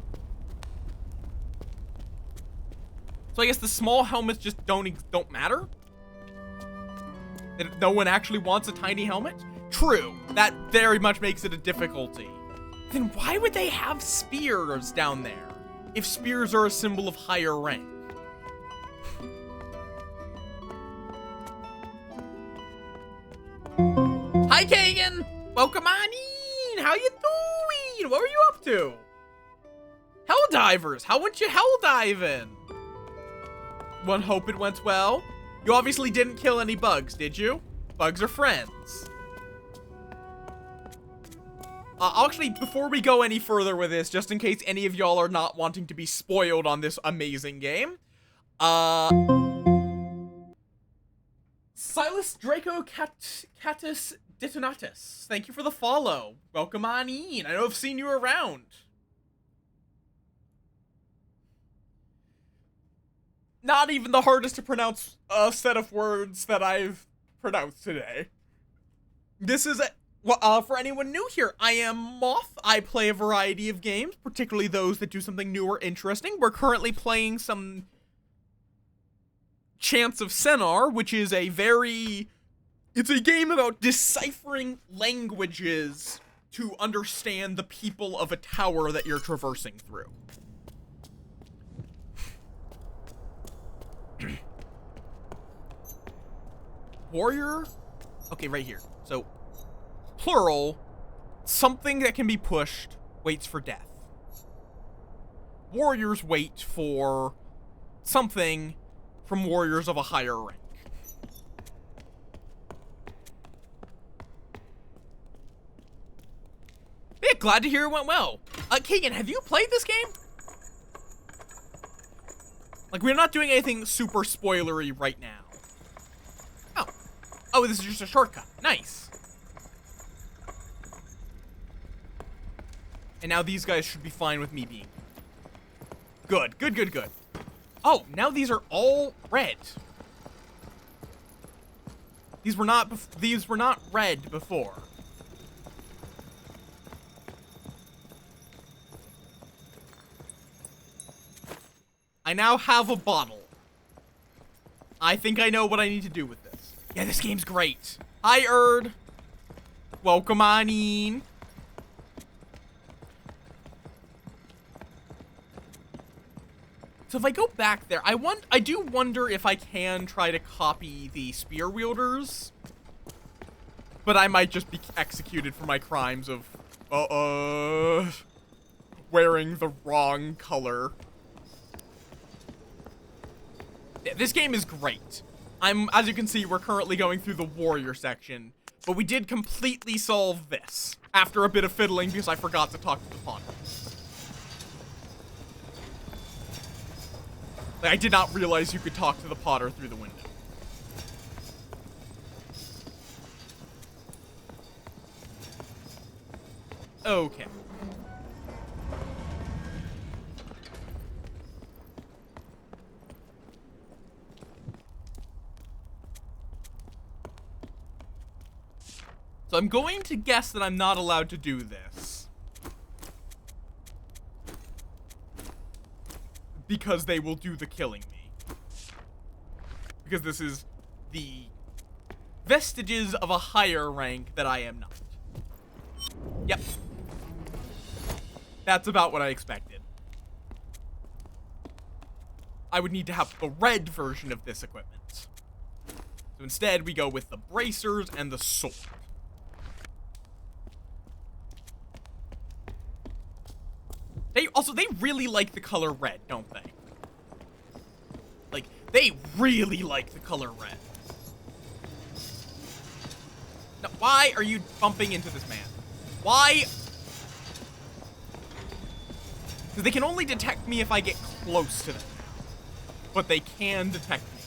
So I guess the small helmets just don't matter? That no one actually wants a tiny helmet? True. That very much makes it a difficulty. Then why would they have spears down there? If spears are a symbol of higher rank. Hi, Kagan! Welcome on in! How you doing? What were you up to? Helldivers! How went you helldiving? One hope it went well. You obviously didn't kill any bugs, did you? Bugs are friends. Actually, before we go any further with this, just in case any of y'all are not wanting to be spoiled on this amazing game, Silas Draco Catus Detonatus, thank you for the follow. Welcome on in. I know I've seen you around. Not even the hardest to pronounce set of words that I've pronounced today. This is for anyone new here, I am Möth. I play a variety of games, particularly those that do something new or interesting. We're currently playing some Chants of Sennar, which is it's a game about deciphering languages to understand the people of a tower that you're traversing through. Warrior? Okay, right here. So, plural, something that can be pushed waits for death. Warriors wait for something from warriors of a higher rank. Yeah, glad to hear it went well. Kagan, have you played this game? Like, we're not doing anything super spoilery right now. Oh, this is just a shortcut. Nice. And now these guys should be fine with me being good. Good. Oh, now these are all red. These were not red before. I now have a bottle. I think I know what I need to do with this. Yeah, this game's great. Hi, Erd. Welcome on in. So if I go back there, I do wonder if I can try to copy the spear wielders. But I might just be executed for my crimes of, wearing the wrong color. Yeah, this game is great. As you can see, we're currently going through the warrior section, but we did completely solve this after a bit of fiddling because I forgot to talk to the potter. Like, I did not realize you could talk to the potter through the window. Okay. So I'm going to guess that I'm not allowed to do this. Because they will do the killing me. Because this is the vestiges of a higher rank that I am not. Yep. That's about what I expected. I would need to have the red version of this equipment. So instead, we go with the bracers and the sword. They really like the color red, don't they? Like, they really like the color red. Now, why are you bumping into this man? Why? Because they can only detect me if I get close to them. But they can detect me.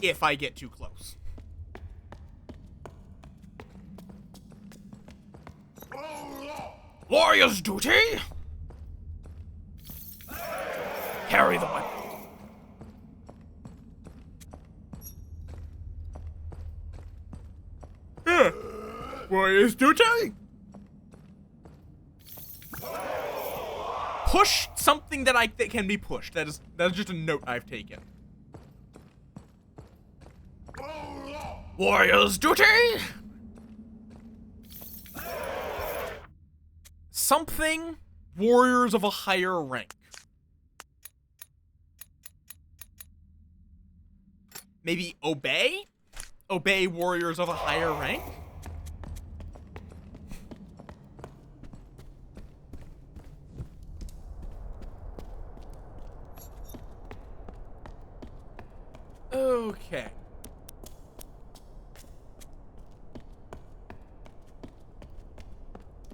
If I get too close. Warrior's duty! Carry the weapon. Warrior's duty! Push something that can be pushed. That is just a note I've taken. Warrior's duty! Something warriors of a higher rank. Maybe obey? Obey warriors of a higher rank? Okay.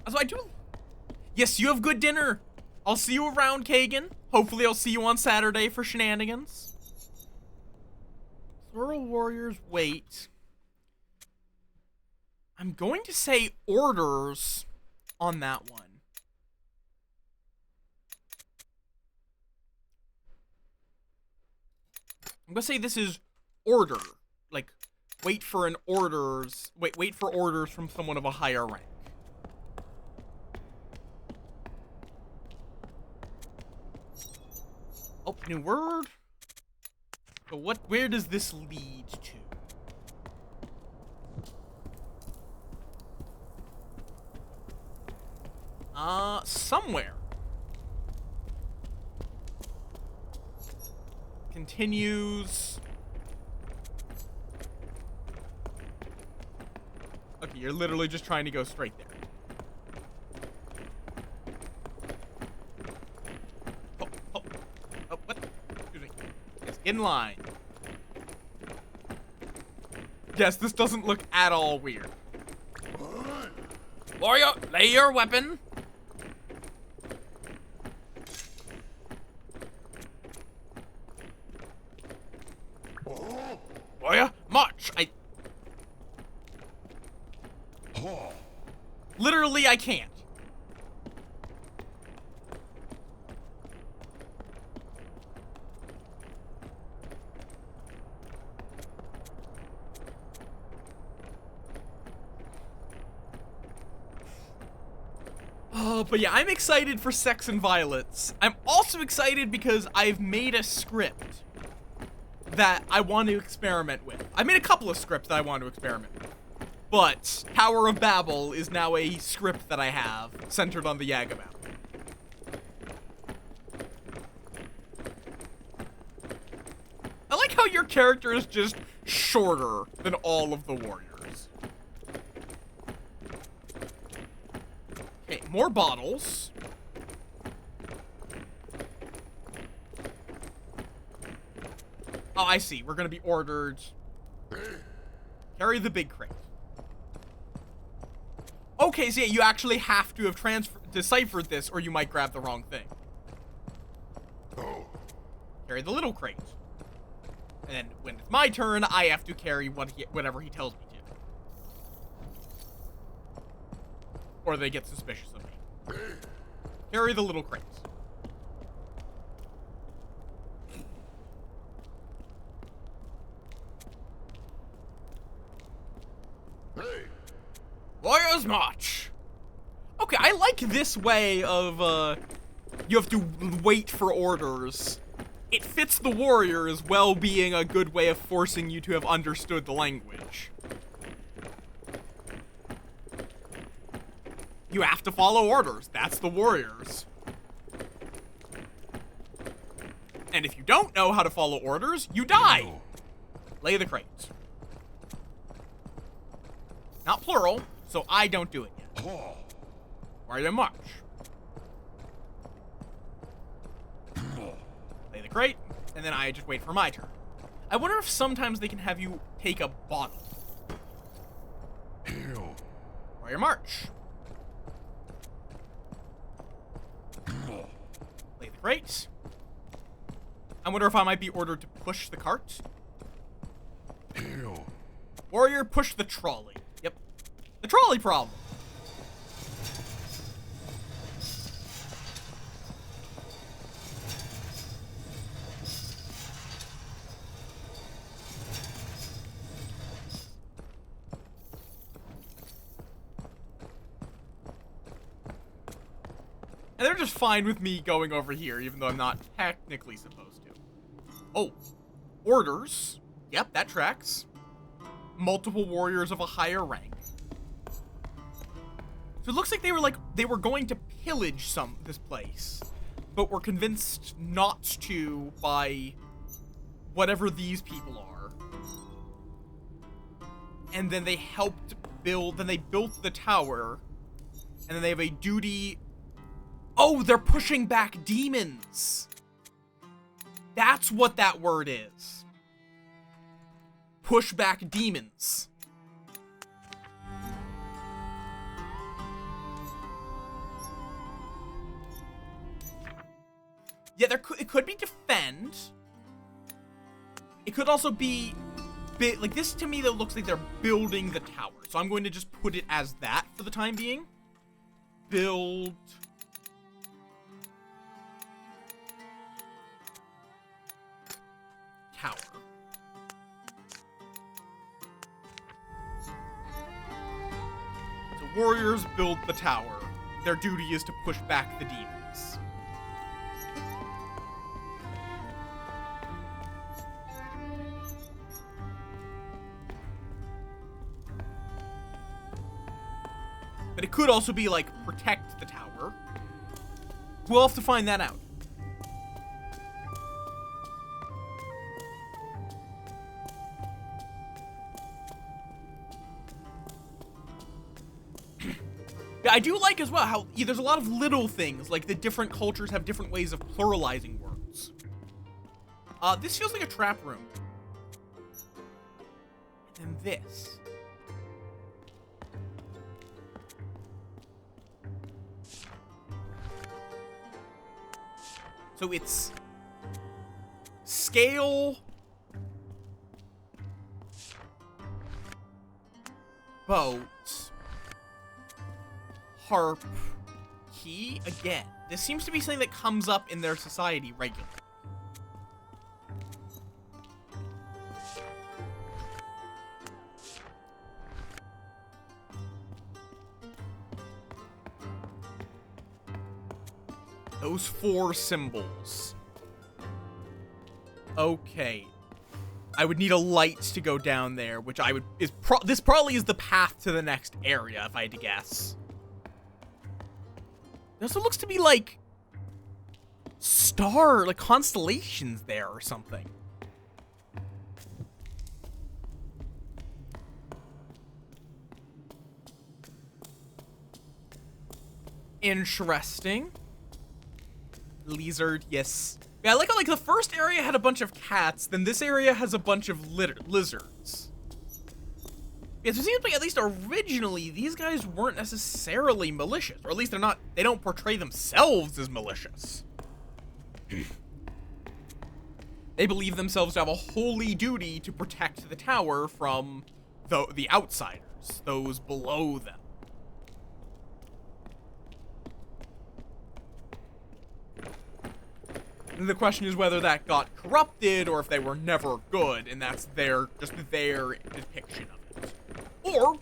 So I do... Yes, you have good dinner. I'll see you around, Kagan. Hopefully I'll see you on Saturday for shenanigans. Thorough warriors wait. I'm going to say orders on that one. I'm gonna say this is order. Like, wait for orders from someone of a higher rank. Oh, new word. So where does this lead to? Somewhere. Continues. Okay, you're literally just trying to go straight there. Oh, what? Excuse me. Yes, in line. Yes, this doesn't look at all weird. Warrior, lay your weapon. Warrior, march. Literally, I can't. Oh, but yeah, I'm excited for Sex and Violets. I'm also excited because I've made a script that I want to experiment with. I made a couple of scripts that I want to experiment with. But Tower of Babel is now a script that I have centered on the Yagamaut. I like how your character is just shorter than all of the warriors. Okay, more bottles. Oh, I see. We're gonna be ordered. Carry the big crate. Okay, so yeah, you actually have to have deciphered this, or you might grab the wrong thing. Carry the little crate. And then when it's my turn, I have to carry whatever he tells me to. Or they get suspicious of me. Carry the little crates. this way of, you have to wait for orders, it fits the warrior as well being a good way of forcing you to have understood the language. You have to follow orders. That's the warriors. And if you don't know how to follow orders, you die. Lay the crate. Not plural, so I don't do it yet. Warrior march. Lay the crate, and then I just wait for my turn. I wonder if sometimes they can have you take a bottle. Warrior march. Lay the crate. I wonder if I might be ordered to push the cart. Warrior, push the trolley. Yep. The trolley problem. And they're just fine with me going over here, even though I'm not technically supposed to. Oh, orders. Yep, that tracks. Multiple warriors of a higher rank. So it looks like they were going to pillage this place, but were convinced not to by whatever these people are. And then they built the tower, and then they have a duty. Oh, they're pushing back demons. That's what that word is. Push back demons. Yeah, it could be defend. It could also be like this. To me, that looks like they're building the tower. So I'm going to just put it as that for the time being. Build tower. So warriors build the tower. Their duty is to push back the demons. But it could also be like protect the tower. We'll have to find that out. Yeah, I do like as well how there's a lot of little things, like the different cultures have different ways of pluralizing words. This feels like a trap room. And then this. So it's scale, boat, harp, key. Again, this seems to be something that comes up in their society regularly. Those 4 symbols. Okay. I would need a light to go down there, which this probably is the path to the next area, if I had to guess. It also looks to be like constellations there or something. Interesting. Lizard, yes. Yeah, I like how the first area had a bunch of cats, then this area has a bunch of lizards. Yeah, so it seems like at least originally these guys weren't necessarily malicious, or at least they don't portray themselves as malicious. They believe themselves to have a holy duty to protect the tower from the outsiders, those below them. And the question is whether that got corrupted or if they were never good, and that's just their depiction of it. Or,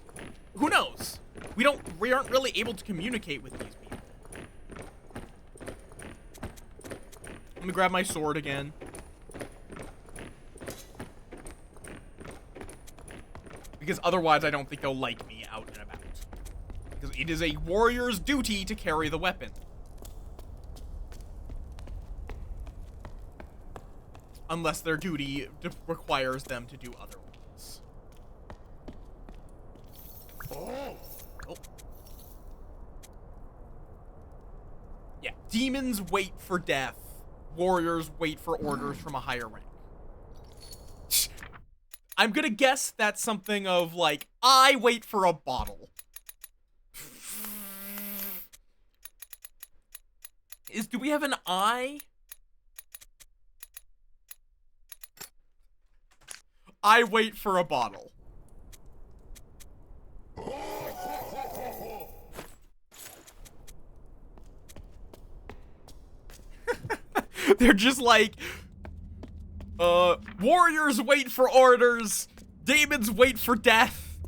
who knows? We aren't really able to communicate with these people. Let me grab my sword again. Because otherwise I don't think they'll like me out and about. Because it is a warrior's duty to carry the weapon. Unless their duty requires them to do otherwise. Oh. Yeah, demons wait for death. Warriors wait for orders from a higher rank. I'm gonna guess that's something of like, I wait for a bottle. Do we have an I? I wait for a bottle. They're just like, warriors wait for orders, demons wait for death,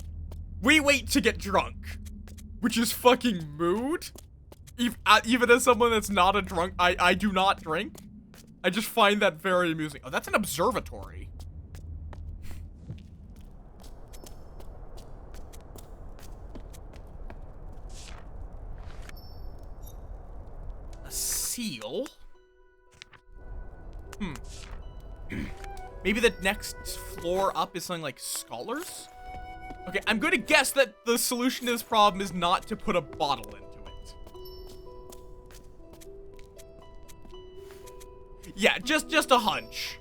we wait to get drunk. Which is fucking mood. Even as someone that's not a drunk, I do not drink. I just find that very amusing. Oh, that's an observatory. A seal? Maybe the next floor up is something like scholars? Okay, I'm going to guess that the solution to this problem is not to put a bottle into it. Yeah, just a hunch.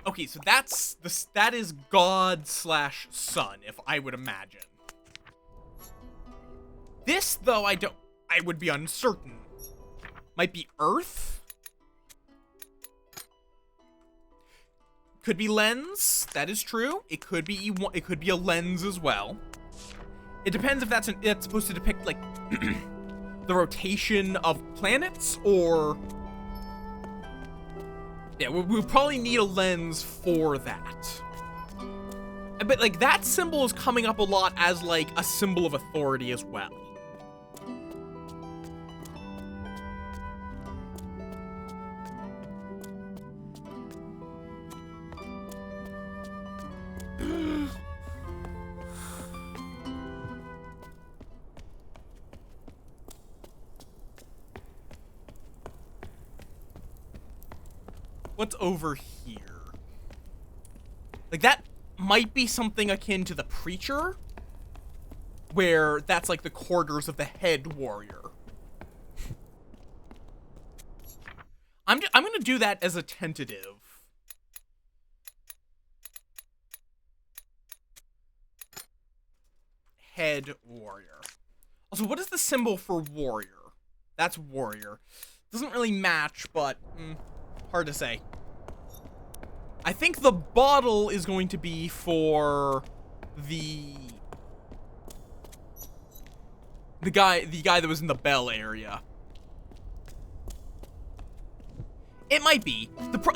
Okay, so that is God/Son, if I would imagine. This, though, I would be uncertain. Might be Earth? Could be lens. That is true. It could be a lens as well. It depends if that's supposed to depict like the rotation of planets, or yeah, we'll probably need a lens for that. But like that symbol is coming up a lot as like a symbol of authority as well. What's over here? Like, that might be something akin to the Preacher, where that's like the quarters of the head warrior. I'm gonna do that as a tentative. Head warrior. Also, what is the symbol for warrior? That's warrior. Doesn't really match, but hard to say. I think the bottle is going to be for the guy that was in the bell area. It might be.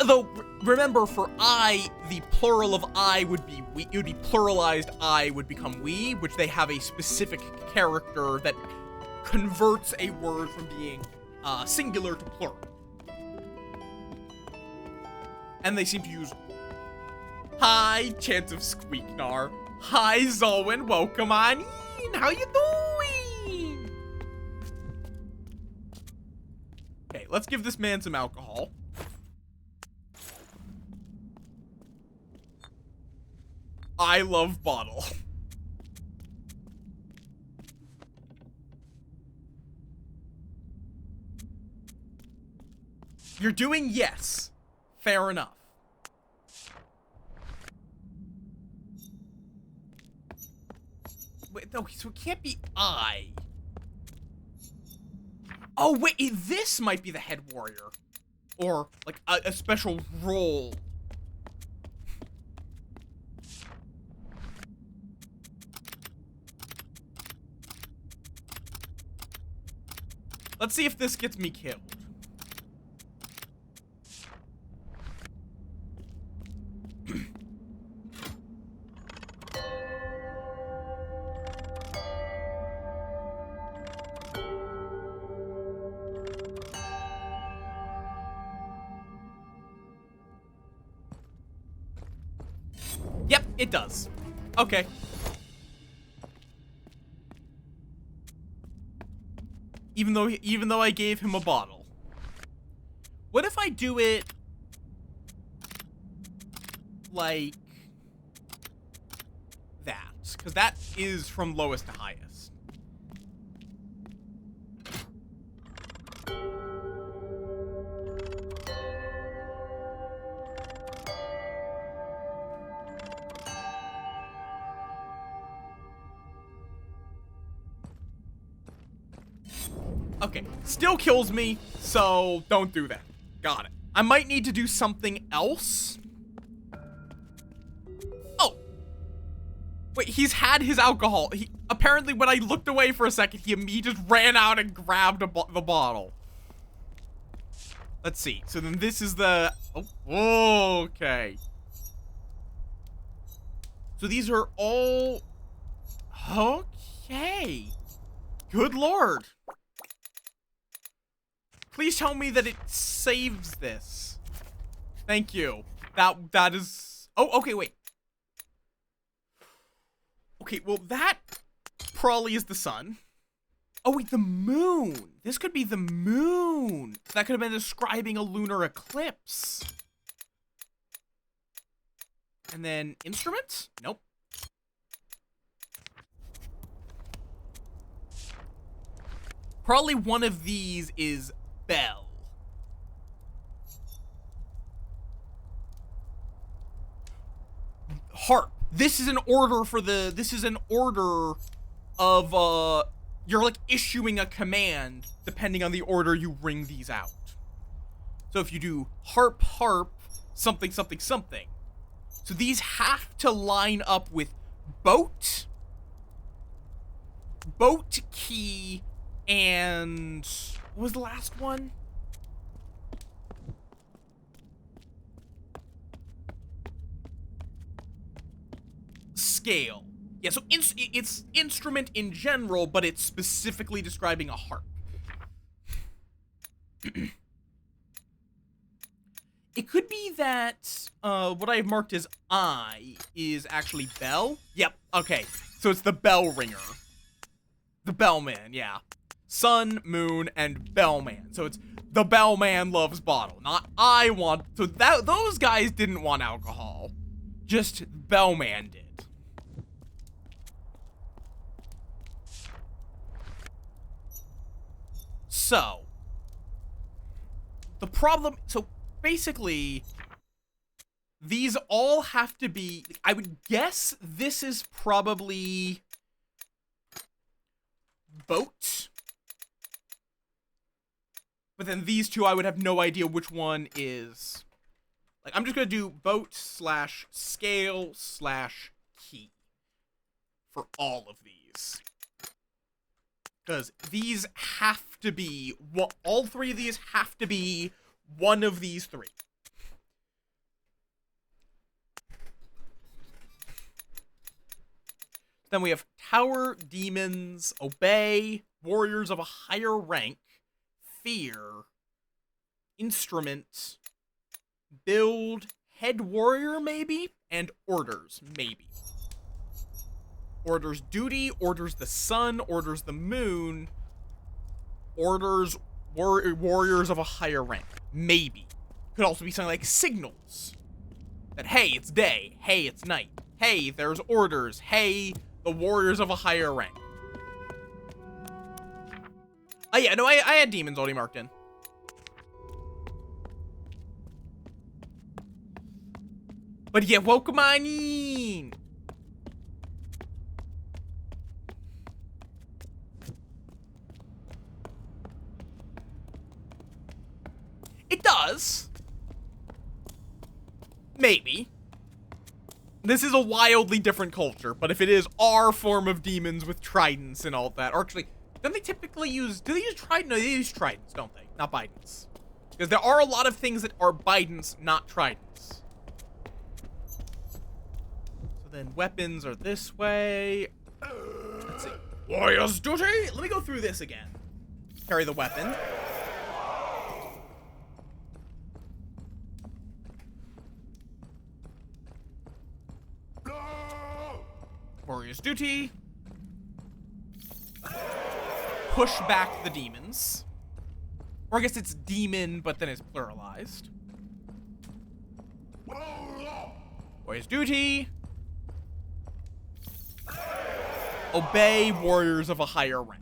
Though, remember, for I, the plural of I would be we. It would be pluralized I would become we, which they have a specific character that converts a word from being singular to plural. And they seem to use. Hi, Chance of Squeaknar. Hi, Zolwyn. Welcome on in. How you doing? Okay, let's give this man some alcohol. I love bottle. You're doing yes. Fair enough. Wait, no, so it can't be I. Oh, wait, this might be the head warrior. Or, like, a special role. Let's see if this gets me killed. It does. Okay. Even though I gave him a bottle. What if I do it like that? Because that is from lowest to highest. Okay, still kills me, so don't do that. Got it. I might need to do something else. Oh. Wait, he's had his alcohol. Apparently when I looked away for a second, he just ran out and grabbed the bottle. Let's see. So then this is the... Oh, okay. So these are all... Okay. Good lord. Please tell me that it saves this. Thank you. That is... Oh, okay, wait. Okay, well, that probably is the sun. Oh, wait, the moon. This could be the moon. That could have been describing a lunar eclipse. And then instruments? Nope. Probably one of these is bell. Harp. This is an order for the... This is an order of, you're, like, issuing a command depending on the order you ring these out. So if you do harp, harp, something, something, something. So these have to line up with boat, key, and... What was the last one? Scale. Yeah, so it's instrument in general, but it's specifically describing a harp. It could be that what I have marked as I is actually bell. Yep, okay. So it's the bell ringer. The bellman, yeah. Sun, moon, and bellman. So it's the bellman loves bottle, not I want. So those guys didn't want alcohol. Just bellman did. So, the problem, so basically, these all have to be, I would guess this is probably boat. But then these two, I would have no idea which one is. Like, I'm just going to do boat / scale / key for all of these. Because these have to be, all three of these have to be one of these three. Then we have tower, demons, obey, warriors of a higher rank, fear, instrument, build, head warrior maybe, and orders maybe. Orders duty, orders the sun, orders the moon, orders warriors of a higher rank. Maybe. Could also be something like signals. That, hey, it's day. Hey, it's night. Hey, there's orders. Hey, the warriors of a higher rank. Oh, yeah, no, I had demons already marked in. But yeah, welcome on in. It does. Maybe. This is a wildly different culture, but if it is our form of demons with tridents and all that, or actually, don't they typically use, do they use tridents? No, they use tridents, don't they? Not bidents. Because there are a lot of things that are bidents, not tridents. So then weapons are this way. Let's see. Warrior's duty? Let me go through this again. Carry the weapon. Warrior's duty. Push back the demons. Or I guess it's demon, but then it's pluralized. Warrior's duty. Obey warriors of a higher rank.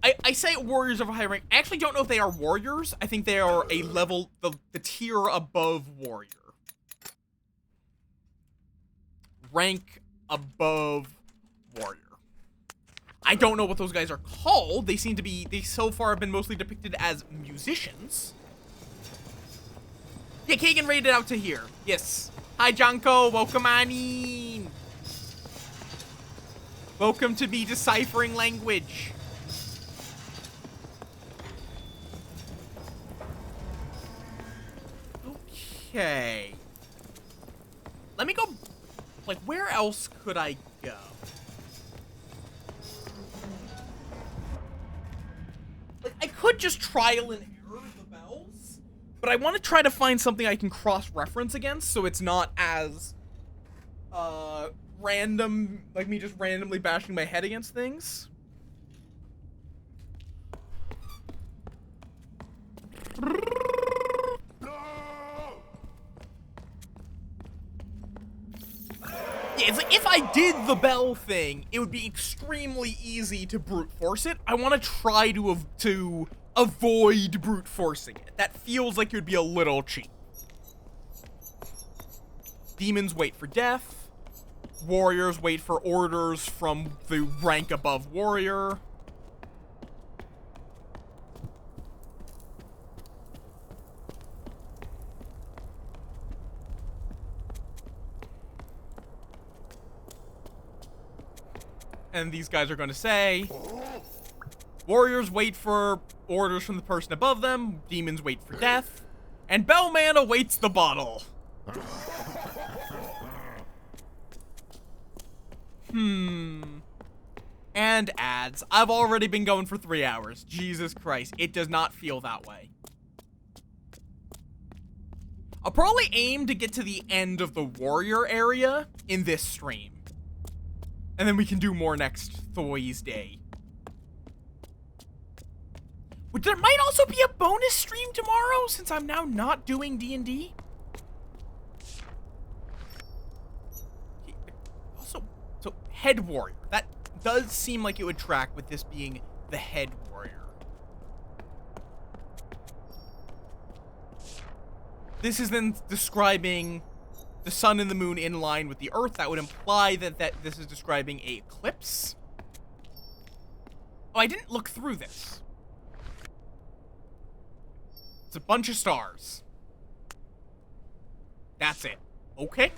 I say warriors of a higher rank. I actually don't know if they are warriors. I think they are a level, the tier above warrior. Rank above warrior. I don't know what those guys are called. They seem to be, they so far have been mostly depicted as musicians. Yeah, Kagan raided out to here. Yes. Hi, Janko. Welcome on in. Welcome to me deciphering language. Okay. Let me go, like, where else could I go? Like, I could just trial and error the bells, but I want to try to find something I can cross-reference against so it's not as, random, like me just randomly bashing my head against things. Yeah, it's like, if I did the bell thing, it would be extremely easy to brute force it. I want to try to avoid brute forcing it. That feels like it would be a little cheap. Demons wait for death. Warriors wait for orders from the rank above warrior. And these guys are going to say, warriors wait for orders from the person above them, demons wait for death, and Bellman awaits the bottle. And ads. I've already been going for 3 hours. Jesus Christ, it does not feel that way. I'll probably aim to get to the end of the warrior area in this stream. And then we can do more next Thursday. But there might also be a bonus stream tomorrow, since I'm now not doing D&D. Also, so head warrior. That does seem like it would track with this being the head warrior. This is then describing the sun and the moon in line with the earth. That would imply that this is describing a eclipse. Oh, I didn't look through this. It's a bunch of stars. That's it. Okay.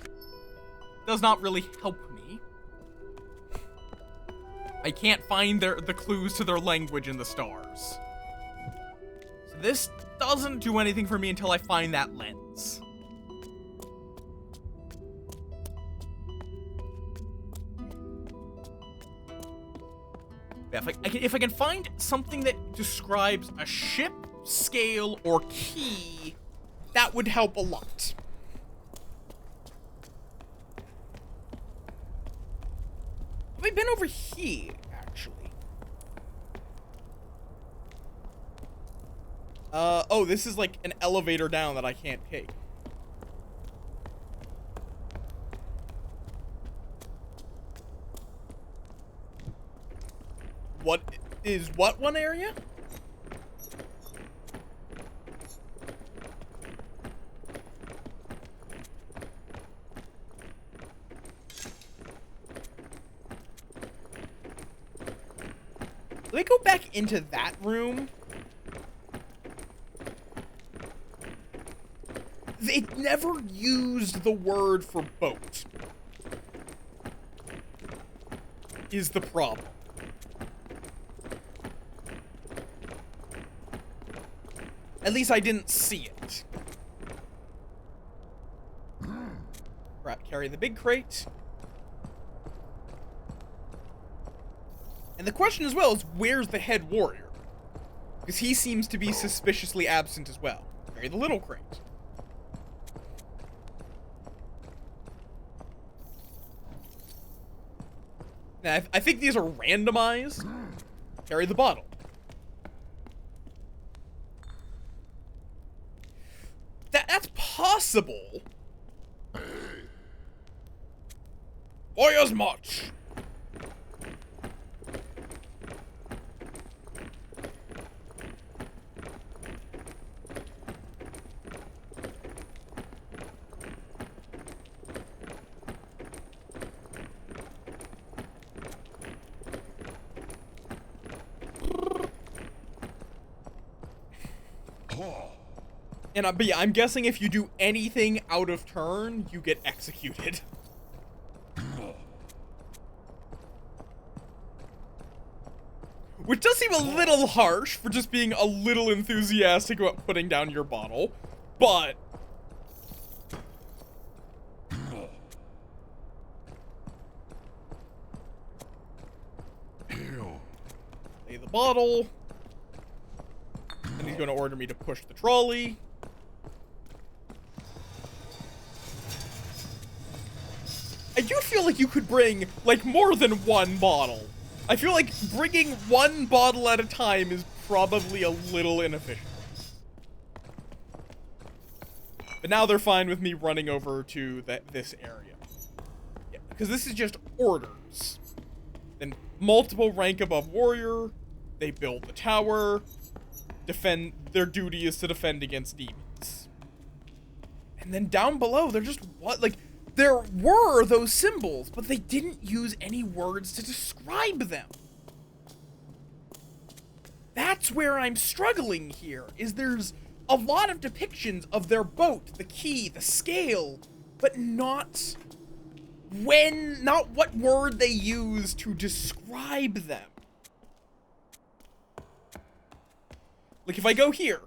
Does not really help me. I can't find the clues to their language in the stars. So this doesn't do anything for me until I find that lens. Yeah, if I can find something that describes a ship, scale, or key, that would help a lot. Have I been over here, actually? Oh, this is like an elevator down that I can't take. What is what one area? Let me go back into that room. It never used the word for boat. Is the problem. At least I didn't see it. Right, carry the big crate. And the question as well is, where's the head warrior? Because he seems to be suspiciously absent as well. Carry the little crate. Now, I think these are randomized. Carry the bottle. That's possible. Why as much? But yeah, I'm guessing if you do anything out of turn, you get executed. Which does seem a little harsh for just being a little enthusiastic about putting down your bottle, but... Lay the bottle. And he's going to order me to push the trolley. I do feel like you could bring, like, more than one bottle. I feel like bringing one bottle at a time is probably a little inefficient. But now they're fine with me running over to this area. Yeah, because this is just orders. Then multiple rank above warrior. They build the tower. Defend. Their duty is to defend against demons. And then down below, they're just what, like... There were those symbols, but they didn't use any words to describe them. That's where I'm struggling here, is there's a lot of depictions of their boat, the key, the scale, but not what word they use to describe them. Like if I go here,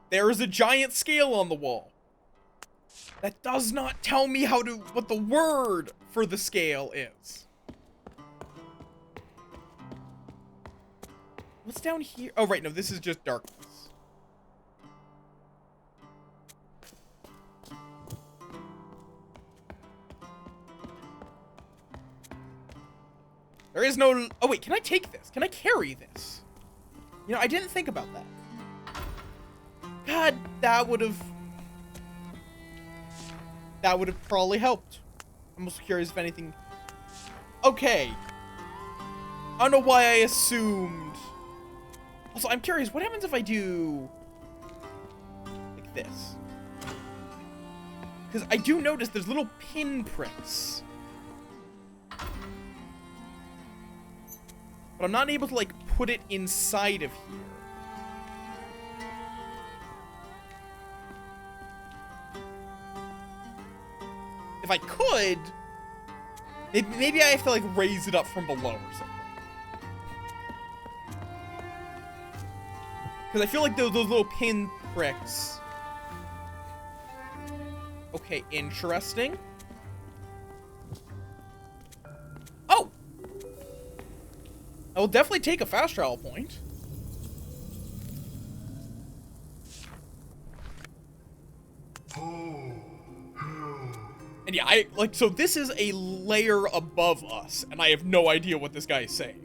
there is a giant scale on the wall. That does not tell me what the word for the scale is. What's down here? Oh, right, no, this is just darkness. There is no... Oh, wait, can I take this? Can I carry this? You know, I didn't think about that. God, that would have probably helped. I'm also curious if anything... Okay. I don't know why I assumed... Also, I'm curious, what happens if I do... like this? Because I do notice there's little pinpricks. But I'm not able to, like, put it inside of here. If I could, maybe I have to, like, raise it up from below or something. Because I feel like those little pin pricks. Okay, interesting. Oh! I will definitely take a fast travel point. And yeah, so this is a layer above us, and I have no idea what this guy is saying.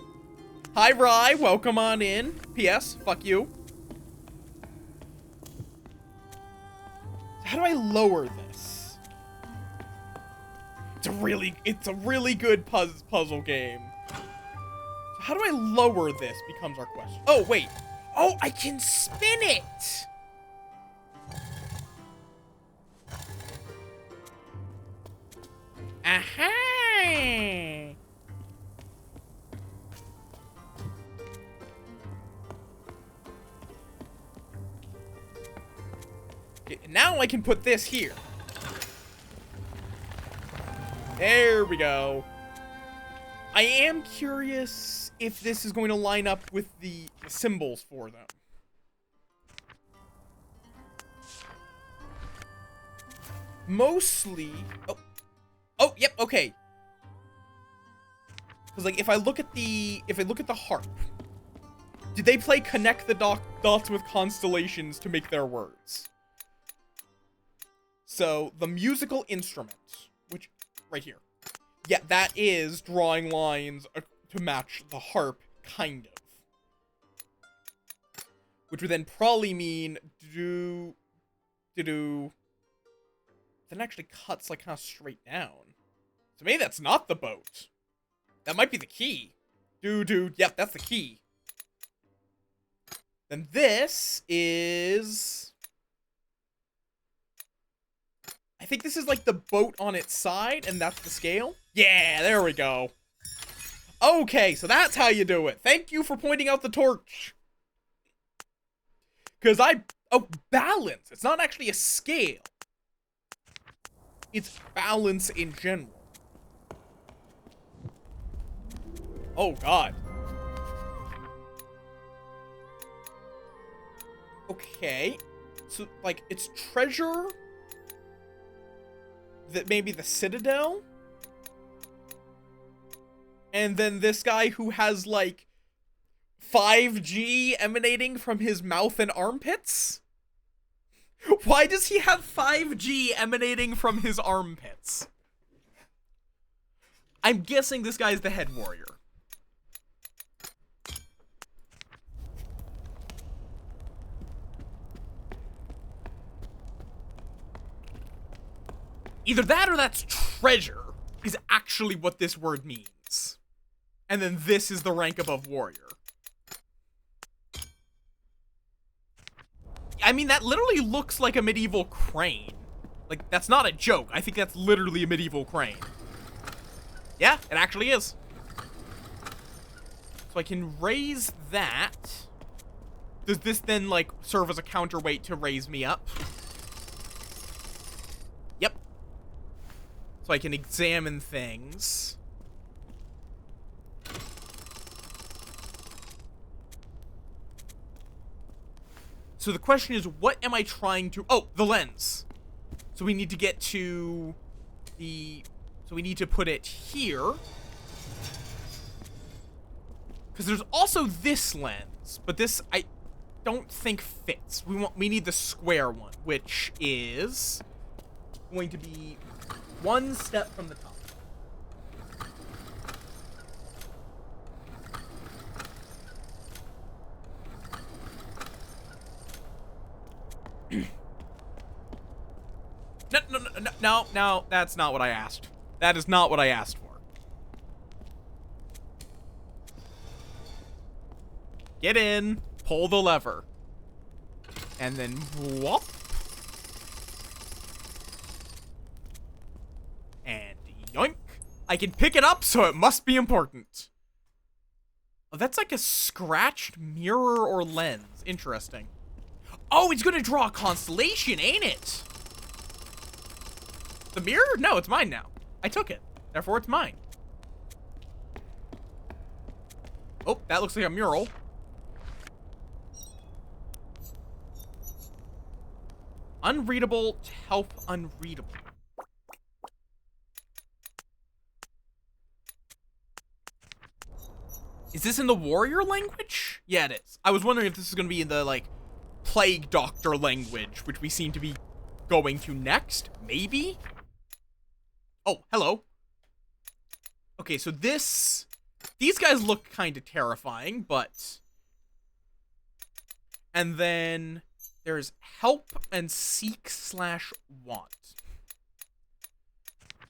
Hi, Rye, welcome on in. P.S., fuck you. How do I lower this? It's a really good puzzle game. So how do I lower this becomes our question. Oh, wait. Oh, I can spin it! Aha! Okay, now I can put this here. There we go. I am curious if this is going to line up with the symbols for them. Mostly... Oh, yep, okay. Because, like, if I look at the harp, did they play connect the dots with constellations to make their words? So, the musical instrument, which, right here. Yeah, that is drawing lines to match the harp, kind of. Which would then probably mean then actually cuts like kind of straight down. So maybe that's not the boat. That might be the key. Yep, that's the key. Then this is... I think this is like the boat on its side, and that's the scale. Yeah, there we go. Okay, so that's how you do it. Thank you for pointing out the torch. Because oh, balance. It's not actually a scale. It's balance in general. Oh, God. Okay. So, like, it's treasure... that maybe the Citadel? And then this guy who has, like, 5G emanating from his mouth and armpits? Why does he have 5G emanating from his armpits? I'm guessing this guy's the head warrior. Either that or that's treasure is actually what this word means. And then this is the rank above warrior. I mean, that literally looks like a medieval crane. Like, that's not a joke. I think that's literally a medieval crane. Yeah, it actually is. So I can raise that. Does this then, like, serve as a counterweight to raise me up? Yep. So I can examine things. So the question is, what am I trying to... Oh, the lens. So we need to get to the... So we need to put it here. Because there's also this lens. But this, I don't think fits. We need the square one, which is going to be one step from the top. No, that's not what I asked. That is not what I asked for. Get in, pull the lever, and then whoop. And yoink. I can pick it up, so it must be important. Oh, that's like a scratched mirror or lens. Interesting. Oh, it's gonna draw a constellation, ain't it? The mirror? No, it's mine now. I took it. Therefore, it's mine. Oh, that looks like a mural. Unreadable to help unreadable. Is this in the warrior language? Yeah, it is. I was wondering if this is going to be in the, like, plague doctor language, which we seem to be going to next. Maybe? Oh, hello. Okay, so these guys look kind of terrifying, but... And then there's help and seek/want.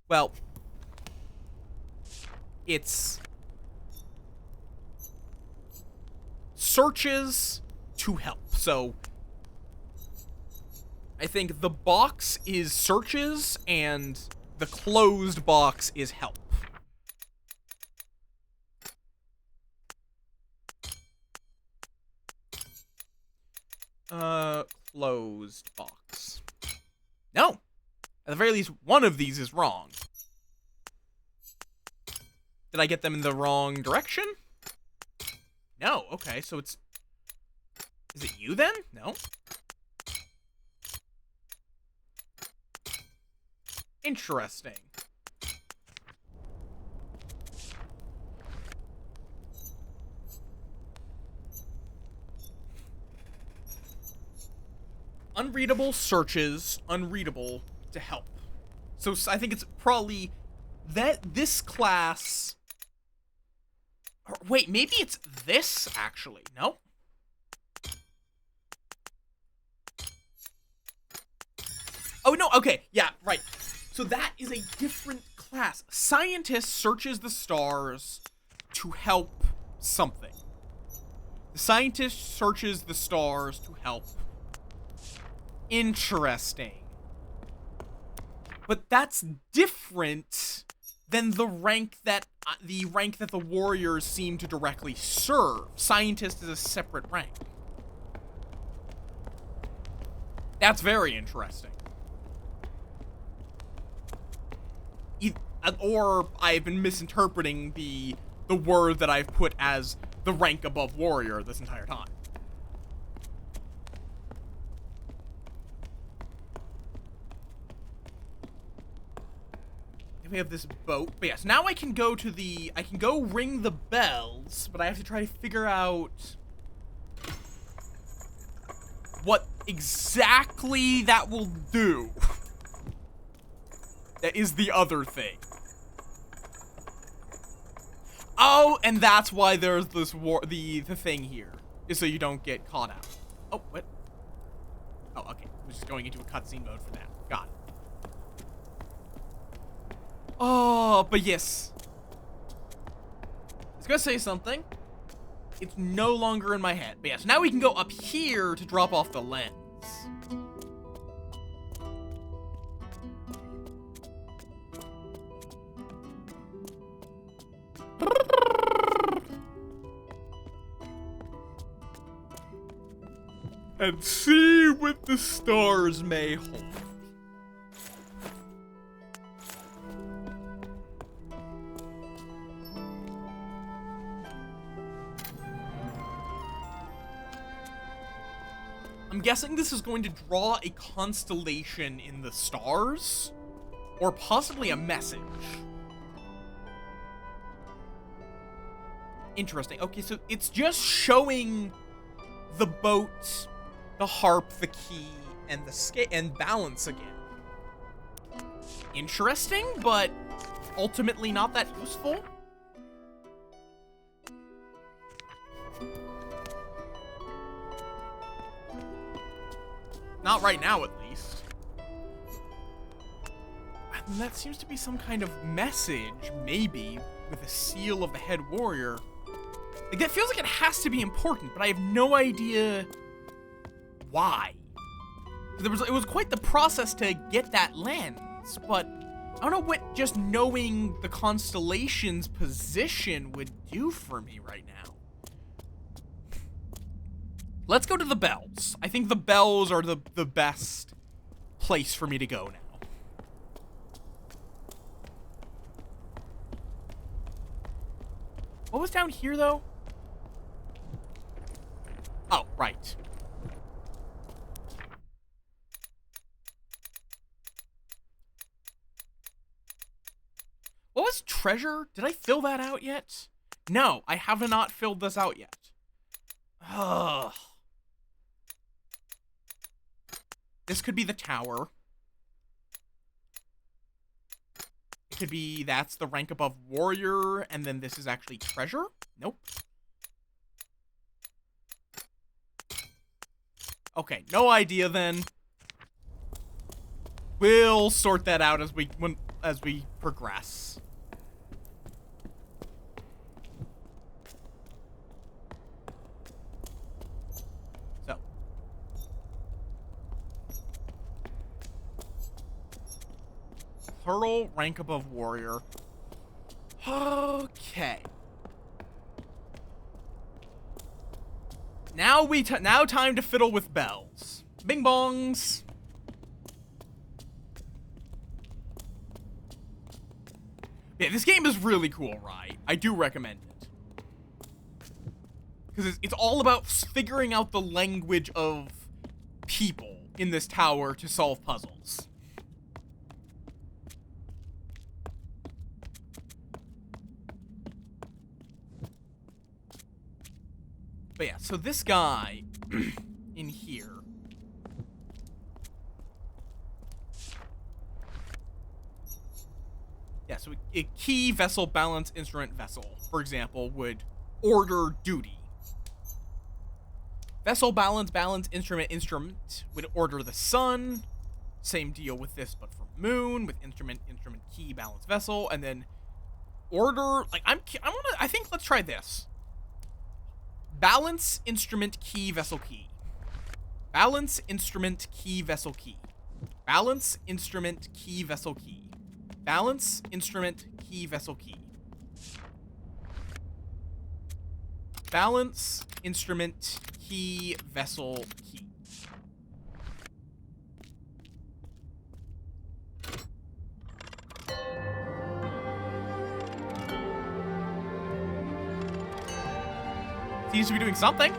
Well, it's searches to help. So I think the box is searches and the closed box is help. Closed box. No. At the very least, one of these is wrong. Did I get them in the wrong direction? No. Okay, so it's... Is it you then? No. Interesting. Unreadable searches, unreadable to help. So I think it's probably this class... Or, wait, maybe it's this, actually. No? Oh, no, okay, yeah, right. So that is a different class. Scientist searches the stars to help something. The scientist searches the stars to help. Interesting. But that's different than the rank that the warriors seem to directly serve. Scientist is a separate rank. That's very interesting. Or I've been misinterpreting the word that I've put as the rank above warrior this entire time. Then we have this boat. But yes, now I can go ring the bells, but I have to try to figure out what exactly that will do. That is the other thing. Oh, and that's why there's this the thing here, is so you don't get caught out. Oh, what? Oh, okay. We're just going into a cutscene mode for that. Got it. Oh, but yes. I was gonna say something. It's no longer in my head. But yes, now we can go up here to drop off the lens. And see what the stars may hold. I'm guessing this is going to draw a constellation in the stars, or possibly a message. Interesting. Okay, so it's just showing the boat, the harp, the key, and the and balance again. Interesting, but ultimately not that useful. Not right now, at least. And that seems to be some kind of message, maybe, with a seal of the head warrior. Like, that feels like it has to be important, but I have no idea why. It was quite the process to get that lens, but I don't know what just knowing the constellation's position would do for me right now. Let's go to the bells. I think the bells are the best place for me to go now. What was down here, though? Oh, right. What was treasure? Did I fill that out yet? No, I have not filled this out yet. Ugh. This could be the tower. It could be that's the rank above warrior, and then this is actually treasure? Nope. Okay, no idea then. We'll sort that out as we progress. So. Pearl, rank above warrior. Okay. Now time to fiddle with bells. Bing bongs. Yeah, this game is really cool, right? I do recommend it. Because it's all about figuring out the language of people in this tower to solve puzzles. But yeah, so this guy in here. Yeah, so a key, vessel, balance, instrument, vessel, for example, would order duty. Vessel, balance, instrument, instrument would order the sun. Same deal with this, but for moon, with instrument, key, balance, vessel, and then order, like, I think let's try this. Balance, instrument, key, vessel, key. Balance, instrument, key, vessel, key. Balance, instrument, key, vessel, key. Balance, instrument, key, vessel, key. Balance, instrument, key, vessel, key. Seems to be doing something.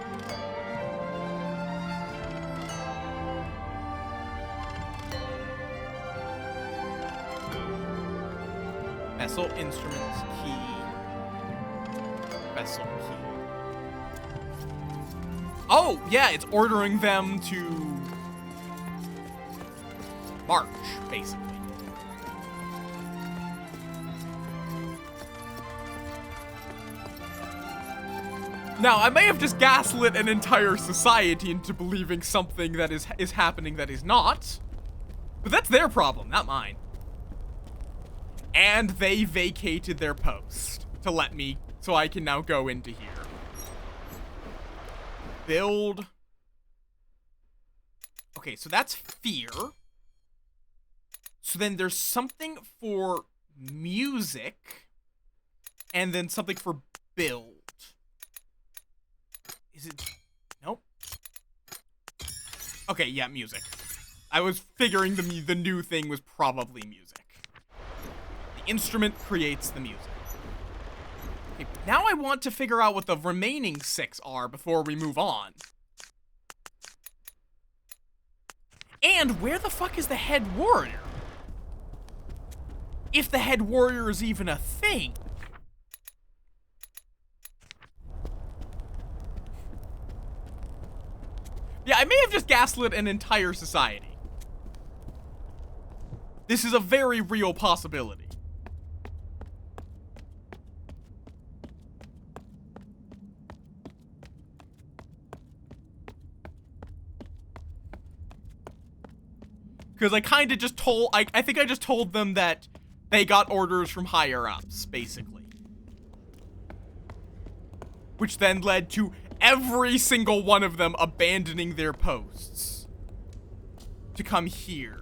Vessel, instrument, key. Vessel, key. Oh, yeah, it's ordering them to march, basically. Now, I may have just gaslit an entire society into believing something that is happening that is not, but that's their problem, not mine. And they vacated their post to let me, so I can now go into here. Build. Okay, so that's fear. So then there's something for music, and then something for build. Is it? Nope. Okay, yeah, music. I was figuring the new thing was probably music. The instrument creates the music. Okay, now I want to figure out what the remaining 6 are before we move on. And where the fuck is the head warrior? If the head warrior is even a thing. Yeah, I may have just gaslit an entire society. This is a very real possibility. Because I kind of just told, I think I just told them that they got orders from higher ups, basically. Which then led to every single one of them abandoning their posts to come here.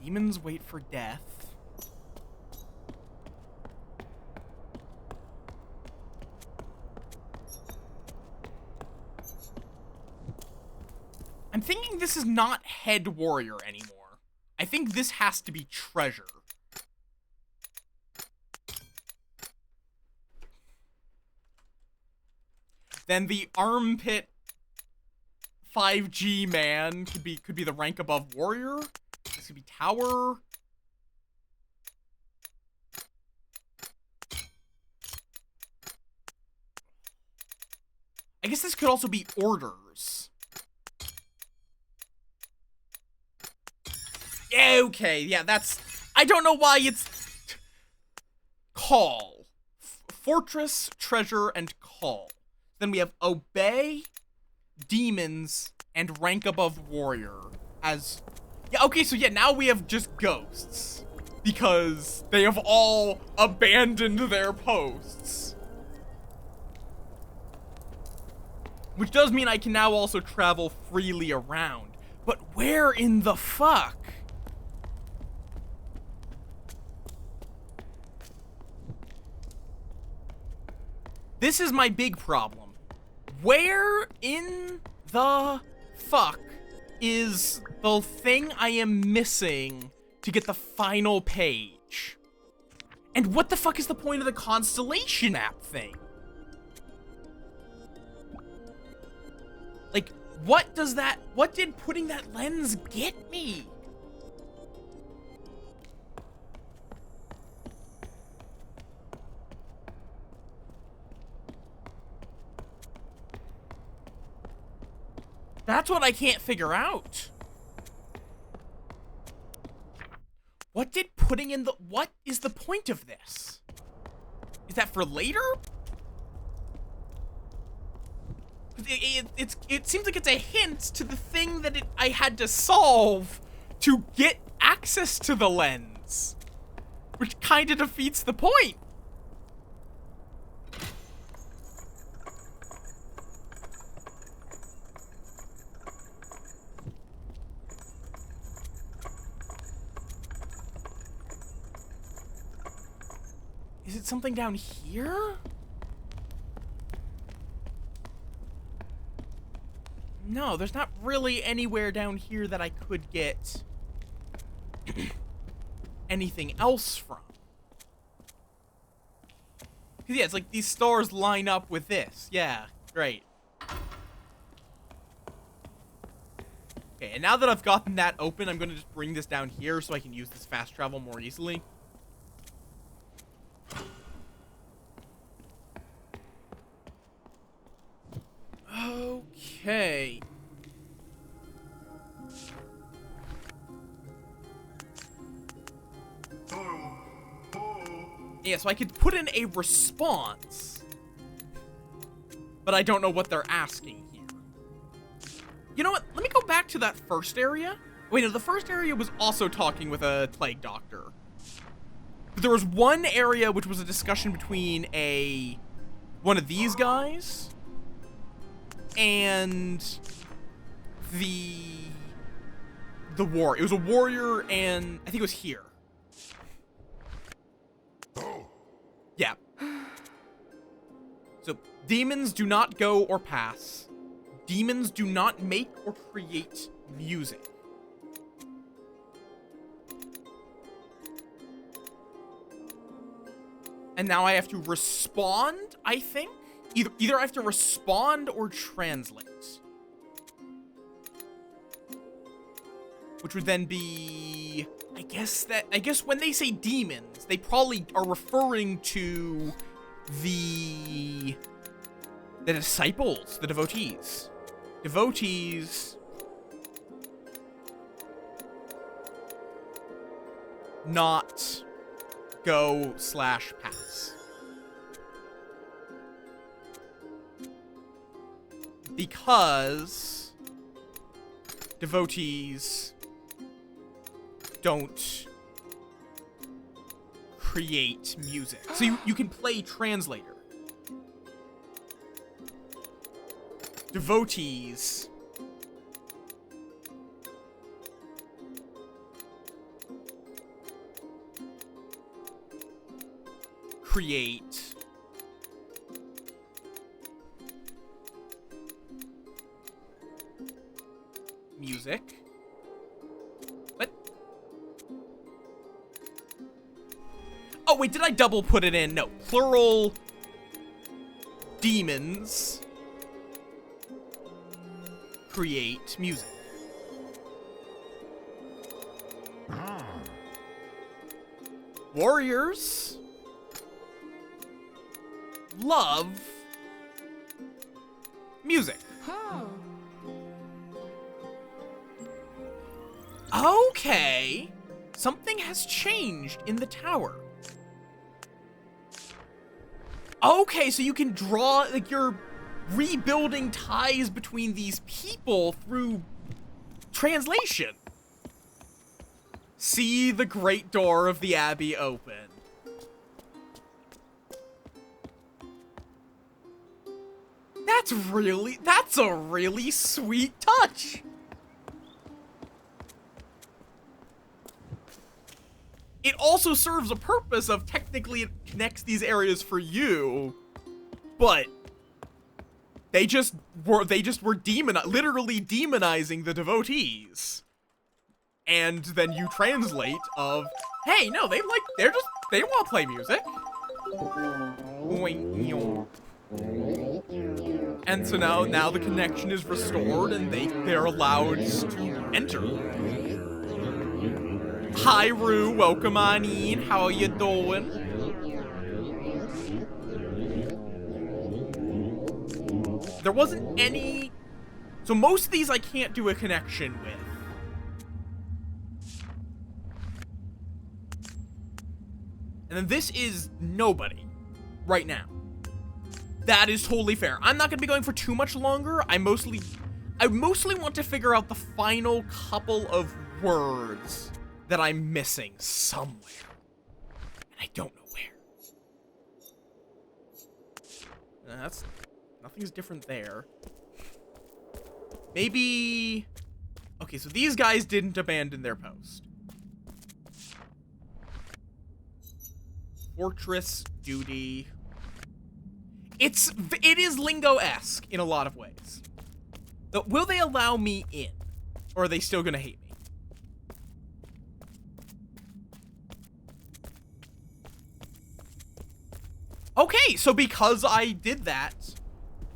Demons wait for death. I'm thinking this is not head warrior anymore. I think this has to be treasure. Then the armpit 5G man could be the rank above warrior. This could be tower. I guess this could also be orders. Okay, yeah, that's... I don't know why it's... Call. Fortress, treasure, and call. Then we have obey, demons, and rank above warrior as... Yeah, okay, so yeah, now we have just ghosts. Because they have all abandoned their posts. Which does mean I can now also travel freely around. But where in the fuck? This is my big problem. Where in the fuck is the thing I am missing to get the final page? And what the fuck is the point of the Constellation app thing? Like, what did putting that lens get me? That's what I can't figure out. What did putting in the... What is the point of this? Is that for later? It seems like it's a hint to the thing that I had to solve to get access to the lens. Which kind of defeats the point. Is it something down here? No, there's not really anywhere down here that I could get anything else from. 'Cause yeah, it's like these stars line up with this. Yeah, great. Okay, and now that I've gotten that open, I'm gonna just bring this down here so I can use this fast travel more easily. Okay. Yeah, so I could put in a response, but I don't know what they're asking here. You know what? Let me go back to that first area. Wait, no, the first area was also talking with a plague doctor. But there was one area which was a discussion between one of these guys and the war. It was a warrior, and I think it was here. Yeah. So, demons do not go or pass. Demons do not make or create music. And now I have to respond, I think? Either I have to respond or translate. Which would then be... I guess when they say demons, they probably are referring to the disciples, the devotees. Devotees not go/pass. Because devotees don't create music. So you can play translator. Devotees create music. What? Oh, wait, did I double put it in? No, plural demons create music. Warriors love music. Okay. Something has changed in the tower. Okay, so you can draw, like, you're rebuilding ties between these people through translation. See the great door of the Abbey open. That's a really sweet touch. It also serves a purpose of technically it connects these areas for you, but they just were literally demonizing the devotees. And then you translate of, hey, no, they want to play music. And so now the connection is restored and they're allowed to enter. Hi, Rue, welcome on in. How are you doing? There wasn't any... So most of these I can't do a connection with. And then this is nobody right now. That is totally fair. I'm not going to be going for too much longer. I mostly want to figure out the final couple of words that I'm missing somewhere. And I don't know where. Nothing's different there. Maybe... Okay, so these guys didn't abandon their post. Fortress duty. It is lingo-esque in a lot of ways. But will they allow me in? Or are they still gonna hate me? Okay, so because I did that,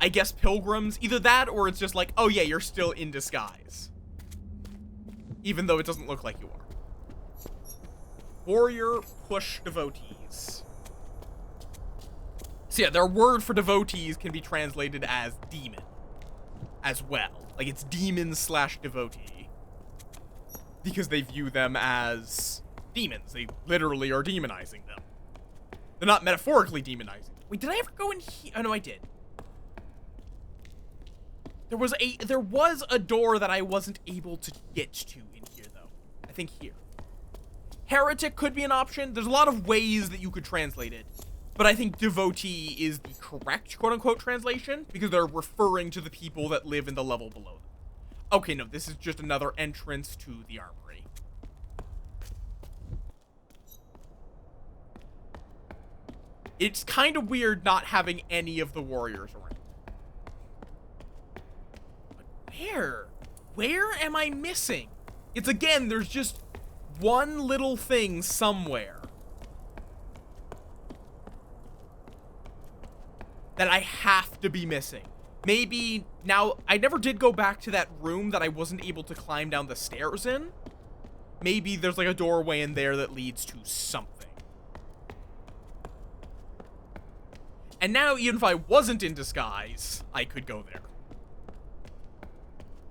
I guess pilgrims, either that or it's just like, oh yeah, you're still in disguise. Even though it doesn't look like you are. Warrior push devotees. So yeah, their word for devotees can be translated as demon as well. Like it's demon/devotee. Because they view them as demons. They literally are demonizing them. They're not metaphorically demonizing them. Wait, did I ever go in here? Oh no, I did. There was a door that I wasn't able to get to in here though. I think here. Heretic could be an option. There's a lot of ways that you could translate it. But I think devotee is the correct quote-unquote translation because they're referring to the people that live in the level below them. Okay, no, this is just another entrance to the armory. It's kind of weird not having any of the warriors around. But where? Where am I missing? It's again, there's just one little thing somewhere that I have to be missing. Maybe now, I never did go back to that room that I wasn't able to climb down the stairs in. Maybe there's like a doorway in there that leads to something. And now, even if I wasn't in disguise, I could go there.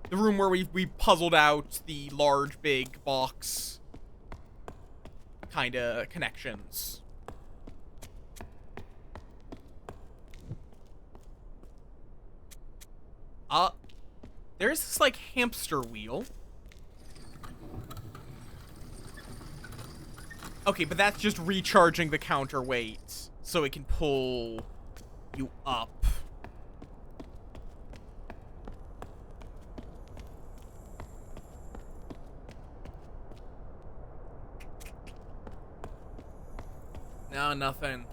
The room where we puzzled out the large, big box kind of connections. There's this, like, hamster wheel. Okay, but that's just recharging the counterweight so it can pull you up. No, nothing.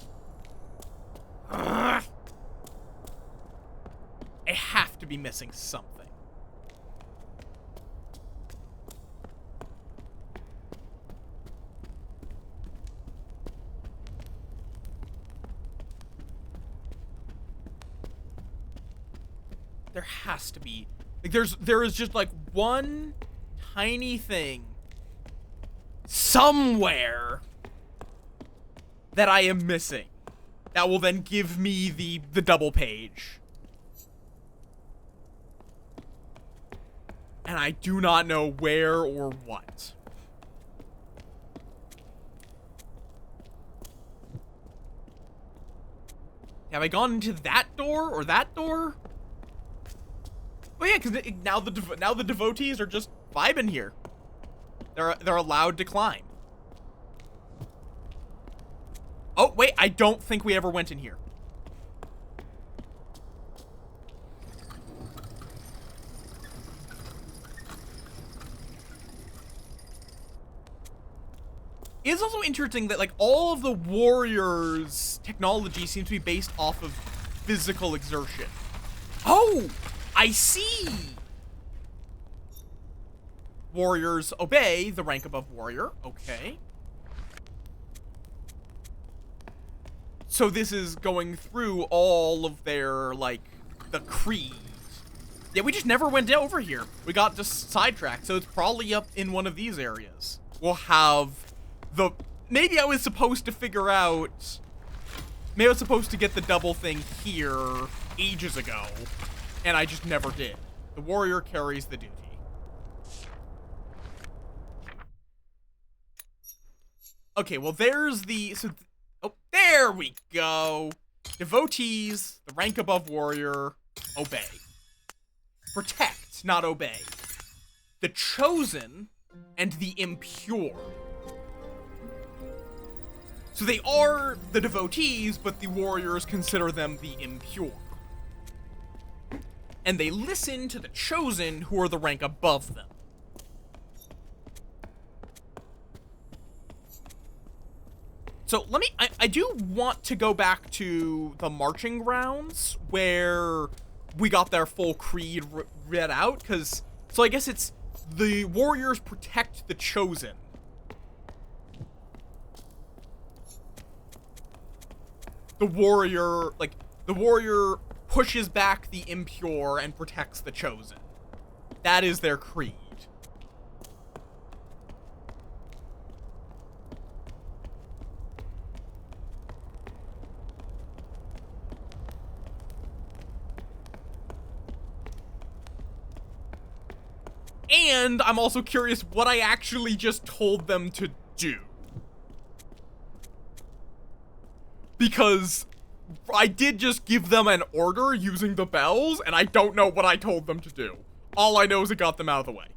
Ugh. I have to be missing something. There has to be. Like, there is just like one tiny thing somewhere that I am missing that will then give me the double page. And I do not know where or what. Have I gone into that door or that door? Oh yeah, because now the devotees are just vibing here. They're allowed to climb. Oh wait, I don't think we ever went in here. It's also interesting that like all of the warriors' technology seems to be based off of physical exertion. Oh, I see. Warriors obey the rank above warrior. Okay. So this is going through all of their, like, the creed. Yeah, we just never went over here. We got just sidetracked, so it's probably up in one of these areas. We'll have the... Maybe I was supposed to figure out... Maybe I was supposed to get the double thing here ages ago, and I just never did. The warrior carries the duty. Okay, well, there's the... oh, there we go. Devotees, the rank above warrior, obey. Protect, not obey. The chosen and the impure. So they are the devotees, but the warriors consider them the impure. And they listen to the chosen, who are the rank above them. So let me, I do want to go back to the marching grounds where we got their full creed read out, because, so I guess it's the warriors protect the chosen. The warrior pushes back the impure and protects the chosen. That is their creed. And I'm also curious what I actually just told them to do. Because I did just give them an order using the bells, and I don't know what I told them to do. All I know is it got them out of the way.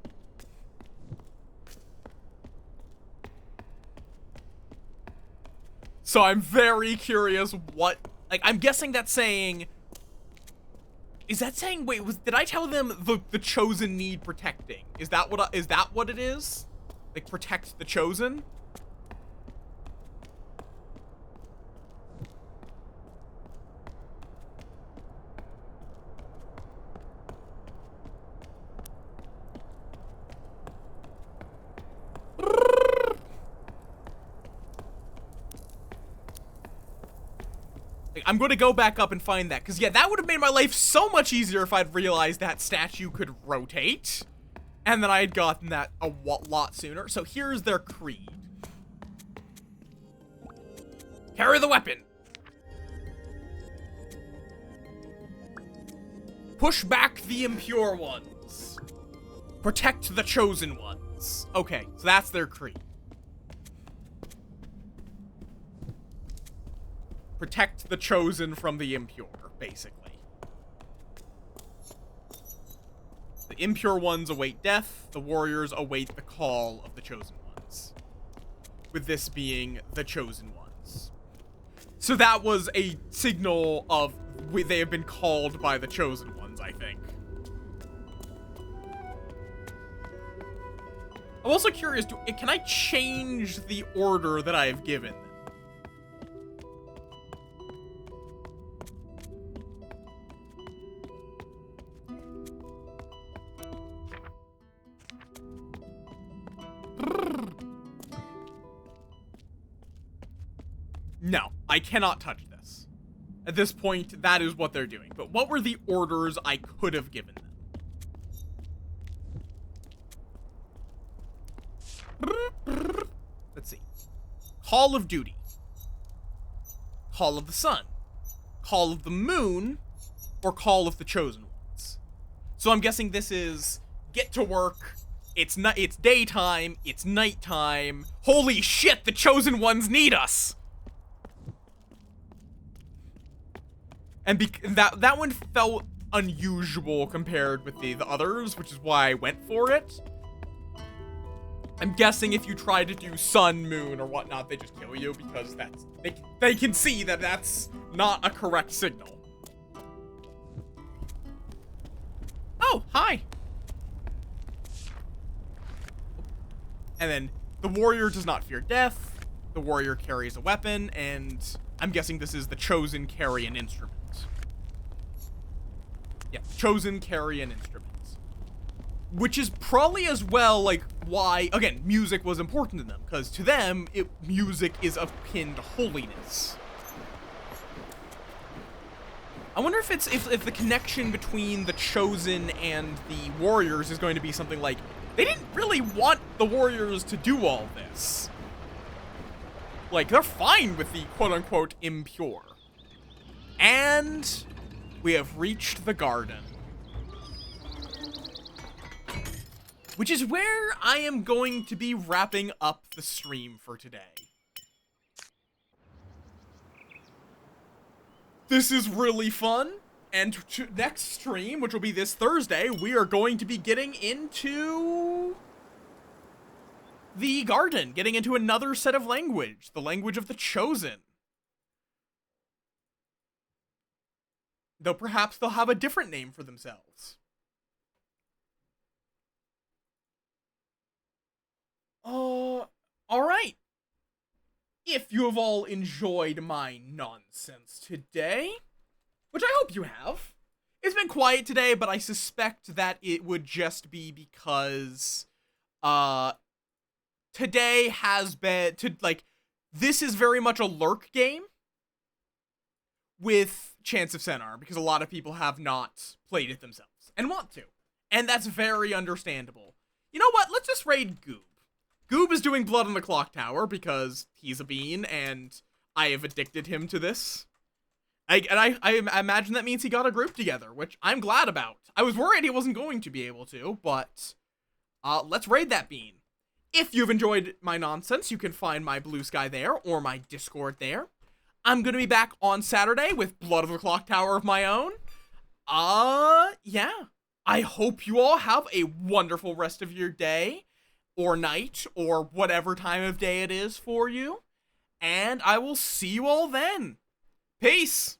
So I'm very curious what... like, I'm guessing that's saying... is that saying... wait, did I tell them the chosen need protecting? Is that what it is? Like, protect the chosen? I'm going to go back up and find that, because, yeah, that would have made my life so much easier if I'd realized that statue could rotate, and then I had gotten that a lot sooner. So here's their creed. Carry the weapon. Push back the impure ones. Protect the chosen ones. Okay, so that's their creed. Protect the chosen from the impure, basically. The impure ones await death, the warriors await the call of the chosen ones. With this being the chosen ones. So that was a signal of they have been called by the chosen ones, I think. I'm also curious, can I change the order that I have given? No, I cannot touch this. At this point, that is what they're doing. But what were the orders I could have given them? Let's see. Call of Duty. Call of the Sun. Call of the Moon. Or Call of the Chosen Ones. So I'm guessing this is get to work. It's daytime. It's nighttime. Holy shit, the Chosen Ones need us! And that one felt unusual compared with the others, which is why I went for it. I'm guessing if you try to do sun, moon, or whatnot, they just kill you because they can see that that's not a correct signal. Oh, hi. And then the warrior does not fear death. The warrior carries a weapon, and I'm guessing this is the chosen carry an instrument. Yeah, chosen carry an instrument. Which is probably as well, like, why, again, music was important to them. Because to them, music is akin to holiness. I wonder if if the connection between the chosen and the warriors is going to be something like, they didn't really want the warriors to do all this. Like, they're fine with the quote-unquote impure. And we have reached the garden. which is where I am going to be wrapping up the stream for today. This is really fun, and next stream, which will be this Thursday, we are going to be getting into the garden, getting into another set of language, the language of the Chosen. Though perhaps they'll have a different name for themselves. Alright. If you have all enjoyed my nonsense today, which I hope you have, it's been quiet today, but I suspect that it would just be because, today has been, this is very much a lurk game with Chance of Senar, because a lot of people have not played it themselves and want to. And that's very understandable. You know what? Let's just raid Goob. Goob is doing Blood on the Clock Tower because he's a bean and I have addicted him to this. I imagine that means he got a group together, which I'm glad about. I was worried he wasn't going to be able to, but let's raid that bean. If you've enjoyed my nonsense, you can find my Blue Sky there or my Discord there. I'm gonna be back on Saturday with Blood of the Clock Tower of my own. Yeah. I hope you all have a wonderful rest of your day, or night, or whatever time of day it is for you. And I will see you all then. Peace!